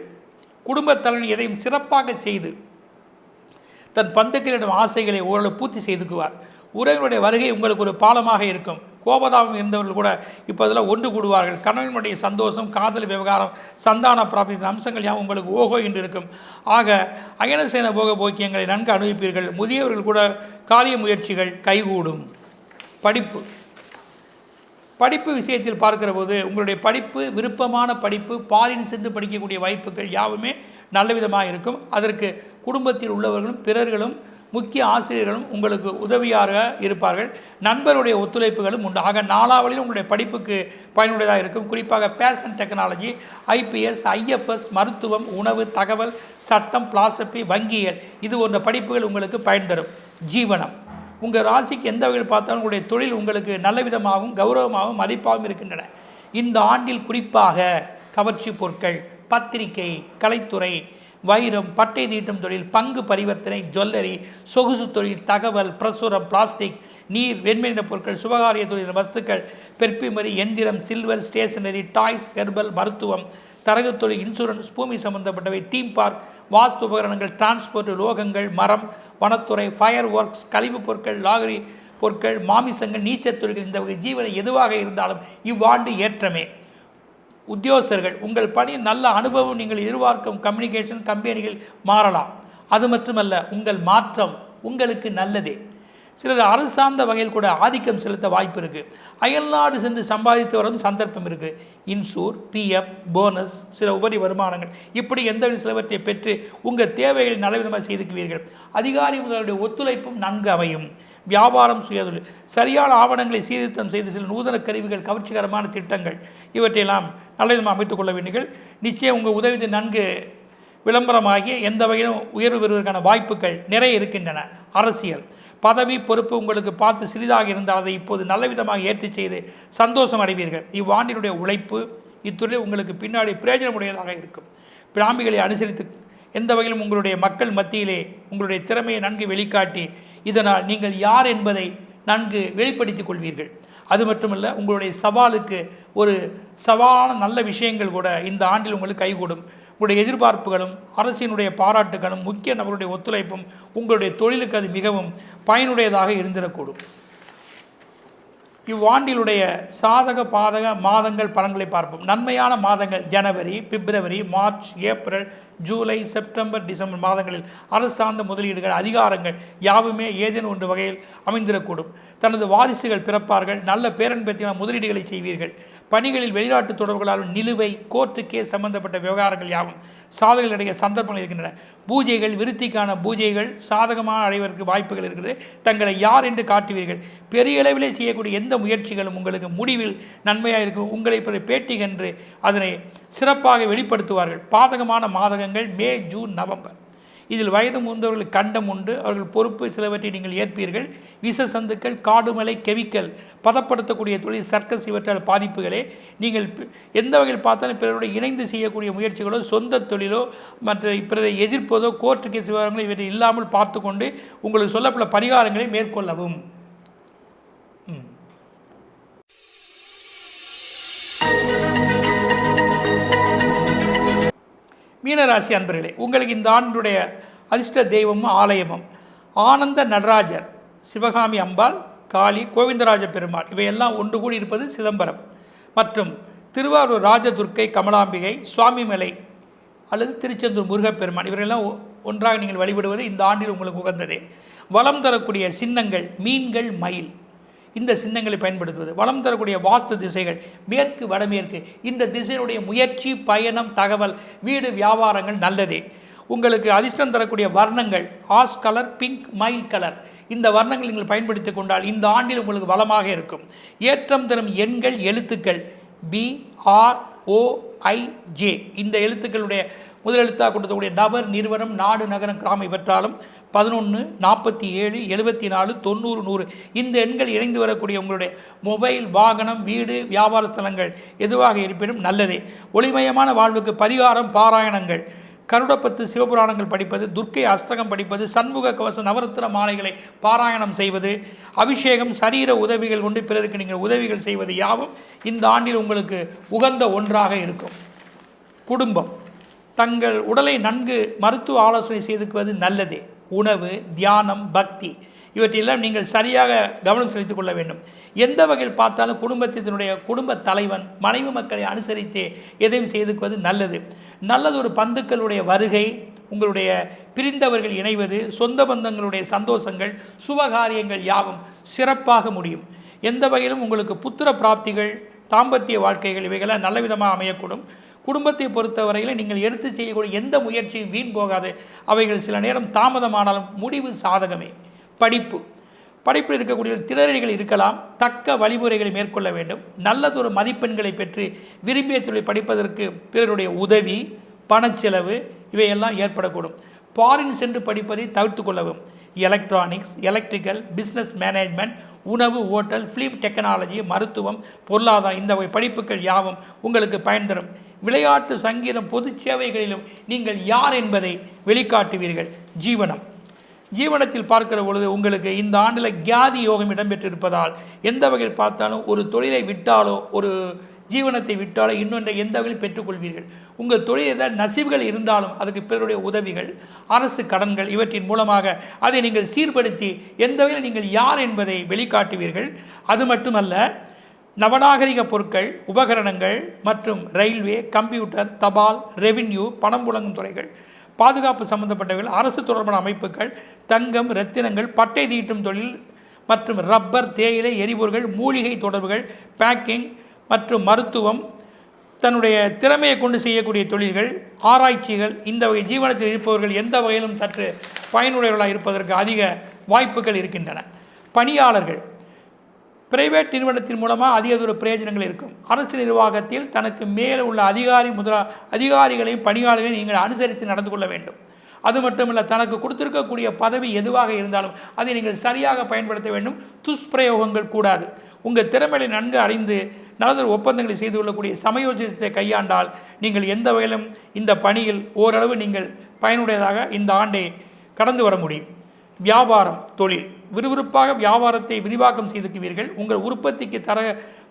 குடும்பத்தலைவன் எதையும் சிறப்பாக செய்து தன் பந்துக்களிடம் ஆசைகளை ஓரளவு பூர்த்தி செய்துக்குவார். உறவினுடைய வருகை உங்களுக்கு ஒரு பாலமாக இருக்கும். கோபதாபம் இருந்தவர்கள் கூட இப்போ அதில் ஒன்று கூடுவார்கள். கணவனுடைய சந்தோஷம், காதல் விவகாரம், சந்தான பிராப்தி அம்சங்கள் யாவும் உங்களுக்கு ஓகோ என்று இருக்கும். ஆக அயனசேன போக போக்கியங்களை நன்கு அனுபவிப்பீர்கள். முதியவர்கள் கூட காரிய முயற்சிகள் கைகூடும். படிப்பு விஷயத்தில் பார்க்கிற போது உங்களுடைய படிப்பு, விருப்பமான படிப்பு, பாரின் சென்று படிக்கக்கூடிய வாய்ப்புகள் யாவுமே நல்ல விதமாக இருக்கும். அதற்கு குடும்பத்தில் உள்ளவர்களும் பிறர்களும் முக்கிய ஆசிரியர்களும் உங்களுக்கு உதவியாக இருப்பார்கள். நண்பருடைய ஒத்துழைப்புகளும் உண்டு. ஆக நாளாவளில் உங்களுடைய படிப்புக்கு பயனுடையதாக இருக்கும். குறிப்பாக பேஷன் டெக்னாலஜி, ஐபிஎஸ், ஐஎஃப்எஸ், மருத்துவம், உணவு, தகவல், சட்டம், பிலாசபி, வங்கியல் இது போன்ற படிப்புகள் உங்களுக்கு பயன் தரும். ஜீவனம். உங்கள் ராசிக்கு எந்த வகையில் பார்த்தாலும் உங்களுடைய தொழில் உங்களுக்கு நல்ல விதமாகவும் கௌரவமாகவும் மதிப்பாகவும் இருக்கின்றன. இந்த ஆண்டில் குறிப்பாக கவர்ச்சி பொருட்கள், பத்திரிகை, கலைத்துறை, வைரம், பட்டை தீட்டும் தொழில், பங்கு பரிவர்த்தனை, ஜுவல்லரி, சொகுசு தொழில், தகவல், பிரசுரம், பிளாஸ்டிக், நீர், வெண்மையின பொருட்கள், சுபகாரிய தொழில் வஸ்துக்கள், பெர்ஃப்யூமரி, எந்திரம், சில்வர், ஸ்டேஷனரி, டாய்ஸ், ஹெர்பல், மருத்துவம், தரகு தொழில், இன்சூரன்ஸ், பூமி சம்பந்தப்பட்டவை, தீம் பார்க், வாஸ்து உபகரணங்கள், டிரான்ஸ்போர்ட், லோகங்கள், மரம், வனத்துறை, ஃபயர் ஒர்க்ஸ், கழிவுப் பொருட்கள், லாகரி பொருட்கள், மாமிசங்கள், நீச்சல் தொழில்கள், இந்த வகை ஜீவனை எதுவாக இருந்தாலும் இவ்வாண்டு ஏற்றமே. உத்தியோகஸ்தர்கள், உங்கள் பணி நல்ல அனுபவம், நீங்கள் எதிர்பார்க்கும் கம்யூனிகேஷன் கம்பெனிகள் மாறலாம். அது மட்டுமல்ல, உங்கள் மாற்றம் உங்களுக்கு நல்லதே. சிலர் அரசார்ந்த வகையில் கூட ஆதிக்கம் செலுத்த வாய்ப்பு இருக்குது. அயல்நாடு சென்று சம்பாதித்து வரும் சந்தர்ப்பம் இருக்குது. இன்சூர், பிஎஃப், போனஸ், சில உபரி வருமானங்கள், இப்படி எந்த சிலவற்றை பெற்று உங்கள் தேவைகளை நல்லவிதமாக செய்துக்குவீர்கள். அதிகாரி முதலுடைய ஒத்துழைப்பும் நன்கு அமையும். வியாபாரம், சுயதொழில், சரியான ஆவணங்களை சீர்திருத்தம் செய்து சில நூதன கருவிகள், கவர்ச்சிகரமான திட்டங்கள், இவற்றையெல்லாம் நல்ல விதமாக அமைத்துக் கொள்ள வேண்டியீர்கள். நிச்சயம் உங்கள் உதவி நன்கு விளம்பரமாகி எந்த வகையிலும் உயர்வு பெறுவதற்கான வாய்ப்புகள் நிறைய இருக்கின்றன. அரசியல், பதவி, பொறுப்பு உங்களுக்கு பார்த்து சிறிதாக இருந்தால் அதை இப்போது நல்ல விதமாக ஏற்றி செய்து சந்தோஷம் அடைவீர்கள். இவ்வாண்டினுடைய உழைப்பு இத்துறையில் உங்களுக்கு பின்னாடி பிரயோஜனமுடையதாக இருக்கும். பிராமிகளை அனுசரித்து எந்த வகையிலும் உங்களுடைய மக்கள் மத்தியிலே உங்களுடைய திறமையை நன்கு வெளிக்காட்டி இதனால் நீங்கள் யார் என்பதை நன்கு வெளிப்படுத்திக் கொள்வீர்கள். அது மட்டுமல்ல, உங்களுடைய சவாலுக்கு ஒரு சவாலான நல்ல விஷயங்கள் கூட இந்த ஆண்டில் உங்களுக்கு கைகூடும். உங்களுடைய எதிர்பார்ப்புகளும் அரசினுடைய பாராட்டுகளும் முக்கிய நபருடைய ஒத்துழைப்பும் உங்களுடைய தொழிலுக்கு அது மிகவும் பயனுடையதாக இருந்திடக்கூடும். இவ்வாண்டிலுடைய சாதக பாதக மாதங்கள் பலன்களை பார்ப்போம். நன்மையான மாதங்கள் ஜனவரி, பிப்ரவரி, மார்ச், ஏப்ரல், ஜூலை, செப்டம்பர், டிசம்பர் மாதங்களில் அரசார்ந்த முதலீடுகள், அதிகாரங்கள் யாவுமே ஏதேனும் ஒன்று வகையில் அமைந்திடக்கூடும். தனது வாரிசுகள் பிறப்பார்கள். நல்ல பேரன்பத்தியான முதலீடுகளை செய்வீர்கள். பணிகளில் வெளிநாட்டு தொடர்புகளால் நிலுவை, கோர்ட்டு கேஸ் சம்பந்தப்பட்ட விவகாரங்கள் யாவும் சாதகங்கள் அடைய சந்தர்ப்பங்கள் இருக்கின்றன. பூஜைகள், விருத்திக்கான பூஜைகள் சாதகமான அடைவதற்கு வாய்ப்புகள் இருக்கிறது. தங்களை யார் என்று காட்டுவீர்கள். பெரிய அளவிலே செய்யக்கூடிய எந்த முயற்சிகளும் உங்களுக்கு முடிவில் நன்மையாக இருக்கும். உங்களை பேட்டி கன்று அதனை சிறப்பாக வெளிப்படுத்துவார்கள். பாதகமான மாதகங்கள் மே, ஜூன், நவம்பர். இதில் வயது மூந்தவர்களுக்கு கண்டம் உண்டு. அவர்கள் பொறுப்பு சிலவற்றை நீங்கள் ஏற்பீர்கள். விஷ சந்துக்கள், காடுமலை, கெமிக்கல் பதப்படுத்தக்கூடிய தொழில், சர்க்கஸ் இவற்றால் பாதிப்புகளே. நீங்கள் எந்த வகையில் பார்த்தாலும் பிறருடைய இணைந்து செய்யக்கூடிய முயற்சிகளோ, சொந்த தொழிலோ, மற்ற பிறரை எதிர்ப்பதோ, கோர்ட்டு கேஸ் விவகாரங்களோ இவற்றை இல்லாமல் பார்த்து கொண்டு உங்களுக்கு சொல்லப்பட்ட பரிகாரங்களை மேற்கொள்ளவும். மீனராசி அன்பர்களே, உங்களுக்கு இந்த ஆண்டுடைய அதிர்ஷ்ட தெய்வமும் ஆலயமும் ஆனந்த நடராஜர், சிவகாமி அம்பாள், காளி, கோவிந்தராஜ பெருமாள் இவையெல்லாம் ஒன்று கூடி இருப்பது சிதம்பரம் மற்றும் திருவாரூர் ராஜதுர்க்கை, கமலாம்பிகை, சுவாமிமலை அல்லது திருச்செந்தூர் முருகப்பெருமான் இவரெல்லாம் ஒன்றாக நீங்கள் வழிபடுவது இந்த ஆண்டில் உங்களுக்கு உகந்ததே. வளம் தரக்கூடிய சின்னங்கள் மீன்கள், மயில், இந்த சின்னங்களை பயன்படுத்துவது. வளம் தரக்கூடிய வாஸ்து திசைகள் மேற்கு, வடமேற்கு. இந்த திசையினுடைய முயற்சி, பயணம், தகவல், வீடு, வியாபாரங்கள் நல்லதே. உங்களுக்கு அதிர்ஷ்டம் தரக்கூடிய வர்ணங்கள் ஆஷ் கலர், பிங்க், மயில் கலர். இந்த வர்ணங்கள் நீங்கள் பயன்படுத்தி கொண்டால் இந்த ஆண்டில் உங்களுக்கு வளமாக இருக்கும். ஏற்றம் தரும் எண்கள், எழுத்துக்கள் BROIJ. இந்த எழுத்துக்களுடைய முதலெழுத்தாக கொடுக்கக்கூடிய நபர், நிறுவனம், நாடு, நகரம், கிராமம் இவற்றாலும் 11, 47, 74, 90, 100 இந்த எண்கள் இணைந்து வரக்கூடிய உங்களுடைய மொபைல், வாகனம், வீடு, வியாபார ஸ்தலங்கள் எதுவாக இருப்பினும் நல்லதே. ஒளிமயமான வாழ்வுக்கு பரிகாரம், பாராயணங்கள், கருடப்பத்து, சிவபுராணங்கள் படிப்பது, துர்க்கை அஷ்டகம் படிப்பது, சண்முக கவச நவரத்ன மாலைகளை பாராயணம் செய்வது, அபிஷேகம், சரீர உதவிகள் கொண்டு பிறருக்கு நீங்கள் உதவிகள் செய்வது யாவும் இந்த ஆண்டில் உங்களுக்கு உகந்த ஒன்றாக இருக்கும். குடும்பம், தங்கள் உடலை நன்கு மருத்துவ ஆலோசனை செய்துக்குவது நல்லதே. உணவு, தியானம், பக்தி இவற்றையெல்லாம் நீங்கள் சரியாக கவனம் செலுத்திக் கொள்ள வேண்டும். எந்த வகையில் பார்த்தாலும் குடும்பத்தினுடைய குடும்ப தலைவன் மனைவி மக்களை அனுசரித்தே எதையும் செய்துக்குவது நல்லது. நல்லதொரு பந்துக்களுடைய வருகை, உங்களுடைய பிரிந்தவர்கள் இணைவது, சொந்த பந்தங்களுடைய சந்தோஷங்கள், சுபகாரியங்கள் யாவும் சிறப்பாக முடியும். எந்த வகையிலும் உங்களுக்கு புத்திர பிராப்திகள், தாம்பத்திய வாழ்க்கைகள் இவைகளாம் நல்ல விதமாக அமையக்கூடும். குடும்பத்தை பொறுத்தவரையில் நீங்கள் எடுத்து செய்யக்கூடிய எந்த முயற்சியும் வீண் போகாது. அவைகள் சில நேரம் தாமதமானாலும் முடிவு சாதகமே. படிப்பில் இருக்கக்கூடிய திணறல்கள் இருக்கலாம். தக்க வழிமுறைகளை மேற்கொள்ள வேண்டும். நல்லதொரு மதிப்பெண்களை பெற்று விரும்பிய தொழில் படிப்பதற்கு பிறருடைய உதவி, பணச்செலவு இவையெல்லாம் ஏற்படக்கூடும். ஃபாரின் சென்று படிப்பதை தவிர்த்து கொள்ளவும். எலக்ட்ரானிக்ஸ், எலக்ட்ரிக்கல், பிஸ்னஸ் மேனேஜ்மெண்ட், உணவு, ஓட்டல், ஃபிலிம் டெக்னாலஜி, மருத்துவம், பொருளாதாரம் இந்த வகை படிப்புகள் யாவும் உங்களுக்கு பயன் தரும். விளையாட்டு, சங்கீதம், பொது சேவைகளிலும் நீங்கள் யார் என்பதை வெளிக்காட்டுவீர்கள். ஜீவனத்தில் பார்க்கிற பொழுது உங்களுக்கு இந்த ஆண்டில் கியாதி யோகம் இடம்பெற்றிருப்பதால் எந்த வகையில் பார்த்தாலும் ஒரு தொழிலை விட்டாலோ, ஒரு ஜீவனத்தை விட்டாலும் இன்னொன்றை எந்த வகையில் பெற்றுக்கொள்வீர்கள். உங்கள் தொழில் ஏதாவது நசிவுகள் இருந்தாலும் அதுக்கு பிறருடைய உதவிகள், அரசு கடன்கள் இவற்றின் மூலமாக அதை நீங்கள் சீர்படுத்தி எந்த வகையில் நீங்கள் யார் என்பதை வெளிக்காட்டுவீர்கள். அது மட்டுமல்ல, நவநாகரிக பொருட்கள், உபகரணங்கள் மற்றும் ரயில்வே, கம்ப்யூட்டர், தபால், ரெவின்யூ, பணம் புழங்கும் துறைகள், பாதுகாப்பு சம்பந்தப்பட்டவர்கள், அரசு தொடர்பான அமைப்புகள், தங்கம், இரத்தினங்கள், பட்டை தீட்டும் தொழில் மற்றும் ரப்பர், தேயிலை, எரிபொருள்கள், மூலிகை தொடர்புகள், பேக்கிங் மற்றும் மருத்துவம், தன்னுடைய திறமையை கொண்டு செய்யக்கூடிய தொழில்கள், ஆராய்ச்சிகள், இந்த வகை ஜீவனத்தில் இருப்பவர்கள் எந்த வகையிலும் சற்று பயனுடையவர்களாக இருப்பதற்கு அதிக வாய்ப்புகள் இருக்கின்றன. பணியாளர்கள் பிரைவேட் நிறுவனத்தின் மூலமாக அதிக தூர பிரயோஜனங்கள் இருக்கும். அரசு நிர்வாகத்தில் தனக்கு மேலே உள்ள அதிகாரிகளையும் பணியாளர்களையும் நீங்கள் அனுசரித்து நடந்து கொள்ள வேண்டும். அது மட்டுமல்ல, தனக்கு கொடுத்திருக்கக்கூடிய பதவி எதுவாக இருந்தாலும் அதை நீங்கள் சரியாக பயன்படுத்த வேண்டும். துஷ்பிரயோகங்கள் கூடாது. உங்கள் திறமையை நன்கு அறிந்து நல்லதொரு ஒப்பந்தங்களை செய்து கொள்ளக்கூடிய சமயோஜிதத்தை கையாண்டால் நீங்கள் எந்த வகையிலும் இந்த பணியில் ஓரளவு நீங்கள் பயனுடையதாக இந்த ஆண்டை கடந்து வர முடியும். வியாபாரம், தொழில் விறுவிறுப்பாக வியாபாரத்தை விரிவாக்கம் செய்திருக்கிறீர்கள். உங்கள் உற்பத்திக்கு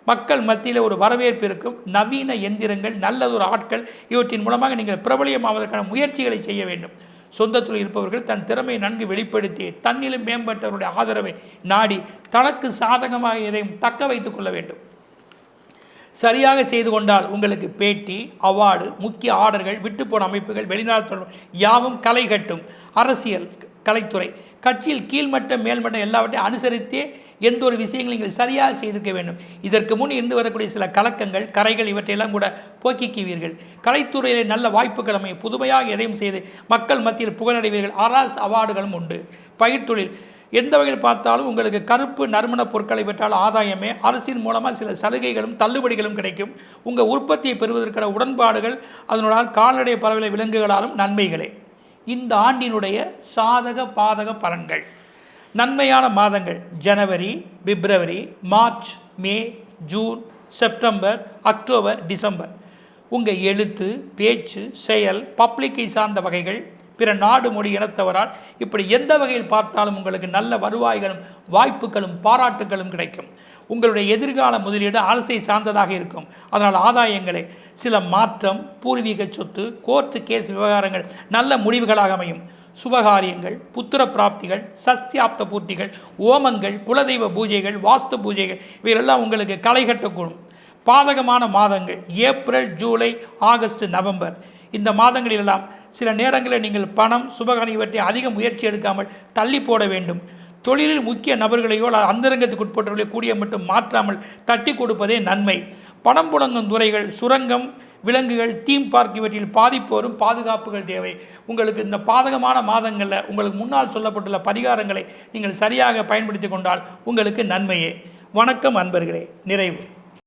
மக்கள் மத்தியில் ஒரு வரவேற்பு இருக்கும். நவீன எந்திரங்கள், நல்லதொரு ஆட்கள் இவற்றின் மூலமாக நீங்கள் பிரபலியமாவதற்கான முயற்சிகளை செய்ய வேண்டும். சொந்த தொழில் இருப்பவர்கள் தன் திறமையை நன்கு வெளிப்படுத்தி தன்னிலும் மேம்பட்டவருடைய ஆதரவை நாடி தனக்கு சாதகமாக எதையும் தக்க வைத்துக் கொள்ள வேண்டும். சரியாக செய்து கொண்டால் உங்களுக்கு பேட்டி, அவார்டு, முக்கிய ஆர்டர்கள், விட்டுப்போன அமைப்புகள், வெளிநாட்டு தொடர்பு யாவும் களை கட்டும். அரசியல், கலைத்துறை, கட்சியில் கீழ்மட்ட மேல்மட்டம் எல்லாவற்றையும் அனுசரித்தே எந்த ஒரு விஷயங்களை நீங்கள் சரியாக செய்திருக்க வேண்டும். இதற்கு முன் இருந்து வரக்கூடிய சில கலக்கங்கள், கரைகள் இவற்றையெல்லாம் கூட போக்கிக்குவீர்கள். கலைத்துறையில் நல்ல வாய்ப்புகள் அமையும். புதுமையாக எதையும் செய்து மக்கள் மத்தியில் புகழடைவீர்கள். அரசு அவார்டுகளும் உண்டு. பயிர்த்தொழில் எந்த வகையில் பார்த்தாலும் உங்களுக்கு கருப்பு நறுமண பொருட்களை பெற்றால் ஆதாயமே. அரசின் மூலமாக சில சலுகைகளும் தள்ளுபடிகளும் கிடைக்கும். உங்கள் உற்பத்தியை பெறுவதற்கான உடன்பாடுகள், அதனுடன் கால்நடை பறவை விலங்குகளாலும் நன்மைகளே. இந்த ஆண்டினுடைய சாதக பாதக பலன்கள். நன்மையான மாதங்கள் ஜனவரி, பிப்ரவரி, மார்ச், மே, ஜூன், செப்டம்பர், அக்டோபர், டிசம்பர். உங்கள் எழுத்து, பேச்சு, செயல், பப்ளிக்கை சார்ந்த வகைகள், பிற நாடு மொழி இனத்தவரால் இப்படி எந்த வகையில் பார்த்தாலும் உங்களுக்கு நல்ல வருவாய்களும் வாய்ப்புகளும் பாராட்டுகளும் கிடைக்கும். உங்களுடைய எதிர்கால முதலீடு அரசை சார்ந்ததாக இருக்கும். அதனால் ஆதாயங்களே சில மாற்றம், பூர்வீக சொத்து, கோர்ட்டு கேஸ் விவகாரங்கள் நல்ல முடிவுகளாக அமையும். சுபகாரியங்கள், புத்திர பிராப்திகள், சஸ்தியாப்த பூர்த்திகள், ஓமங்கள், குலதெய்வ பூஜைகள், வாஸ்து பூஜைகள் இவையெல்லாம் உங்களுக்கு களை கட்டக்கூடும். பாதகமான மாதங்கள் ஏப்ரல், ஜூலை, ஆகஸ்ட், நவம்பர். இந்த மாதங்களிலெல்லாம் சில நேரங்களில் நீங்கள் பணம், சுபகாரியம் இவற்றை அதிக முயற்சி எடுக்காமல் தள்ளி போட வேண்டும். தொழிலில் முக்கிய நபர்களையோ அந்தரங்கத்துக்கு உட்பட்டவர்களையோ கூடிய மட்டும் மாற்றாமல் தட்டி கொடுப்பதே நன்மை. பணம் புழங்கும் துறைகள், சுரங்கம், விலங்குகள், தீம் பார்க் இவற்றில் பாதிப்பு வரும். பாதுகாப்புகள் தேவை. உங்களுக்கு இந்த பாதகமான மாதங்களில் உங்களுக்கு முன்னால் சொல்லப்பட்டுள்ள பரிகாரங்களை நீங்கள் சரியாக பயன்படுத்தி கொண்டால் உங்களுக்கு நன்மையே. வணக்கம் அன்பர்களே. நிறைவு.